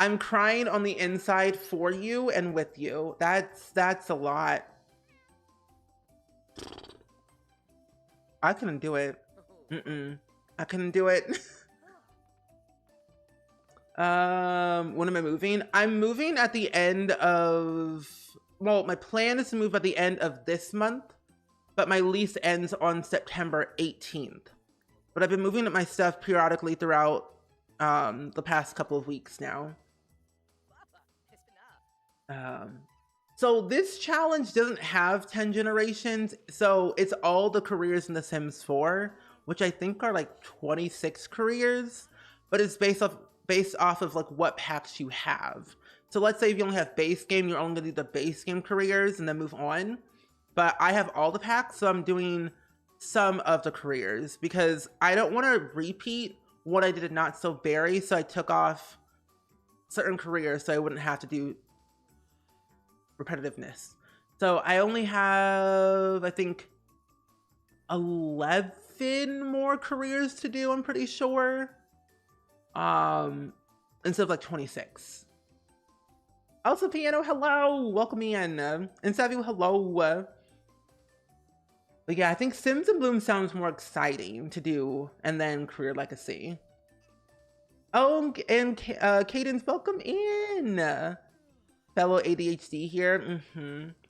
I'm crying on the inside for you and with you. That's a lot. I couldn't do it. I couldn't do it. When am I moving? I'm moving at the end of, well, my plan is to move at the end of this month, but my lease ends on September 18th. But I've been moving up my stuff periodically throughout the past couple of weeks now. So this challenge doesn't have 10 generations. So it's all the careers in The Sims 4, which I think are like 26 careers, but it's based off of like what packs you have. So let's say if you only have base game, you're only gonna do the base game careers and then move on. But I have all the packs, so I'm doing some of the careers because I don't want to repeat what I did at Not So Berry. So I took off certain careers so I wouldn't have to do repetitiveness. So I only have, I think, 11 more careers to do, I'm pretty sure. Instead of like 26. Also, Piano, hello! Welcome in. And Savu, hello. But yeah, I think Sims and Bloom sounds more exciting to do, and then Career Legacy. Oh, and Cadence, welcome in. Fellow ADHD here.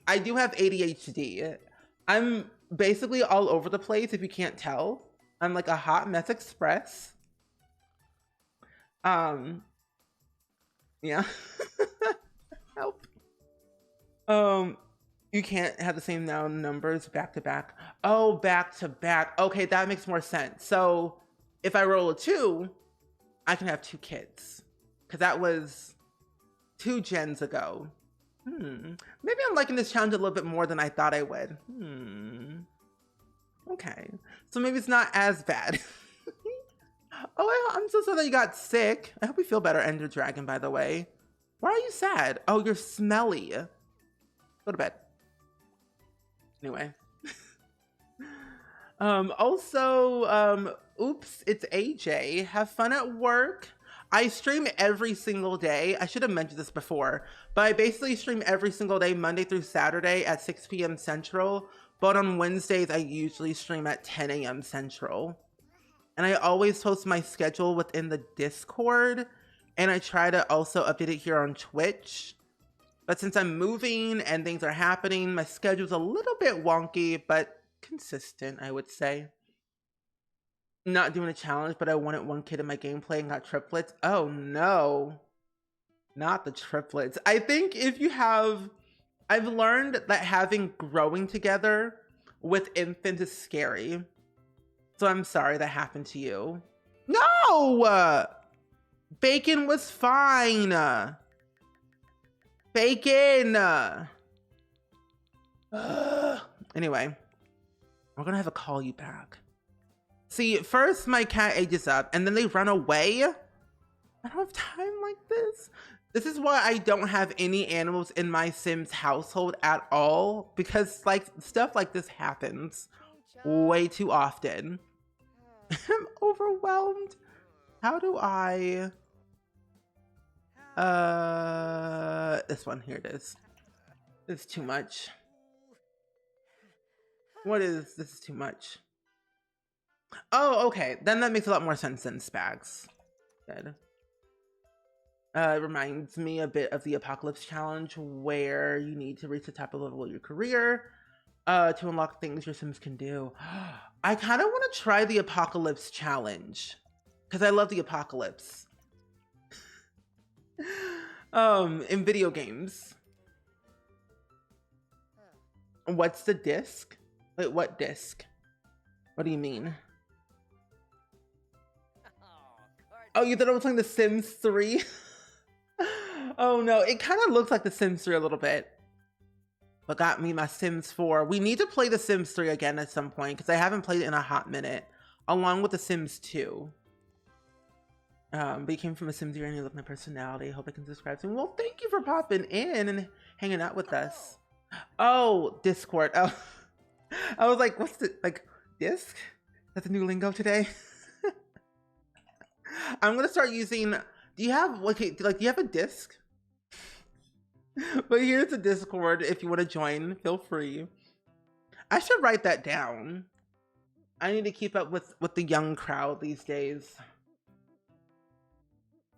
I do have ADHD. I'm basically all over the place if you can't tell. I'm like a hot mess express. Yeah. Help. You can't have the same noun numbers back to back. Oh, back to back. Okay, that makes more sense. So if I roll a 2, I can have 2 kids. Because that was 2 gens ago. Maybe I'm liking this challenge a little bit more than I thought I would. Okay. So maybe it's not as bad. Oh, I'm so sorry that you got sick. I hope you feel better, Ender Dragon, by the way. Why are you sad? Oh, you're smelly. Go to bed. Anyway. Oops, it's AJ. Have fun at work. I stream every single day. I should have mentioned this before, but I basically stream every single day, Monday through Saturday at 6 p.m. Central. But on Wednesdays, I usually stream at 10 a.m. Central. And I always post my schedule within the Discord. And I try to also update it here on Twitch. But since I'm moving and things are happening, my schedule's a little bit wonky, but consistent, I would say. Not doing a challenge, but I wanted 1 kid in my gameplay and got triplets. Oh no, not the triplets. I think I've learned that having growing together with infants is scary. So I'm sorry that happened to you. No! Bacon was fine. Bacon! Anyway, we're gonna have to call you back. See, first my cat ages up and then they run away. I don't have time like this. This is why I don't have any animals in my Sims household at all, because like stuff like this happens way too often. I'm overwhelmed. How do I this one, here it is. It's too much. This is too much. Oh, okay. Then that makes a lot more sense than Spags. Good. It reminds me a bit of the Apocalypse Challenge, where you need to reach the top level of your career to unlock things your Sims can do. I kind of want to try the Apocalypse Challenge because I love the apocalypse. In video games. What's the disc? Wait, what disc? What do you mean? Oh, you thought I was playing The Sims 3? Oh no, it kind of looks like The Sims 3 a little bit. But got me my Sims 4. We need to play The Sims 3 again at some point because I haven't played it in a hot minute, along with The Sims 2. But you came from a Sims and you love my personality. Hope I can subscribe soon. Well, thank you for popping in and hanging out with us. Oh, Discord. Oh, I was like, what's the, like, disc? That's a new lingo today. I'm gonna start using, do you have a disc? But here's the Discord if you want to join, feel free. I should write that down. I need to keep up with the young crowd these days.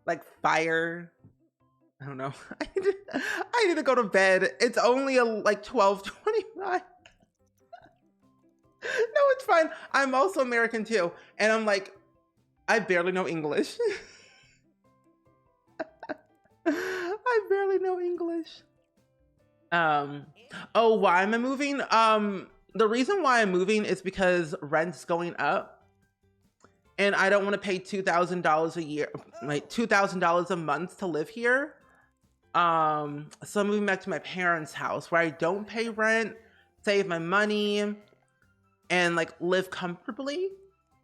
Like fire. I don't know. I need to go to bed. It's only like 12:29. No, it's fine. I'm also American too. And I'm like, I barely know English. I barely know English. Um, oh, why am I moving? The reason why I'm moving is because rent's going up and I don't want to pay $2,000 a year, like $2,000 a month to live here. So I'm moving back to my parents' house where I don't pay rent, save my money, and like live comfortably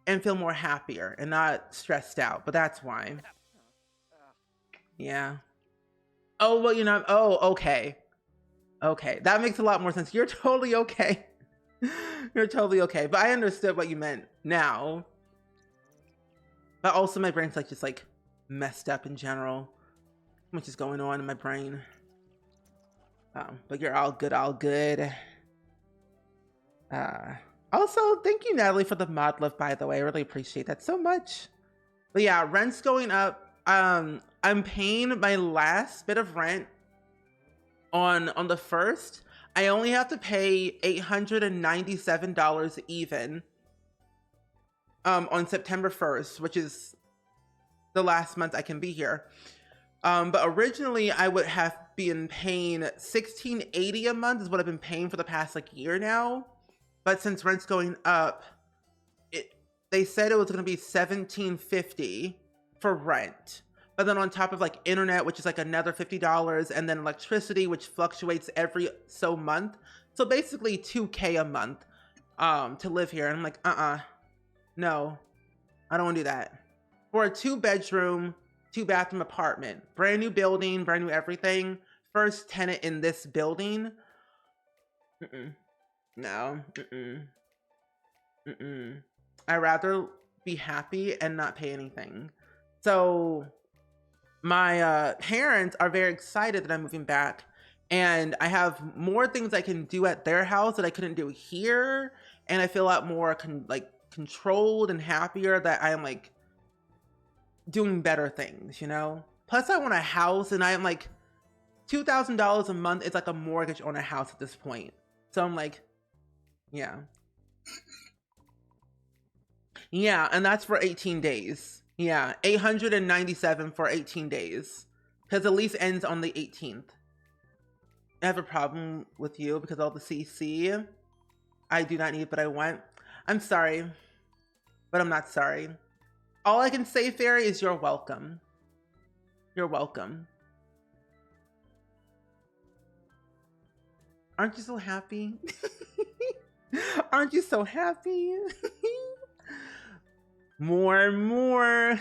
and feel more happier and not stressed out. But that's why. Yeah. Oh, well, oh, okay. Okay. That makes a lot more sense. You're totally okay. You're totally okay. But I understood what you meant now. But also my brain's like just like messed up in general. So much is going on in my brain. But you're all good, all good. Also, thank you, Natalie, for the mod love, by the way. I really appreciate that so much. But yeah, rent's going up. I'm paying my last bit of rent on the 1st. I only have to pay $897 even on September 1st, which is the last month I can be here. But originally I would have been paying $1,680 a month is what I've been paying for the past like year now. But since rent's going up, they said it was going to be $1,750 for rent. But then on top of like internet, which is like another $50, and then electricity, which fluctuates every so month. So basically $2K a month to live here. And I'm like, no, I don't want to do that. For a 2-bedroom, 2-bathroom apartment, brand new building, brand new everything, first tenant in this building. No. I'd rather be happy and not pay anything. So my parents are very excited that I'm moving back, and I have more things I can do at their house that I couldn't do here, and I feel a lot more controlled and happier that I am like doing better things, Plus I want a house, and I am like $2,000 a month is like a mortgage on a house at this point. So I'm like, yeah. Yeah, and that's for 18 days. Yeah, 897 for 18 days. Because the lease ends on the 18th. I have a problem with you because all the CC. I do not need, but I want. I'm sorry. But I'm not sorry. All I can say, Fairy, is you're welcome. You're welcome. Aren't you so happy? Aren't you so happy? More and more.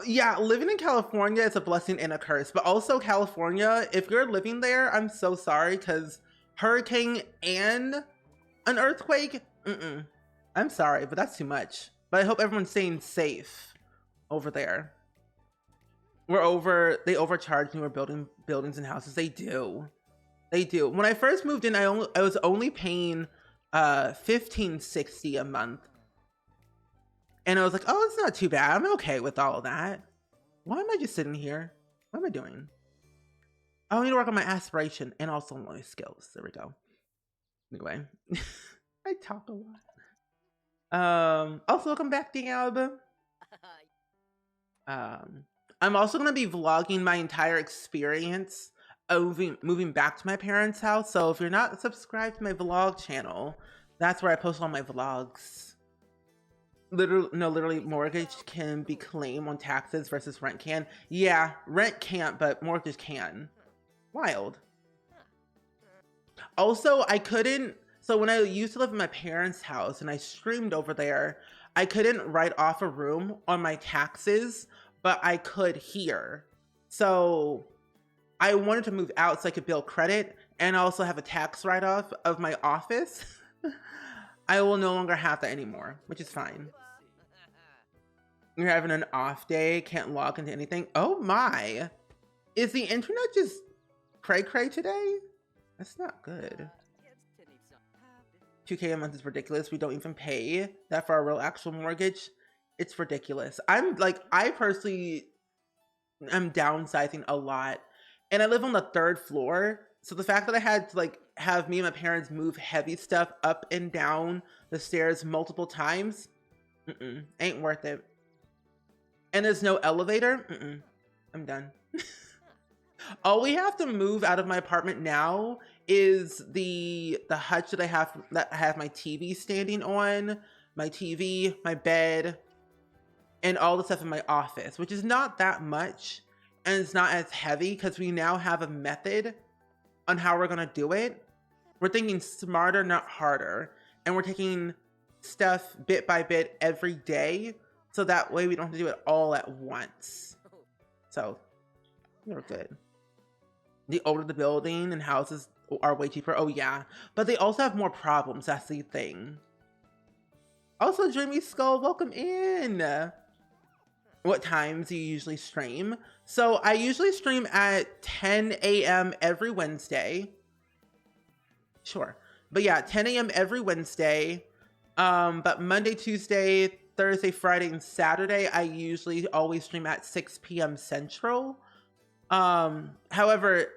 Yeah, living in California is a blessing and a curse, but also California, if you're living there, I'm so sorry, because hurricane and an earthquake, I'm sorry, but that's too much. But I hope everyone's staying safe over there. They overcharge newer buildings and houses. They do. When I first moved in, I was only paying $1,560 a month. And I was like, oh, it's not too bad. I'm okay with all of that. Why am I just sitting here? What am I doing? I need to work on my aspiration and also on my skills. There we go. Anyway, I talk a lot. Also, welcome back, Diab. I'm also going to be vlogging my entire experience of moving back to my parents' house. So if you're not subscribed to my vlog channel, that's where I post all my vlogs. Literally mortgage can be claimed on taxes versus rent can. Yeah, rent can't, but mortgage can. Wild. Also, so when I used to live in my parents' house and I streamed over there, I couldn't write off a room on my taxes, but I could here. So I wanted to move out so I could build credit and also have a tax write-off of my office. I will no longer have that anymore, which is fine. You're having an off day, can't log into anything. Oh my. Is the internet just cray-cray today? That's not good. 2K a month is ridiculous. We don't even pay that for our real actual mortgage. It's ridiculous. I personally am downsizing a lot. And I live on the 3rd floor. So the fact that I had to have me and my parents move heavy stuff up and down the stairs multiple times, ain't worth it. And there's no elevator. I'm done. All we have to move out of my apartment now is the hutch that I have my TV standing on, my TV, my bed, and all the stuff in my office, which is not that much, and it's not as heavy because we now have a method on how we're gonna do it. We're thinking smarter, not harder, and we're taking stuff bit by bit every day, so that way we don't have to do it all at once. So we're good. The older the building and houses are way cheaper. Oh yeah, but they also have more problems. That's the thing. Also, Dreamy Skull, welcome in. What times do you usually stream? So I usually stream at 10 a.m. every Wednesday. Sure. But yeah, 10 a.m. every Wednesday. But Monday, Tuesday, Thursday, Friday, and Saturday, I usually always stream at 6 p.m. Central. However,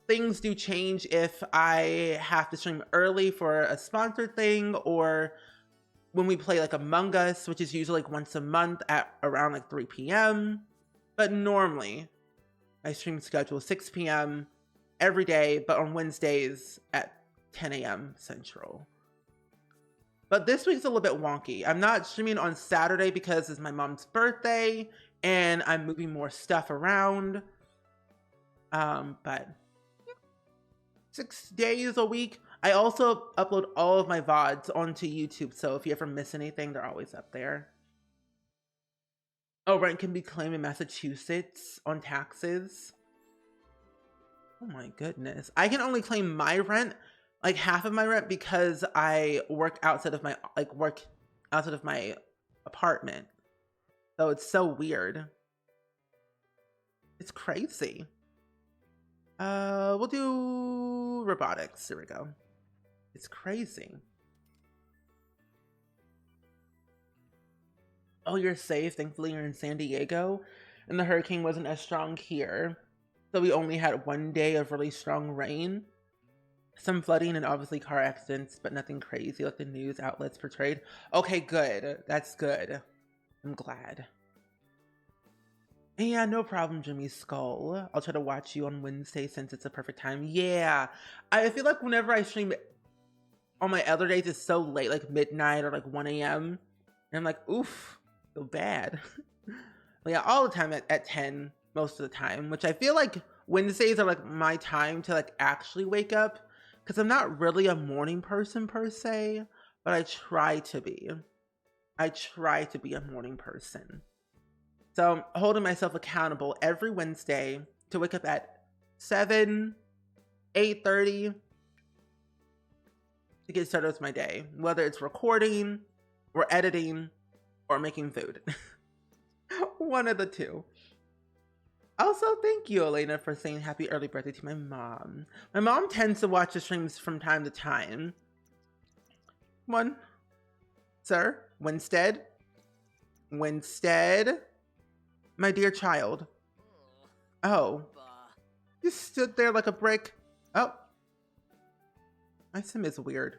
things do change if I have to stream early for a sponsored thing, or when we play like Among Us, which is usually like once a month at around like 3 p.m. But normally, my stream schedule is 6 p.m. every day, but on Wednesdays at 10 a.m. Central. But this week's a little bit wonky. I'm not streaming on Saturday because it's my mom's birthday and I'm moving more stuff around. But 6 days a week. I also upload all of my VODs onto YouTube, so if you ever miss anything, they're always up there. Oh, rent can be claimed in Massachusetts on taxes. Oh my goodness. I can only claim my rent, like half of my rent, because I work outside of my apartment. So it's so weird. It's crazy. We'll do robotics. Here we go. It's crazy. Oh, you're safe. Thankfully, you're in San Diego, and the hurricane wasn't as strong here. So we only had 1 day of really strong rain. Some flooding and obviously car accidents, but nothing crazy like the news outlets portrayed. Okay, good. That's good. I'm glad. Yeah, no problem, Jimmy Skull. I'll try to watch you on Wednesday since it's a perfect time. Yeah, I feel like whenever I stream on my other days, it's so late, like midnight or like 1 a.m. And I'm like, oof, so bad. But yeah, all the time at 10, most of the time, which I feel like Wednesdays are like my time to like actually wake up, because I'm not really a morning person per se, but I try to be. I try to be a morning person. So I'm holding myself accountable every Wednesday to wake up at 7, 8:30 to get started with my day, whether it's recording or editing or making food. One of the two. Also, thank you, Elena, for saying happy early birthday to my mom. My mom tends to watch the streams from time to time. One. Sir, Winstead. Winstead. My dear child. Oh. You stood there like a brick. Oh. My sim is weird.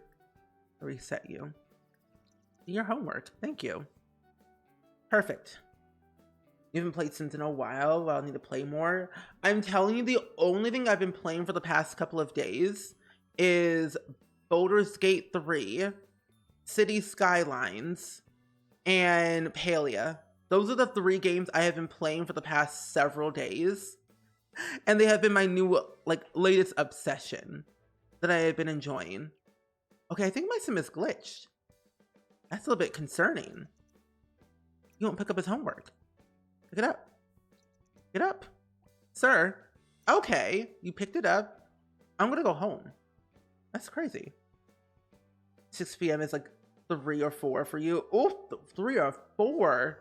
I'll reset you. Your homework. Thank you. Perfect. You haven't played Sims in a while. Well, I'll need to play more. I'm telling you, the only thing I've been playing for the past couple of days is Baldur's Gate 3, City Skylines, and Palia. Those are the 3 games I have been playing for the past several days. And they have been my new, like, latest obsession that I have been enjoying. Okay, I think my sim is glitched. That's a little bit concerning. He won't pick up his homework. Pick it up. Get up. Sir. Okay, you picked it up. I'm gonna go home. That's crazy. 6 p.m. is like 3 or 4 for you. Oh, 3 or 4.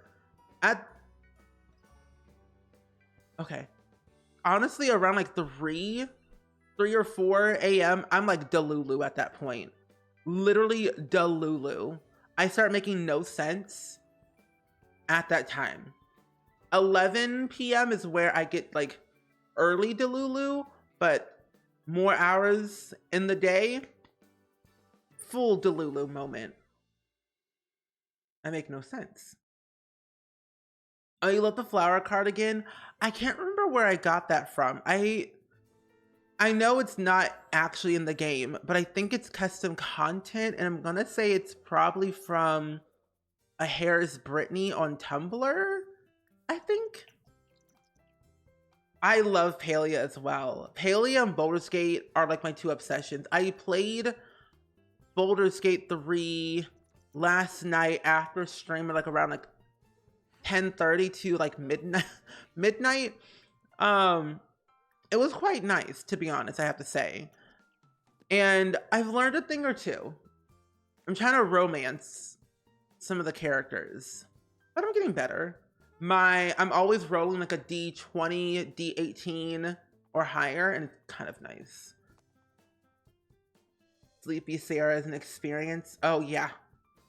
Okay. Honestly, around like 3 or 4 a.m., I'm like Delulu at that point. Literally Delulu. I start making no sense at that time. 11 p.m. is where I get like early Delulu, but more hours in the day, full Delulu moment. I make no sense. Oh, you love the flower cardigan? I can't remember where I got that from. I know it's not actually in the game, but I think it's custom content, and I'm gonna say it's probably from a Harris Brittany on Tumblr, I think. I love Palia as well. Palia and Baldur's Gate are like my two obsessions. I played Baldur's Gate 3 last night after streaming like around like 10:30 to like midnight. It was quite nice, to be honest, I have to say. And I've learned a thing or two. I'm trying to romance some of the characters, but I'm getting better. I'm always rolling like a D20, D18 or higher, and it's kind of nice. Sleepy Sarah is an experience. Oh yeah.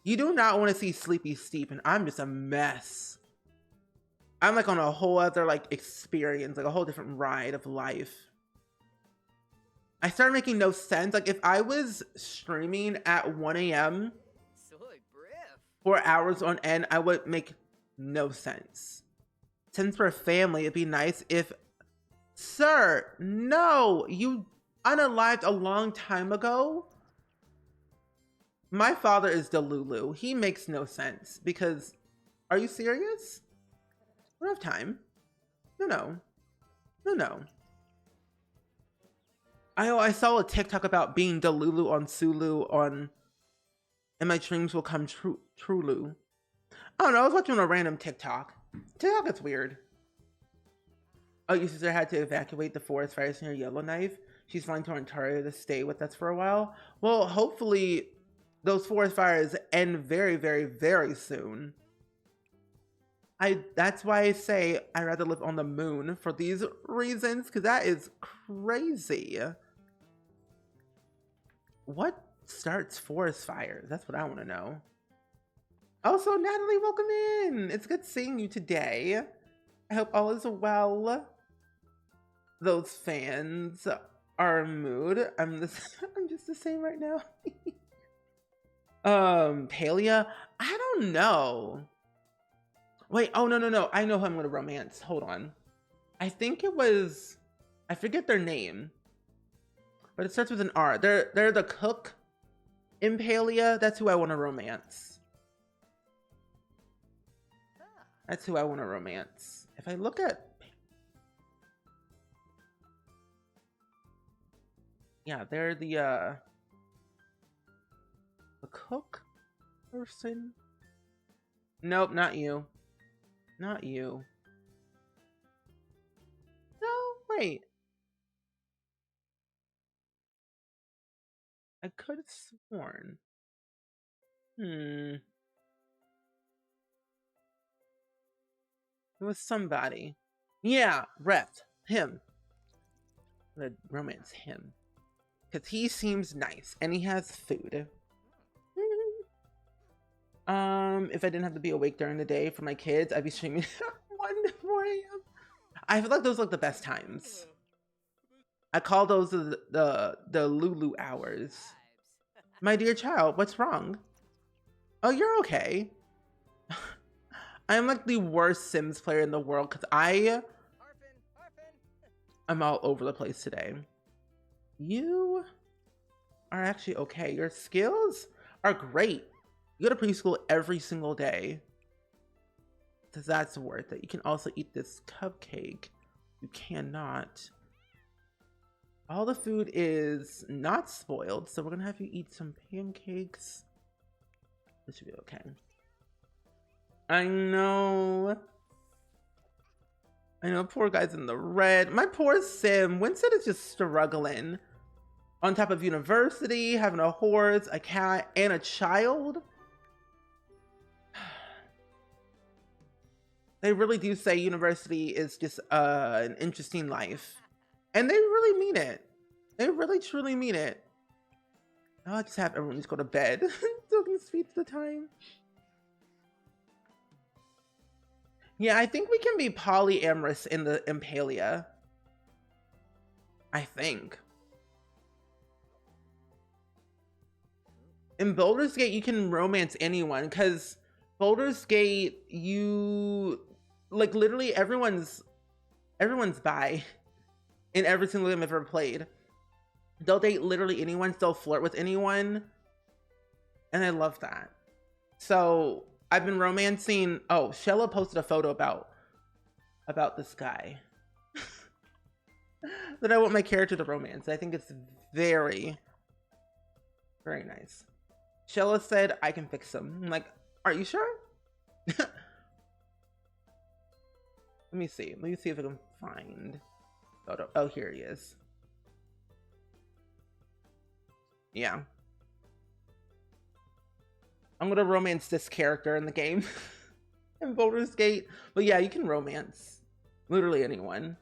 You do not want to see Sleepy Stephen. I'm just a mess. I'm like on a whole other like experience, like a whole different ride of life. I started making no sense. Like if I was streaming at 1 a.m. for hours on end, I would make no sense. Since we're family, it'd be nice if, sir, no, you unalived a long time ago. My father is Delulu. He makes no sense because, are you serious? We don't have time. No. I saw a TikTok about being Delulu on Sulu on, and my dreams will come true. I don't know, I was watching a random TikTok. TikTok is weird. Oh, your sister had to evacuate the forest fires near Yellowknife. She's flying to Ontario to stay with us for a while. Well, hopefully those forest fires end very, very, very soon. That's why I say I'd rather live on the moon for these reasons, because that is crazy. What starts forest fires? That's what I want to know. Also, Natalie, welcome in. It's good seeing you today. I hope all is well. Those fans are in mood. I'm just the same right now. Palia, I don't know. Wait, oh no. I know who I'm gonna romance. Hold on. I think it was, I forget their name, but it starts with an R. They're the cook in Palia. That's who I want to romance. That's who I want to romance. If I look at, yeah, they're the cook person. Nope, not you. Not you. No, wait. I could have sworn. It was somebody. Yeah, Ref. Him. I'm gonna romance him. Because he seems nice and he has food. If I didn't have to be awake during the day for my kids, I'd be streaming 1 to 4 a.m. I feel like those are like the best times. I call those the Lulu hours. My dear child, what's wrong? Oh, you're okay. I'm like the worst Sims player in the world because I'm all over the place today. You are actually okay. Your skills are great. You go to preschool every single day. Because that's worth it. You can also eat this cupcake. You cannot. All the food is not spoiled, so we're gonna have you eat some pancakes. This should be okay. I know, poor guy's in the red. My poor Sim. Winston is just struggling. On top of university, having a horse, a cat, and a child. They really do say university is just an interesting life. And they really mean it. They really truly mean it. I'll just have everyone just go to bed. So can speed to the time. Yeah, I think we can be polyamorous in the Impalia. I think. In Baldur's Gate, you can romance anyone because Baldur's Gate, like literally everyone's bi in every single game I've ever played. They'll date literally anyone, they'll flirt with anyone, and I love that. So I've been romancing. Oh, Shella posted a photo about this guy that I want my character to romance. I think it's very, very nice. Shella said I can fix him. I'm like, are you sure? Let me see. Let me see if I can find photo. Oh, here he is. Yeah. I'm gonna romance this character in the game in Baldur's Gate. But yeah, you can romance literally anyone.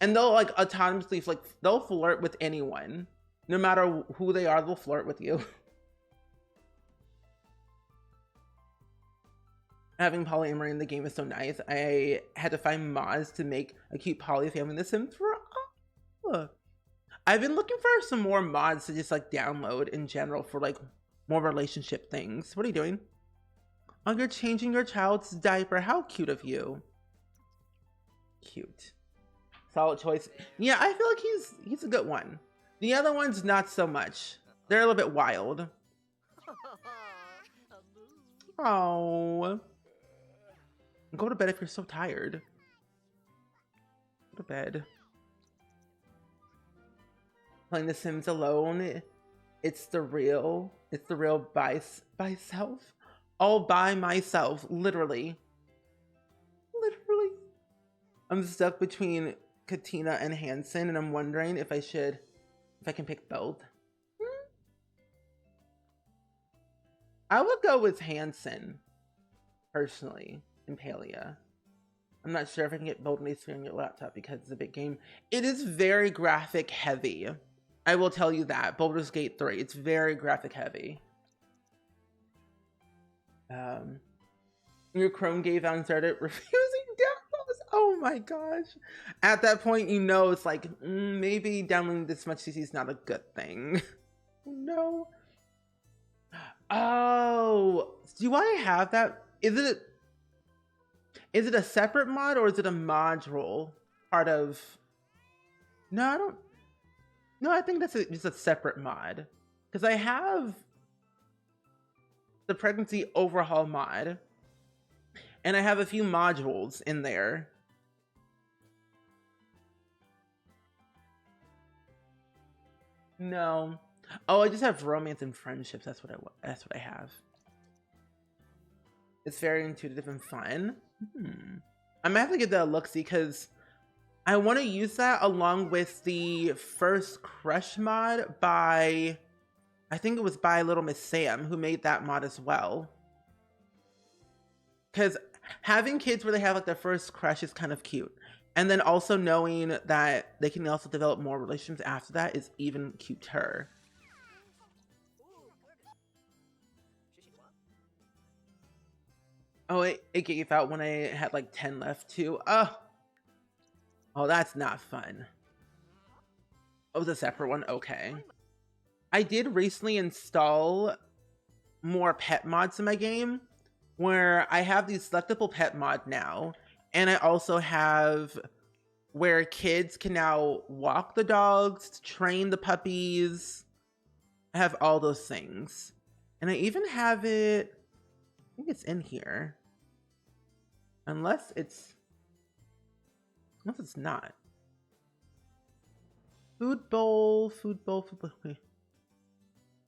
And they'll like autonomously, like they'll flirt with anyone. No matter who they are, they'll flirt with you. Having polyamory in the game is so nice. I had to find mods to make a cute poly family in The Sims for I've been looking for some more mods to just like download in general for like more relationship things. What are you doing? Oh, you're changing your child's diaper. How cute of you. Cute. Solid choice. Yeah, I feel like he's a good one. The other ones, not so much. They're a little bit wild. Oh. Go to bed if you're so tired. Go to bed. Playing The Sims alone. It's the real by self. All by myself, literally. Literally. I'm stuck between Katina and Hansen, and I'm wondering if I can pick both. I would go with Hansen, personally, in Palia. I'm not sure if I can get both of these on your laptop because it's a big game. It is very graphic heavy. I will tell you that. Baldur's Gate 3, it's very graphic heavy. Your Chrome gave out and started refusing downloads. Oh my gosh. At that point, you know, it's like, maybe downloading this much CC is not a good thing. No. Oh, do I have that? Is it a separate mod or is it a module part of? No, I don't. No, I think that's just a separate mod because I have the pregnancy overhaul mod and I have a few modules in there. No. Oh, I just have romance and friendships. That's what I have. It's very intuitive and fun. I might have to give that a look-see because I want to use that along with the first Crush mod by, I think it was by Little Miss Sam who made that mod as well. Because having kids where they have like their first crush is kind of cute. And then also knowing that they can also develop more relationships after that is even cuter. Oh, it gave out when I had like 10 left too. Oh, that's not fun. Oh, the separate one? Okay. I did recently install more pet mods in my game where I have the selectable pet mod now. And I also have where kids can now walk the dogs, train the puppies. I have all those things. And I even have it, I think it's in here. Unless it's not. Food bowl. Wait.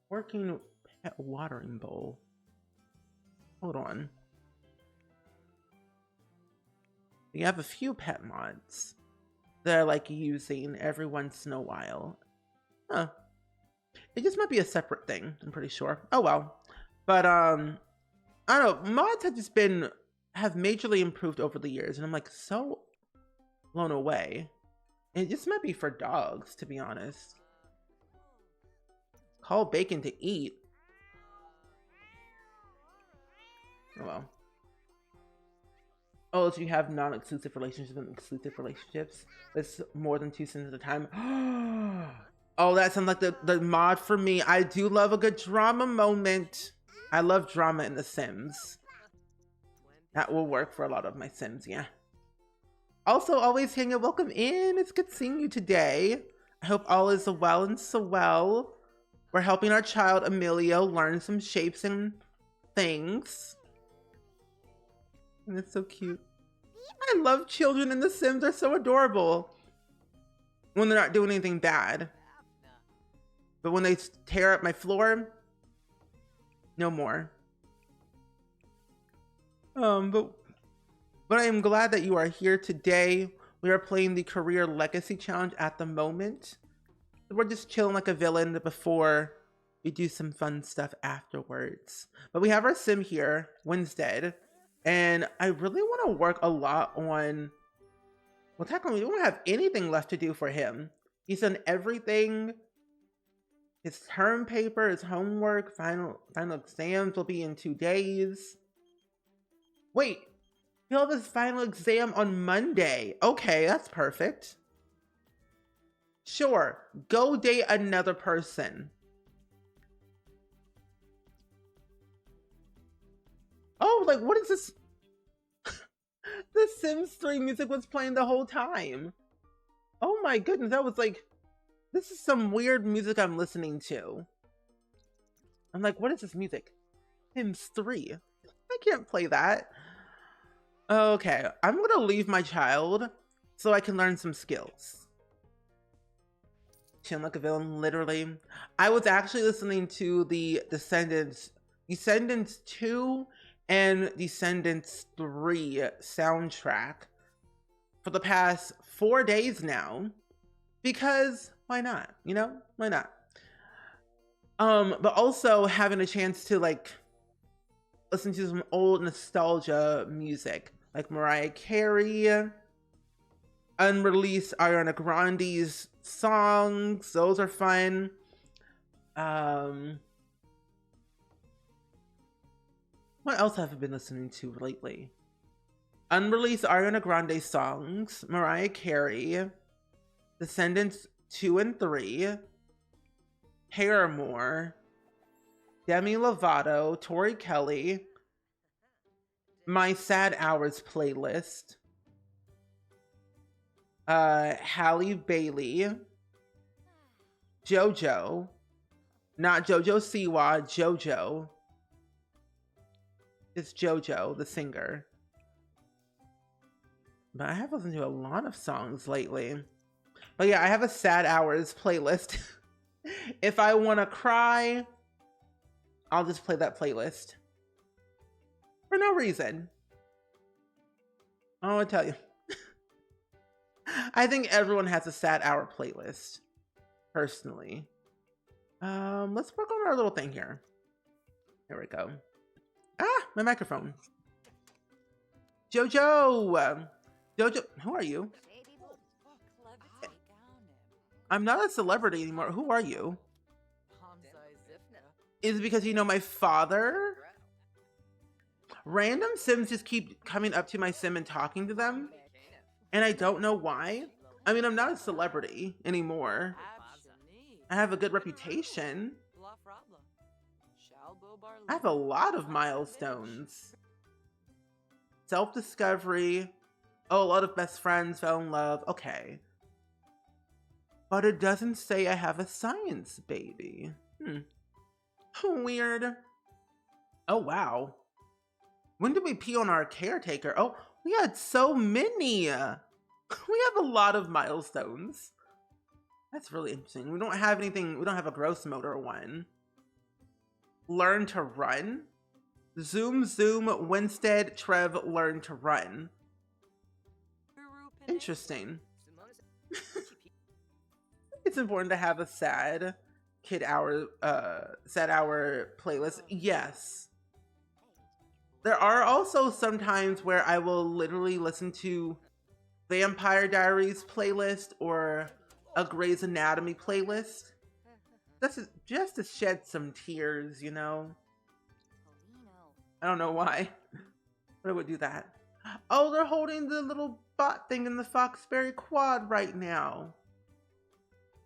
Working pet watering bowl. Hold on. You have a few pet mods that I like using every once in a while. Huh. It just might be a separate thing, I'm pretty sure. Oh well. But I don't know, mods have majorly improved over the years, and I'm like so blown away. It just might be for dogs, to be honest. Call bacon to eat. Oh well. Oh, so you have non-exclusive relationships and exclusive relationships. That's more than 2 Sims at a time. Oh, that sounds like the mod for me. I do love a good drama moment. I love drama in The Sims. That will work for a lot of my Sims, yeah. Also, always Tanya, welcome in. It's good seeing you today. I hope all is well and so well. We're helping our child, Emilio, learn some shapes and things. And it's so cute. I love children in The Sims. They're so adorable. When they're not doing anything bad. But when they tear up my floor, no more. But I am glad that you are here today. We are playing the Career Legacy Challenge at the moment. We're just chilling like a villain before we do some fun stuff afterwards. But we have our sim here, Winstead, and I really want to work a lot on, well, technically we don't have anything left to do for him. He's done everything. His term paper, his homework, final exams will be in 2 days. Wait, he'll have his final exam on Monday. Okay, that's perfect. Sure, go date another person. Oh, like, what is this? The Sims 3 music was playing the whole time. Oh my goodness, that was like, this is some weird music I'm listening to. I'm like, what is this music? Sims 3. I can't play that. Okay, I'm gonna leave my child so I can learn some skills. Chilling like a villain, literally. I was actually listening to the Descendants 2 and Descendants 3 soundtrack for the past 4 days now, because why not? You know, why not? But also having a chance to like listen to some old nostalgia music, like Mariah Carey, unreleased Ariana Grande's songs. Those are fun. What else have I been listening to lately? Unreleased Ariana Grande songs, Mariah Carey, Descendants 2 and 3, Paramore, Demi Lovato, Tori Kelly, my Sad Hours playlist, Halle Bailey, JoJo, not JoJo Siwa, JoJo. It's JoJo, the singer. But I have listened to a lot of songs lately. But yeah, I have a Sad Hours playlist. If I want to cry, I'll just play that playlist. For no reason. I'll tell you. I think everyone has a Sad Hour playlist, personally. Let's work on our little thing here. There we go. Ah, my microphone. Jojo! Jojo, who are you? I'm not a celebrity anymore. Who are you? Is it because you know my father? Random Sims just keep coming up to my sim and talking to them, and I don't know why. I mean, I'm not a celebrity anymore. I have a good reputation. I have a lot of milestones. Self-discovery. Oh, a lot of best friends fell in love. Okay. But it doesn't say I have a science baby. Weird. Oh, wow. When did we pee on our caretaker? Oh, we had so many. We have a lot of milestones. That's really interesting. We don't have anything. We don't have a gross motor one. Learn to run. Zoom, Winstead, Trev, learn to run. Interesting. It's important to have a sad hour playlist. Yes. There are also some times where I will literally listen to Vampire Diaries playlist or a Grey's Anatomy playlist. That's just to shed some tears, you know? I don't know why, but I would do that. Oh, they're holding the little bot thing in the Foxberry quad right now.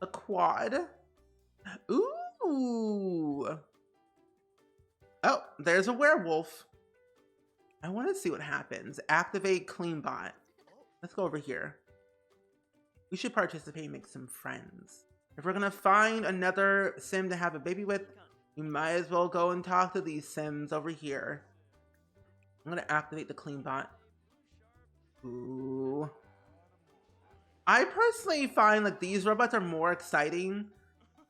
A quad? Ooh. Oh, there's a werewolf. I want to see what happens. Activate clean bot. Let's go over here. We should participate and make some friends. If we're gonna find another sim to have a baby with, we might as well go and talk to these sims over here. I'm gonna activate the clean bot. Ooh. I personally find like these robots are more exciting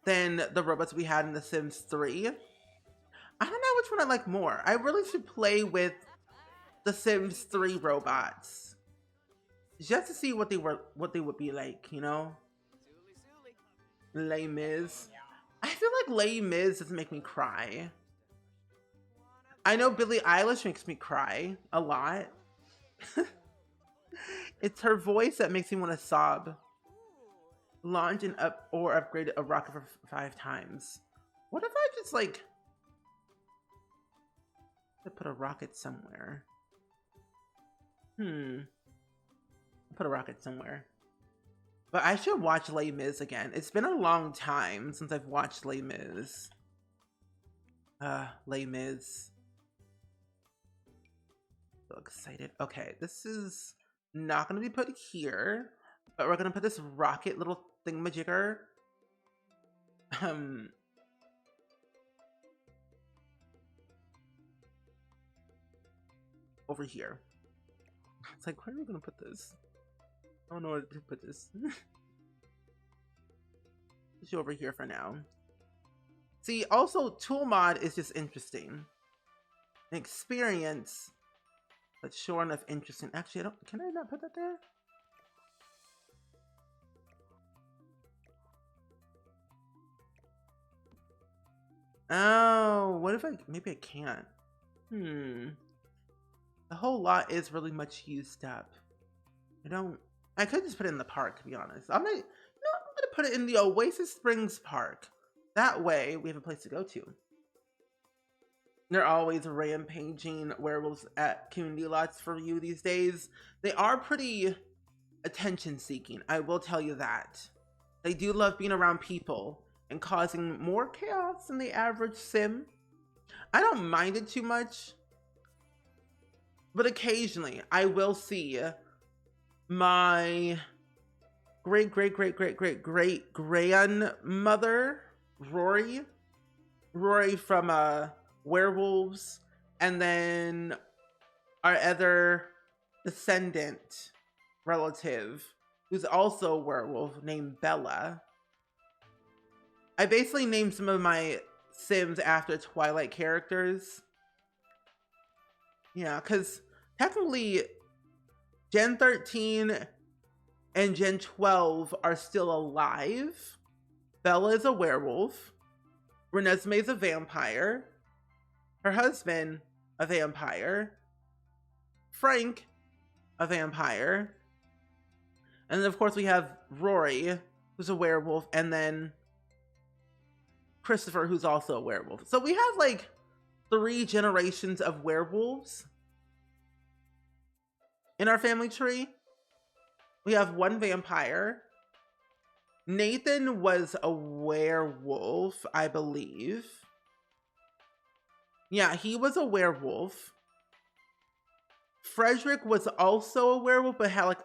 than the robots we had in The Sims 3. I don't know which one I like more. I really should play with The Sims 3 robots just to see what they would be like, you know? Les Mis. I feel like Les Mis doesn't make me cry. I know Billie Eilish makes me cry a lot. It's her voice that makes me want to sob. Launch and upgrade a rocket for 5 times. What if I just like put a rocket somewhere? Put a rocket somewhere. But I should watch Les Mis again. It's been a long time since I've watched Les Mis. Les Mis. So excited. Okay, this is not going to be put here, but we're going to put this rocket little thingamajigger. Over here. It's like, where are we going to put this? I don't know where to put this. Put you over here for now. See, also tool mod is just interesting. An experience, but sure enough interesting. Actually, can I not put that there? Oh, what if maybe I can't. The whole lot is really much used up. I could just put it in the park, to be honest. I'm gonna put it in the Oasis Springs Park. That way, we have a place to go to. They're always rampaging werewolves at community lots for you these days. They are pretty attention-seeking, I will tell you that. They do love being around people and causing more chaos than the average sim. I don't mind it too much, but occasionally I will see my great-great-great-great-great-great-grandmother, Rory from Werewolves, and then our other descendant relative, who's also a werewolf, named Bella. I basically named some of my Sims after Twilight characters. Yeah, because technically Gen 13 and Gen 12 are still alive. Bella is a werewolf. Renesmee is a vampire. Her husband, a vampire. Frank, a vampire. And then, of course, we have Rory, who's a werewolf, and then Christopher, who's also a werewolf. So we have like 3 generations of werewolves in our family tree. We have 1 vampire. Nathan was a werewolf, I believe. Yeah, he was a werewolf. Frederick was also a werewolf, but had like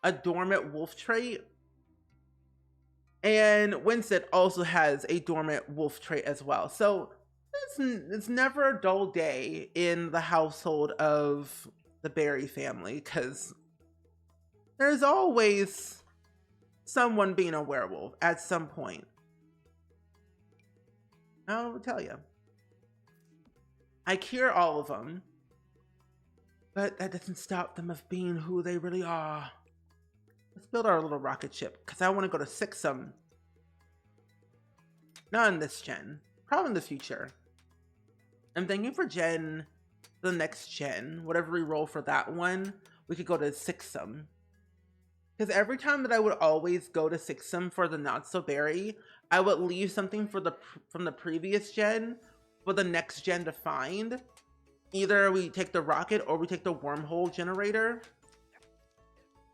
a dormant wolf trait. And Winston also has a dormant wolf trait as well. So it's never a dull day in the household of the Barry family, because there's always someone being a werewolf at some point. I don't know what to tell you. I cure all of them, but that doesn't stop them of being who they really are. Let's build our little rocket ship, because I want to go to Sixum. Not in this gen, probably in the future. I'm thinking for the next gen, whatever we roll for that one, we could go to Sixum. Because every time that I would always go to Sixum for the Not So Berry, I would leave something from the previous gen for the next gen to find. Either we take the rocket or we take the wormhole generator.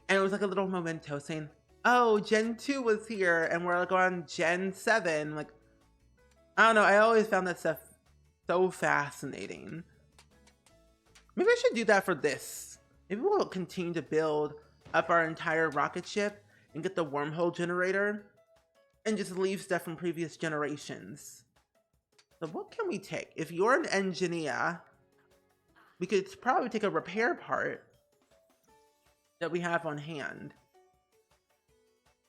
And it was like a little memento saying, oh, Gen 2 was here and we're like on Gen 7. Like, I don't know, I always found that stuff so fascinating. Maybe I should do that for this. Maybe we'll continue to build up our entire rocket ship and get the wormhole generator and just leave stuff from previous generations. So what can we take? If you're an engineer, we could probably take a repair part that we have on hand.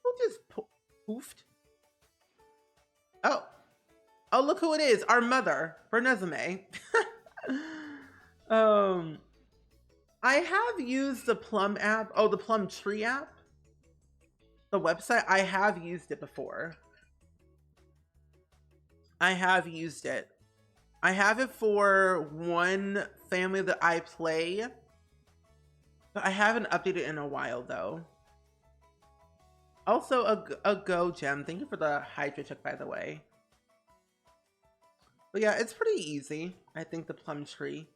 Who just poofed? Oh, look who it is, our mother, Bernezume. I have used the Plum app. Oh, the Plum Tree app. The website, I have used it before. I have used it. I have it for one family that I play, but I haven't updated in a while though. Also, a Go Gem. Thank you for the Hydra check, by the way. But yeah, it's pretty easy. I think the Plum Tree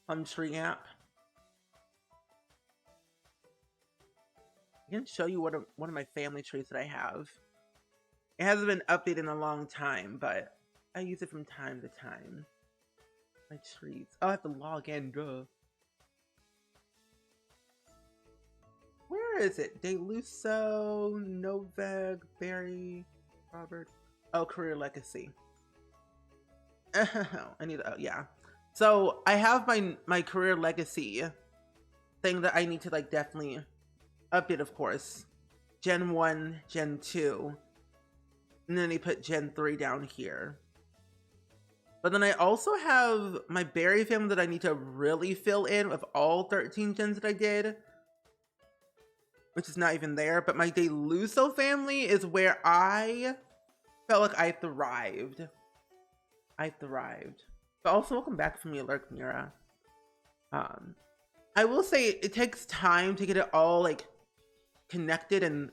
app. I can show you one of my family trees that I have. It hasn't been updated in a long time, but I use it from time to time. My trees. Oh, I have to log in. Duh. Where is it? Deluso, Noveg, Barry, Robert. Oh, Career Legacy. I need to, oh, yeah. So I have my Career Legacy thing that I need to like definitely update, of course. Gen 1, Gen 2. And then they put Gen 3 down here. But then I also have my Berry family that I need to really fill in with all 13 gens that I did, which is not even there. But my Deluso family is where I felt like I thrived. But also, welcome back from your lurk, Mira. I will say it takes time to get it all like connected and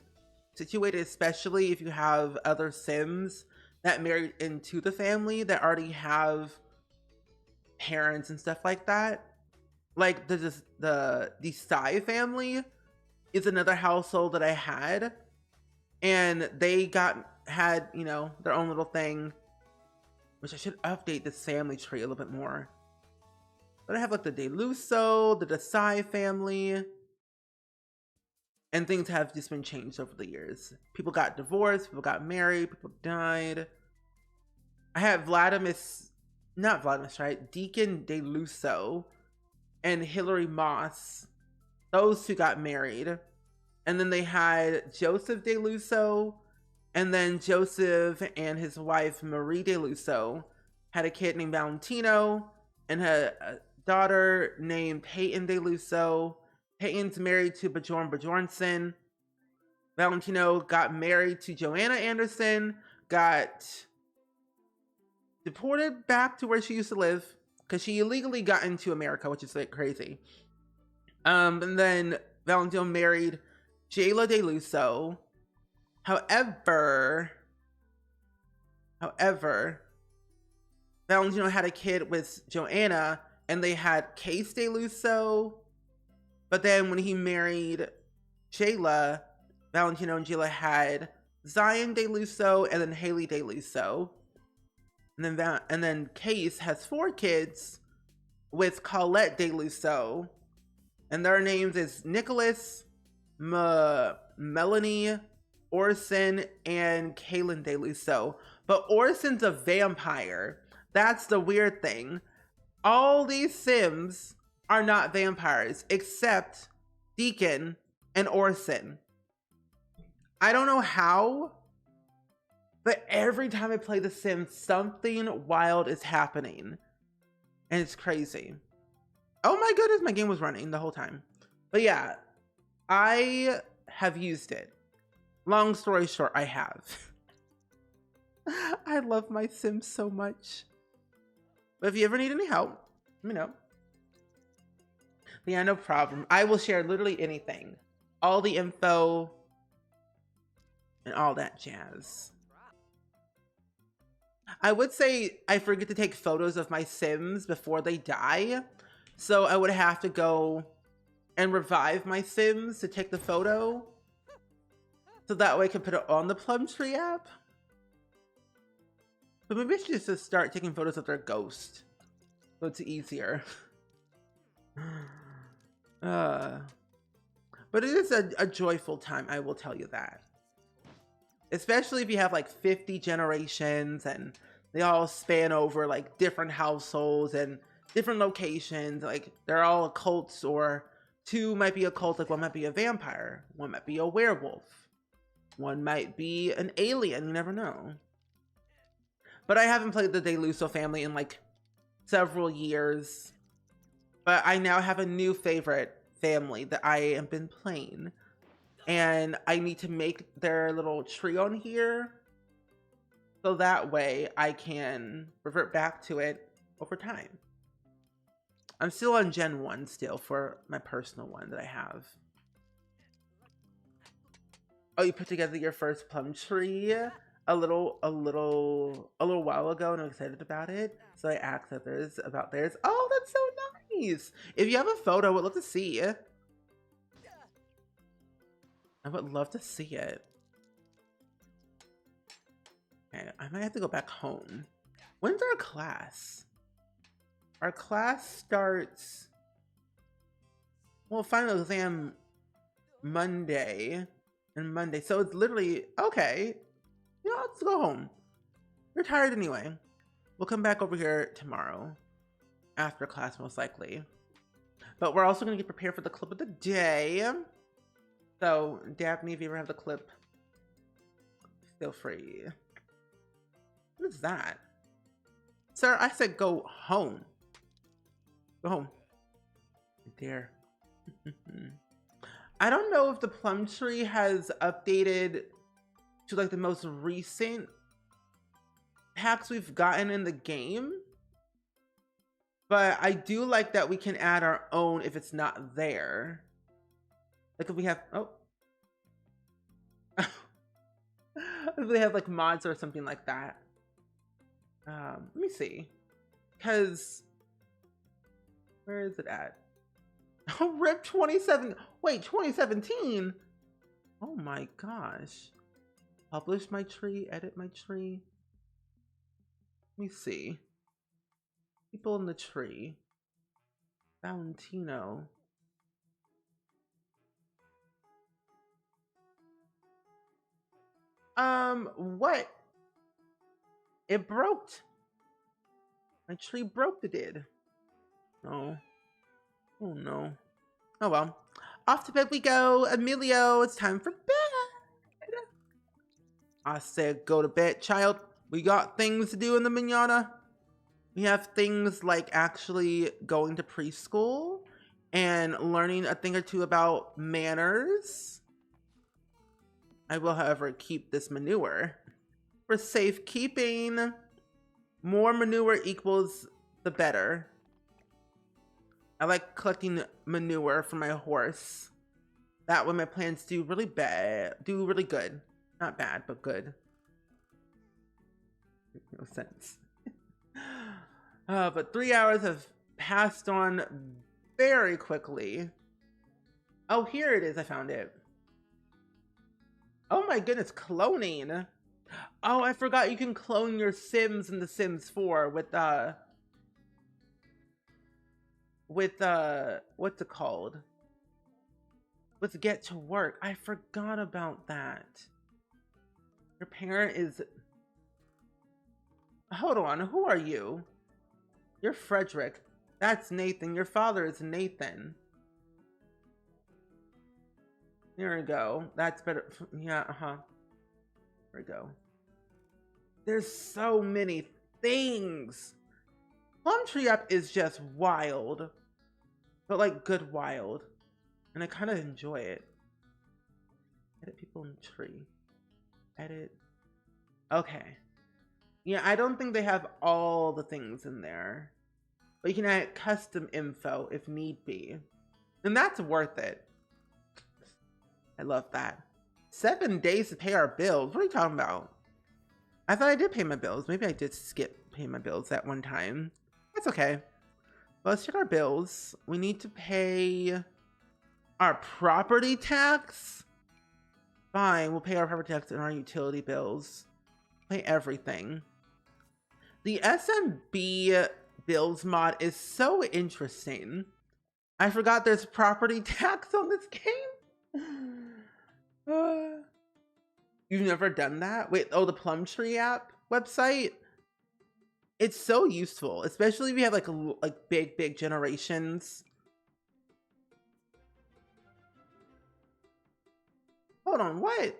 situated, especially if you have other Sims that married into the family that already have parents and stuff like that. Like the Sai family is another household that I had, and they had you know their own little thing, which I should update this family tree a little bit more. But I have like the Deluso, the Desai family, and things have just been changed over the years. People got divorced, people got married, people died. I have Deacon Deluso and Hillary Moss. Those two got married. And then they had Joseph Deluso, and then Joseph and his wife Marie Deluso had a kid named Valentino and had a daughter named Peyton Deluso. Peyton's married to Bjornson. Valentino got married to Joanna Anderson, got deported back to where she used to live because she illegally got into America, which is like crazy. And then Valentino married Jayla Deluso. However, Valentino had a kid with Joanna, and they had Case Deluso. But then when he married Jayla, Valentino and Jayla had Zion Deluso and then Haley Deluso. And then Case has 4 kids with Colette Deluso. And their names is Nicholas, Melanie, Orson, and Kaylin Deluso. But Orson's a vampire. That's the weird thing. All these Sims are not vampires except Deacon and Orson. I don't know how, but every time I play The Sims, something wild is happening. And it's crazy. Oh my goodness, my game was running the whole time. But yeah, I have used it. Long story short, I have. I love my Sims so much. But if you ever need any help, let me know. But yeah, no problem. I will share literally anything. All the info and all that jazz. I would say I forget to take photos of my Sims before they die. So I would have to go and revive my Sims to take the photo. So that way I can put it on the Plum Tree app. But maybe I should just start taking photos of their ghost. So it's easier. uh, but it is a joyful time, I will tell you that. Especially if you have like 50 generations and they all span over like different households and different locations. Like they're all cults, or two might be a cult, like one might be a vampire, one might be a werewolf, one might be an alien, you never know. But I haven't played the Deluso family in like several years. But I now have a new favorite family that I have been playing. And I need to make their little tree on here, so that way I can revert back to it over time. I'm still on Gen 1 still for my personal one that I have. Oh, you put together your first plum tree a little while ago, and I'm excited about it. So I asked others about theirs. Oh, that's so nice. If you have a photo, I would love to see it. I would love to see it. Okay, I might have to go back home. When's our class? Our class starts, well, final exam Monday and Monday. So it's literally, okay, yeah, let's go home. You're tired anyway. We'll come back over here tomorrow after class, most likely. But we're also gonna get prepared for the clip of the day. So, Daphne, if you ever have the clip, feel free. What is that? Sir, I said go home. Go home. There. I don't know if the plum tree has updated to like the most recent packs we've gotten in the game. But I do like that we can add our own if it's not there. Like if we have, oh. If we have like mods or something like that. Let me see. Because, where is it at? Oh, RIP 27, wait, 2017? Oh my gosh. Publish my tree, edit my tree. Let me see. People in the tree. Valentino. What? It broke. My tree broke, it did. Oh. Oh no. Oh well. Off to bed we go. Emilio, it's time for bed. I said go to bed, child. We got things to do in the manana. We have things like actually going to preschool and learning a thing or two about manners. I will, however, keep this manure for safekeeping. More manure equals the better. I like collecting manure for my horse. That way my plants do really good. Not bad, but good. No sense. But 3 hours have passed on very quickly. Oh, here it is. I found it. Oh my goodness, cloning. Oh, I forgot you can clone your Sims in The Sims 4 with what's it called? With Get to Work. I forgot about that. Your parent is, hold on, who are you? You're Frederick. That's Nathan. Your father is Nathan. There we go. That's better. Yeah, There we go. There's so many things. Plum Tree Up is just wild. But like good wild. And I kind of enjoy it. Edit people in the tree. Edit. Okay. Yeah, I don't think they have all the things in there. But you can add custom info if need be. And that's worth it. I love that. 7 days to pay our bills. What are you talking about? I thought I did pay my bills. Maybe I did skip paying my bills that one time. That's okay. Well, let's check our bills. We need to pay our property tax. Fine, we'll pay our property tax and our utility bills. Pay everything. The SMB bills mod is so interesting I forgot there's property tax on this game. You've never done that? Wait, oh, the Plum Tree app website? It's so useful, especially if you have like big generations. Hold on, what?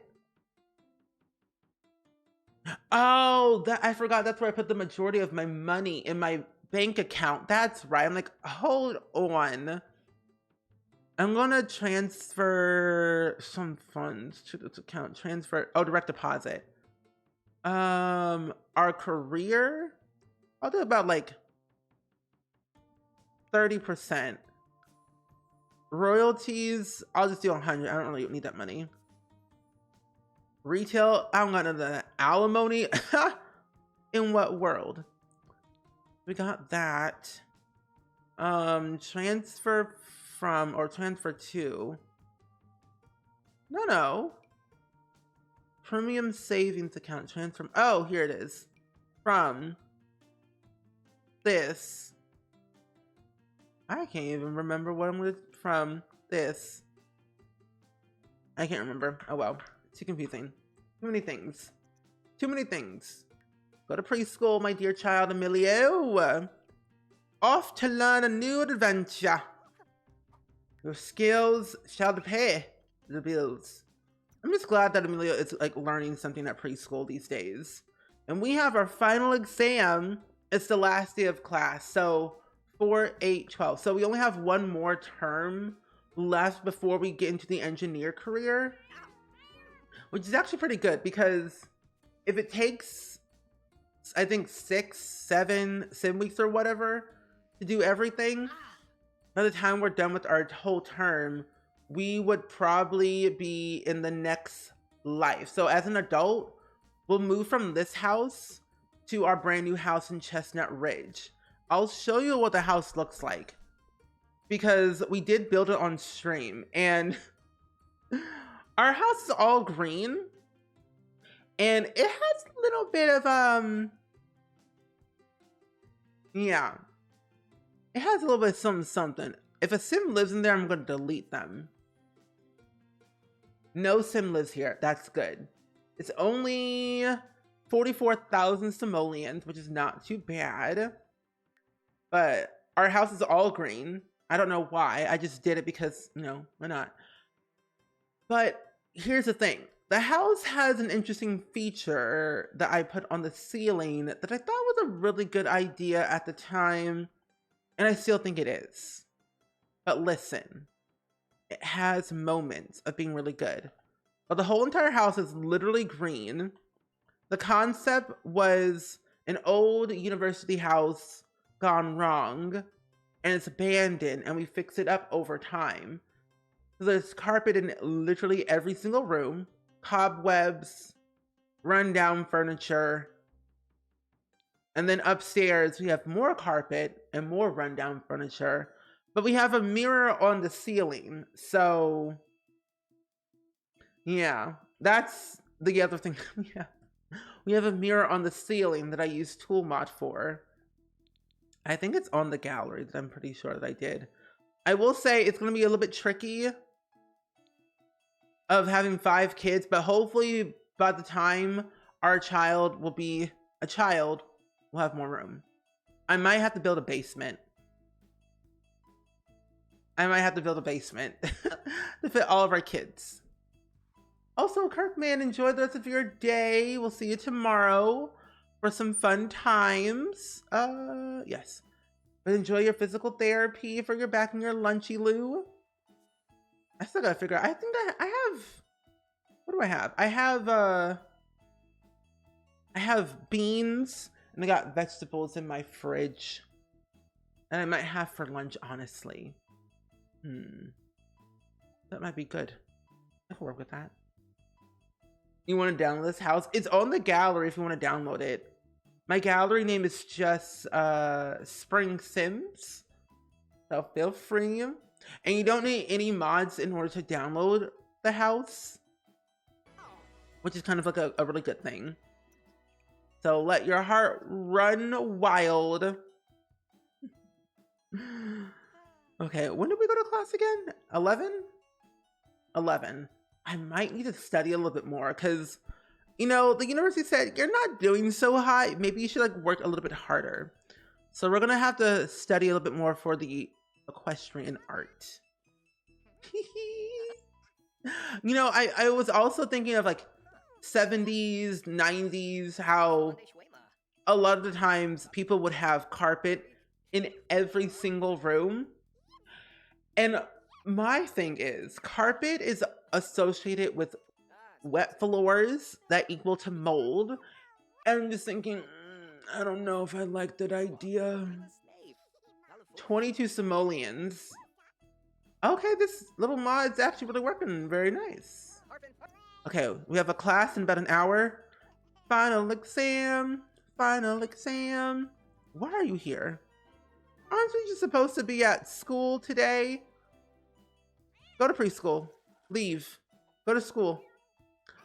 Oh, that I forgot. That's where I put the majority of my money in my bank account. That's right. I'm like, hold on. I'm gonna transfer some funds to this account. Transfer. Oh, direct deposit. Our career. I'll do about like 30%. Royalties. I'll just do 100. I don't really need that money. Retail. I don't got none of that. Alimony. In what world? We got that. Transfer from or transfer to. No. Premium savings account transfer. Oh, here it is. From this. I can't even remember what I'm with from this. I can't remember. Oh well. Too confusing. Too many things. Too many things. Go to preschool, my dear child Emilio. Off to learn a new adventure. Your skills shall pay the bills. I'm just glad that Emilio is like learning something at preschool these days. And we have our final exam. It's the last day of class. So 4, 8, 12. So we only have one more term left before we get into the engineer career. Which is actually pretty good because if it takes, I think 6, 7 sim weeks or whatever to do everything, by the time we're done with our whole term, we would probably be in the next life. So as an adult, we'll move from this house to our brand new house in Chestnut Ridge. I'll show you what the house looks like because we did build it on stream and our house is all green and it has a little bit of, yeah, it has a little bit of something. If a sim lives in there, I'm going to delete them. No sim lives here. That's good. It's only 44,000 simoleons, which is not too bad. But our house is all green. I don't know why. I just did it because, you know, why not? But here's the thing. The house has an interesting feature that I put on the ceiling that I thought was a really good idea at the time. And I still think it is. But listen, it has moments of being really good. But the whole entire house is literally green. The concept was an old university house gone wrong. And it's abandoned and we fix it up over time. So there's carpet in literally every single room. Cobwebs, rundown furniture. And then upstairs, we have more carpet and more rundown furniture. But we have a mirror on the ceiling. So, yeah, that's the other thing. We have a mirror on the ceiling that I use tool mod for. I think it's on the gallery that I'm pretty sure that I did. I will say it's going to be a little bit tricky of having 5 kids, but hopefully by the time our child will be a child, we'll have more room. I might have to build a basement. To fit all of our kids. Also, Kirkman, enjoy the rest of your day. We'll see you tomorrow for some fun times. Yes. But enjoy your physical therapy for your back and your lunchy loo. I still gotta figure out. I think I have. What do I have? I have beans and I got vegetables in my fridge. And I might have for lunch, honestly. That might be good. I can work with that. You want to download this house? It's on the gallery if you want to download it. My gallery name is just SpringSims. So feel free. And you don't need any mods in order to download the house. Which is kind of like a really good thing. So let your heart run wild. Okay, when did we go to class again? 11? 11. I might need to study a little bit more because, you know, the university said you're not doing so high. Maybe you should like work a little bit harder. So we're gonna have to study a little bit more for the equestrian art. You know, I was also thinking of like 70s, 90s, how a lot of the times people would have carpet in every single room. And my thing is, carpet is associated with wet floors that equal to mold. And I'm just thinking, I don't know if I like that idea. 22 simoleons. Okay, this little mod's actually really working very nice. Okay, we have a class in about an hour. Final exam, final exam. Why are you here? Aren't we just supposed to be at school today? Go to preschool. Leave. Go to school.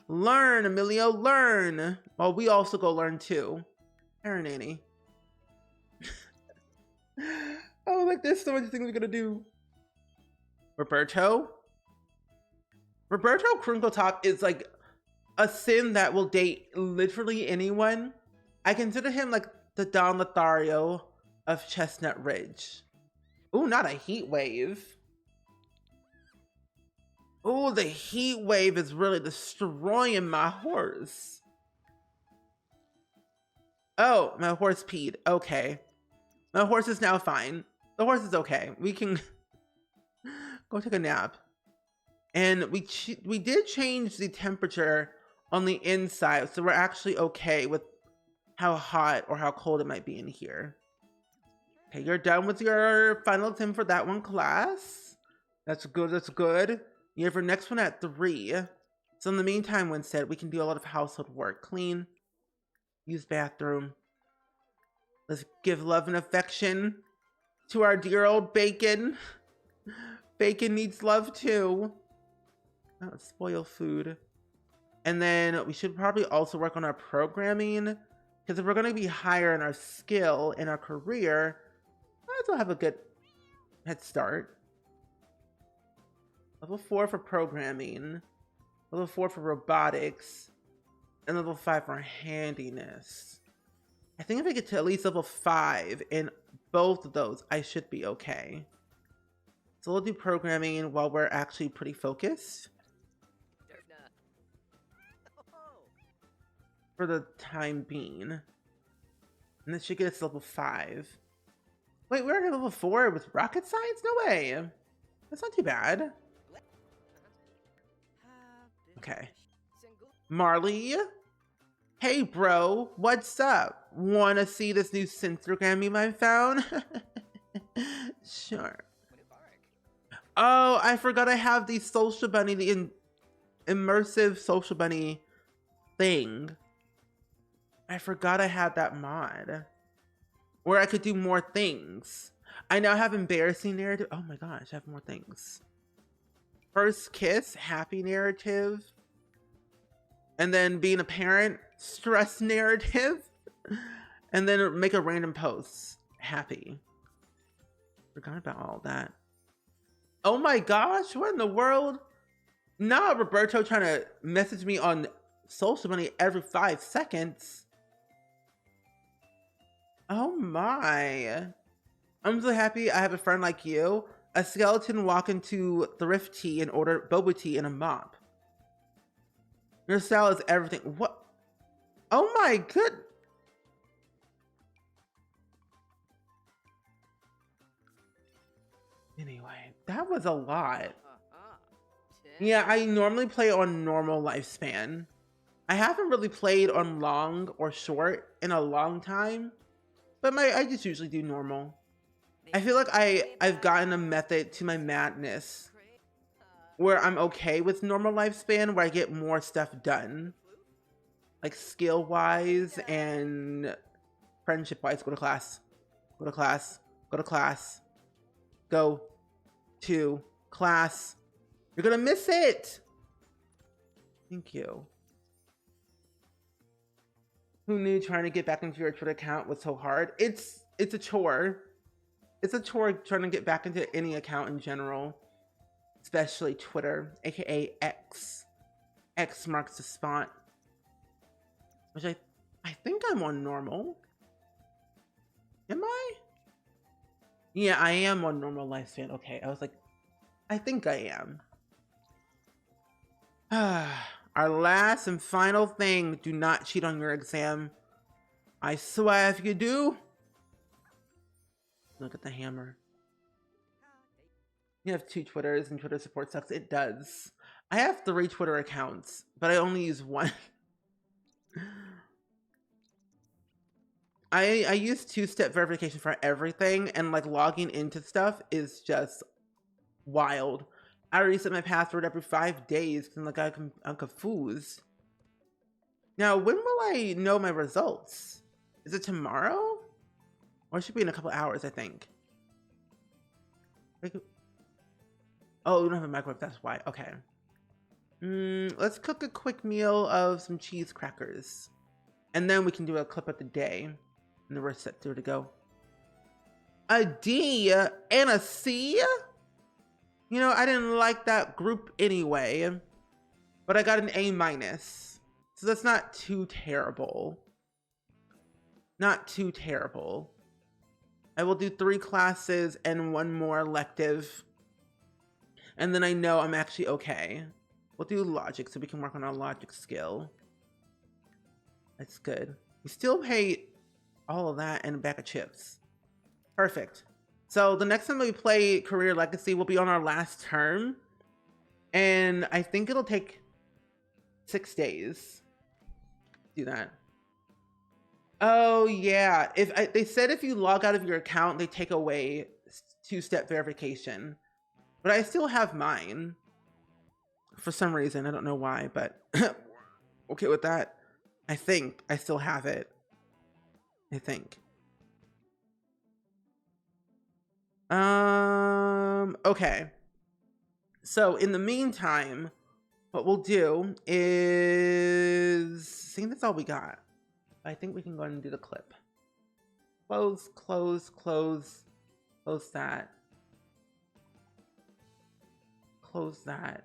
Learn, Emilio, learn. Well, we also go learn too. Parent nanny. Oh, like there's so many things we're gonna do. Roberto Crinkle Top is like a sim that will date literally anyone. I consider him like the Don Lothario of Chestnut Ridge. Ooh, not a heat wave. Ooh, the heat wave is really destroying my horse. Oh, my horse peed. Okay. My horse is now fine. The horse is okay. We can go take a nap. And we did change the temperature on the inside, so we're actually okay with how hot or how cold it might be in here. Okay, you're done with your final exam for that one class. That's good, that's good. You have your next one at 3. So in the meantime, Winstead, we can do a lot of household work. Clean, use bathroom. Let's give love and affection to our dear old Bacon. Bacon needs love too. Don't spoil food. And then we should probably also work on our programming, because if we're going to be higher in our skill, in our career, might as well have a good head start. Level 4 for programming, level 4 for robotics, and level 5 for handiness. I think if I get to at least level 5 in both of those, I should be okay. So we'll do programming while we're actually pretty focused. For the time being. And this should get us to level 5. Wait, we're at level 4 with rocket science? No way. That's not too bad. Okay. Marley? Hey bro, what's up? Wanna see this new Instagram meme I found? Sure. Oh, I forgot I have the social bunny, the immersive social bunny thing. I forgot I had that mod where I could do more things. I now have embarrassing narrative. Oh my gosh, I have more things. First kiss, happy narrative. And then being a parent, stress narrative. And then make a random post, happy. Forgot about all that. Oh my gosh, what in the world? Not Roberto trying to message me on social money every 5 seconds. Oh my. I'm so happy I have a friend like you. A skeleton walk into Thrift Tea and order boba tea and a mop. Your style is everything. What? Oh my good. Anyway, that was a lot. Yeah, I normally play on normal lifespan. I haven't really played on long or short in a long time, but I just usually do normal. I feel like I've gotten a method to my madness where I'm okay with normal lifespan, where I get more stuff done, like skill wise and friendship wise. Go to class, go to class, go to class, go to class. You're gonna miss it. Thank you. Who knew trying to get back into your Twitter account was so hard? It's a chore. It's a chore trying to get back into any account in general, especially Twitter, aka X. X marks the spot, which I think I'm on normal. Am I? Yeah, I am on normal lifespan. Okay, I was like, I think I am. Our last and final thing, do not cheat on your exam. I swear if you do, look at the hammer. You have 2 Twitters and Twitter support sucks. It does. I have 3 Twitter accounts, but I only use 1. I use 2-step verification for everything, and like logging into stuff is just wild. I reset my password every 5 days because like I'm confused. Now, when will I know my results? Is it tomorrow? Or it should be in a couple hours, I think. Oh, we don't have a microwave, that's why. Okay. Let's cook a quick meal of some cheese crackers. And then we can do a clip of the day. And then we're set through to go. A D and a C? You know, I didn't like that group anyway. But I got an A-. So that's not too terrible. Not too terrible. I will do 3 classes and 1 more elective. And then I know I'm actually okay. We'll do logic so we can work on our logic skill. That's good. We still hate all of that and a bag of chips. Perfect. So the next time we play Career Legacy will be on our last term. And I think it'll take 6 days to do that. Oh yeah, they said if you log out of your account, they take away 2-step verification. But I still have mine. For some reason, I don't know why, but okay with that. I think I still have it. I think. Okay. So in the meantime, what we'll do is, I think that's all we got. I think we can go ahead and do the clip. Close, close, close, close that. Close that.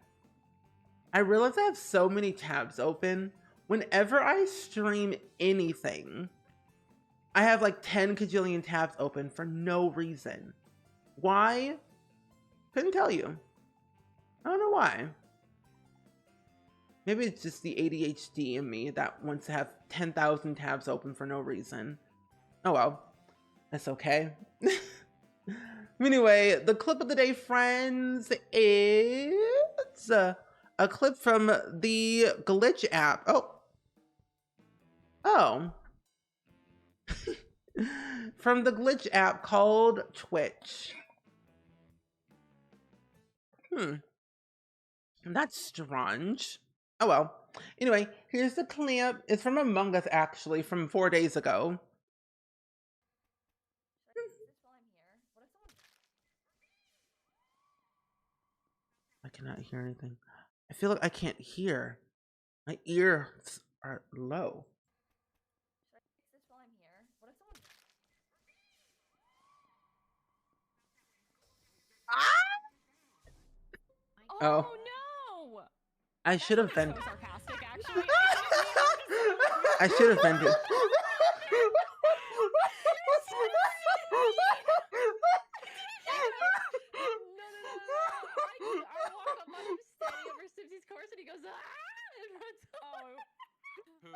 I realize I have so many tabs open. Whenever I stream anything, I have like 10 kajillion tabs open for no reason. Why? Couldn't tell you. I don't know why. Maybe it's just the ADHD in me that wants to have 10,000 tabs open for no reason. Oh well, that's okay. Anyway, the clip of the day, friends, is a clip from the Glitch app. Oh. From the Glitch app called Twitch. That's strange. Oh well. Anyway, here's the clip. It's from Among Us, actually, from 4 days ago. I cannot hear anything. I feel like I can't hear. My ears are low. Should I fix this while I'm here? What if someone... Oh no! I should have vented. So sarcastic, actually. I should have vented. I walk up on him standing over Simsy's course and he goes, ah! And runs off. Who?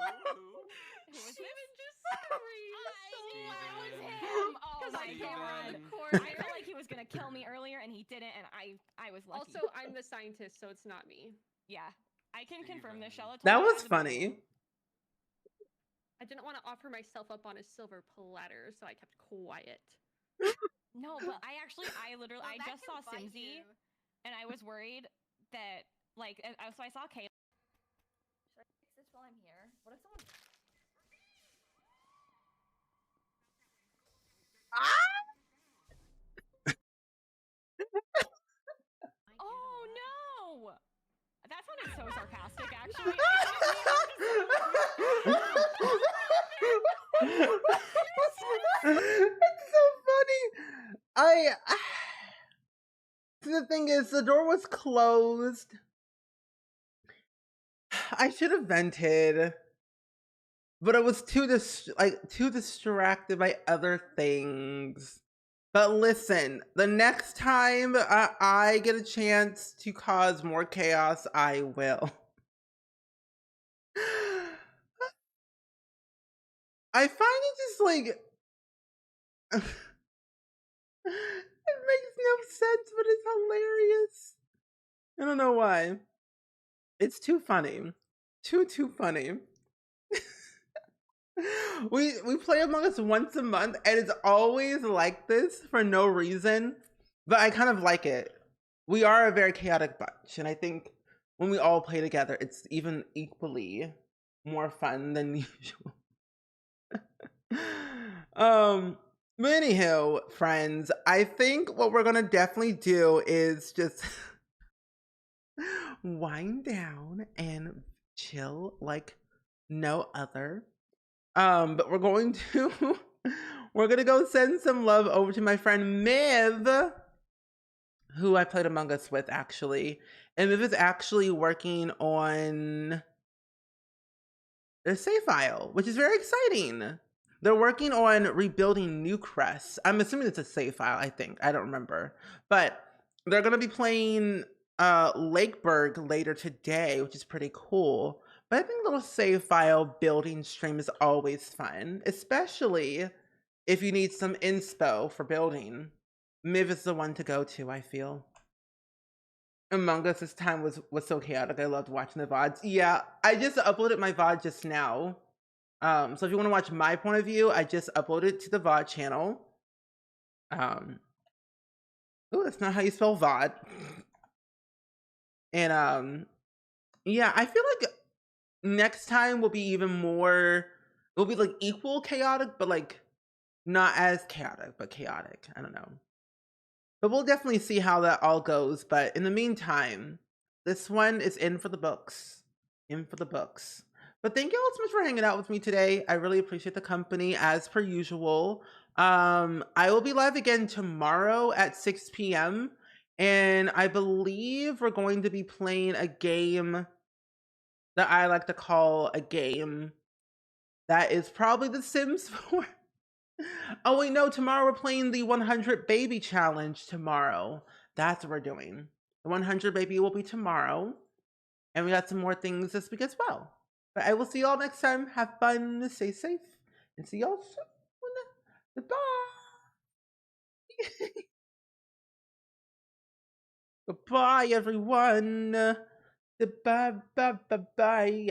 It was just screamed. I knew it was him. Oh my god. I felt like he was gonna kill me earlier and he didn't, and I was lucky. Also, I'm the scientist, so it's not me. Yeah. I can confirm this, Shella. That was funny. I didn't want to offer myself up on a silver platter, so I kept quiet. No, but I literally, I just saw Simsy, and I was worried that, like, so I saw Kayla. Should I fix this while I'm here? What if someone... Oh no! That sounded so sarcastic, actually. It's so funny. The thing is, the door was closed. I should have vented, but I was too distracted by other things. But listen, the next time I get a chance to cause more chaos, I will. I find it just like it makes no sense, but it's hilarious. I don't know why. It's too funny. Too funny. We play Among Us once a month, and it's always like this for no reason. But I kind of like it. We are a very chaotic bunch, and I think when we all play together, it's even equally more fun than usual. But anywho, friends, I think what we're gonna definitely do is just wind down and chill like no other. But we're going to we're gonna go send some love over to my friend Miv, who I played Among Us with actually. And Miv is actually working on their save file, which is very exciting. They're working on rebuilding Newcrest. I'm assuming it's a save file, I think. I don't remember. But they're gonna be playing Lakeburg later today, which is pretty cool. But I think a little save file building stream is always fun, especially if you need some inspo for building. Miv is the one to go to, I feel. Among Us this time was so chaotic. I loved watching the VODs. Yeah, I just uploaded my VOD just now. So if you want to watch my point of view, I just uploaded to the VOD channel. Oh, that's not how you spell VOD. And yeah, I feel like next time will be even more, it'll be like equal chaotic, but like not as chaotic, but chaotic. I don't know. But we'll definitely see how that all goes. But in the meantime, this one is in for the books. In for the books. But thank you all so much for hanging out with me today. I really appreciate the company as per usual. I will be live again tomorrow at 6 p.m. And I believe we're going to be playing a game that I like to call a game that is probably The Sims 4. Oh wait, no, tomorrow we're playing the 100 baby challenge tomorrow. That's what we're doing. The 100 baby will be tomorrow. And we got some more things this week as well. But I will see y'all next time. Have fun, stay safe, and see y'all soon. Goodbye. Goodbye, everyone. Goodbye, bye, bye, bye.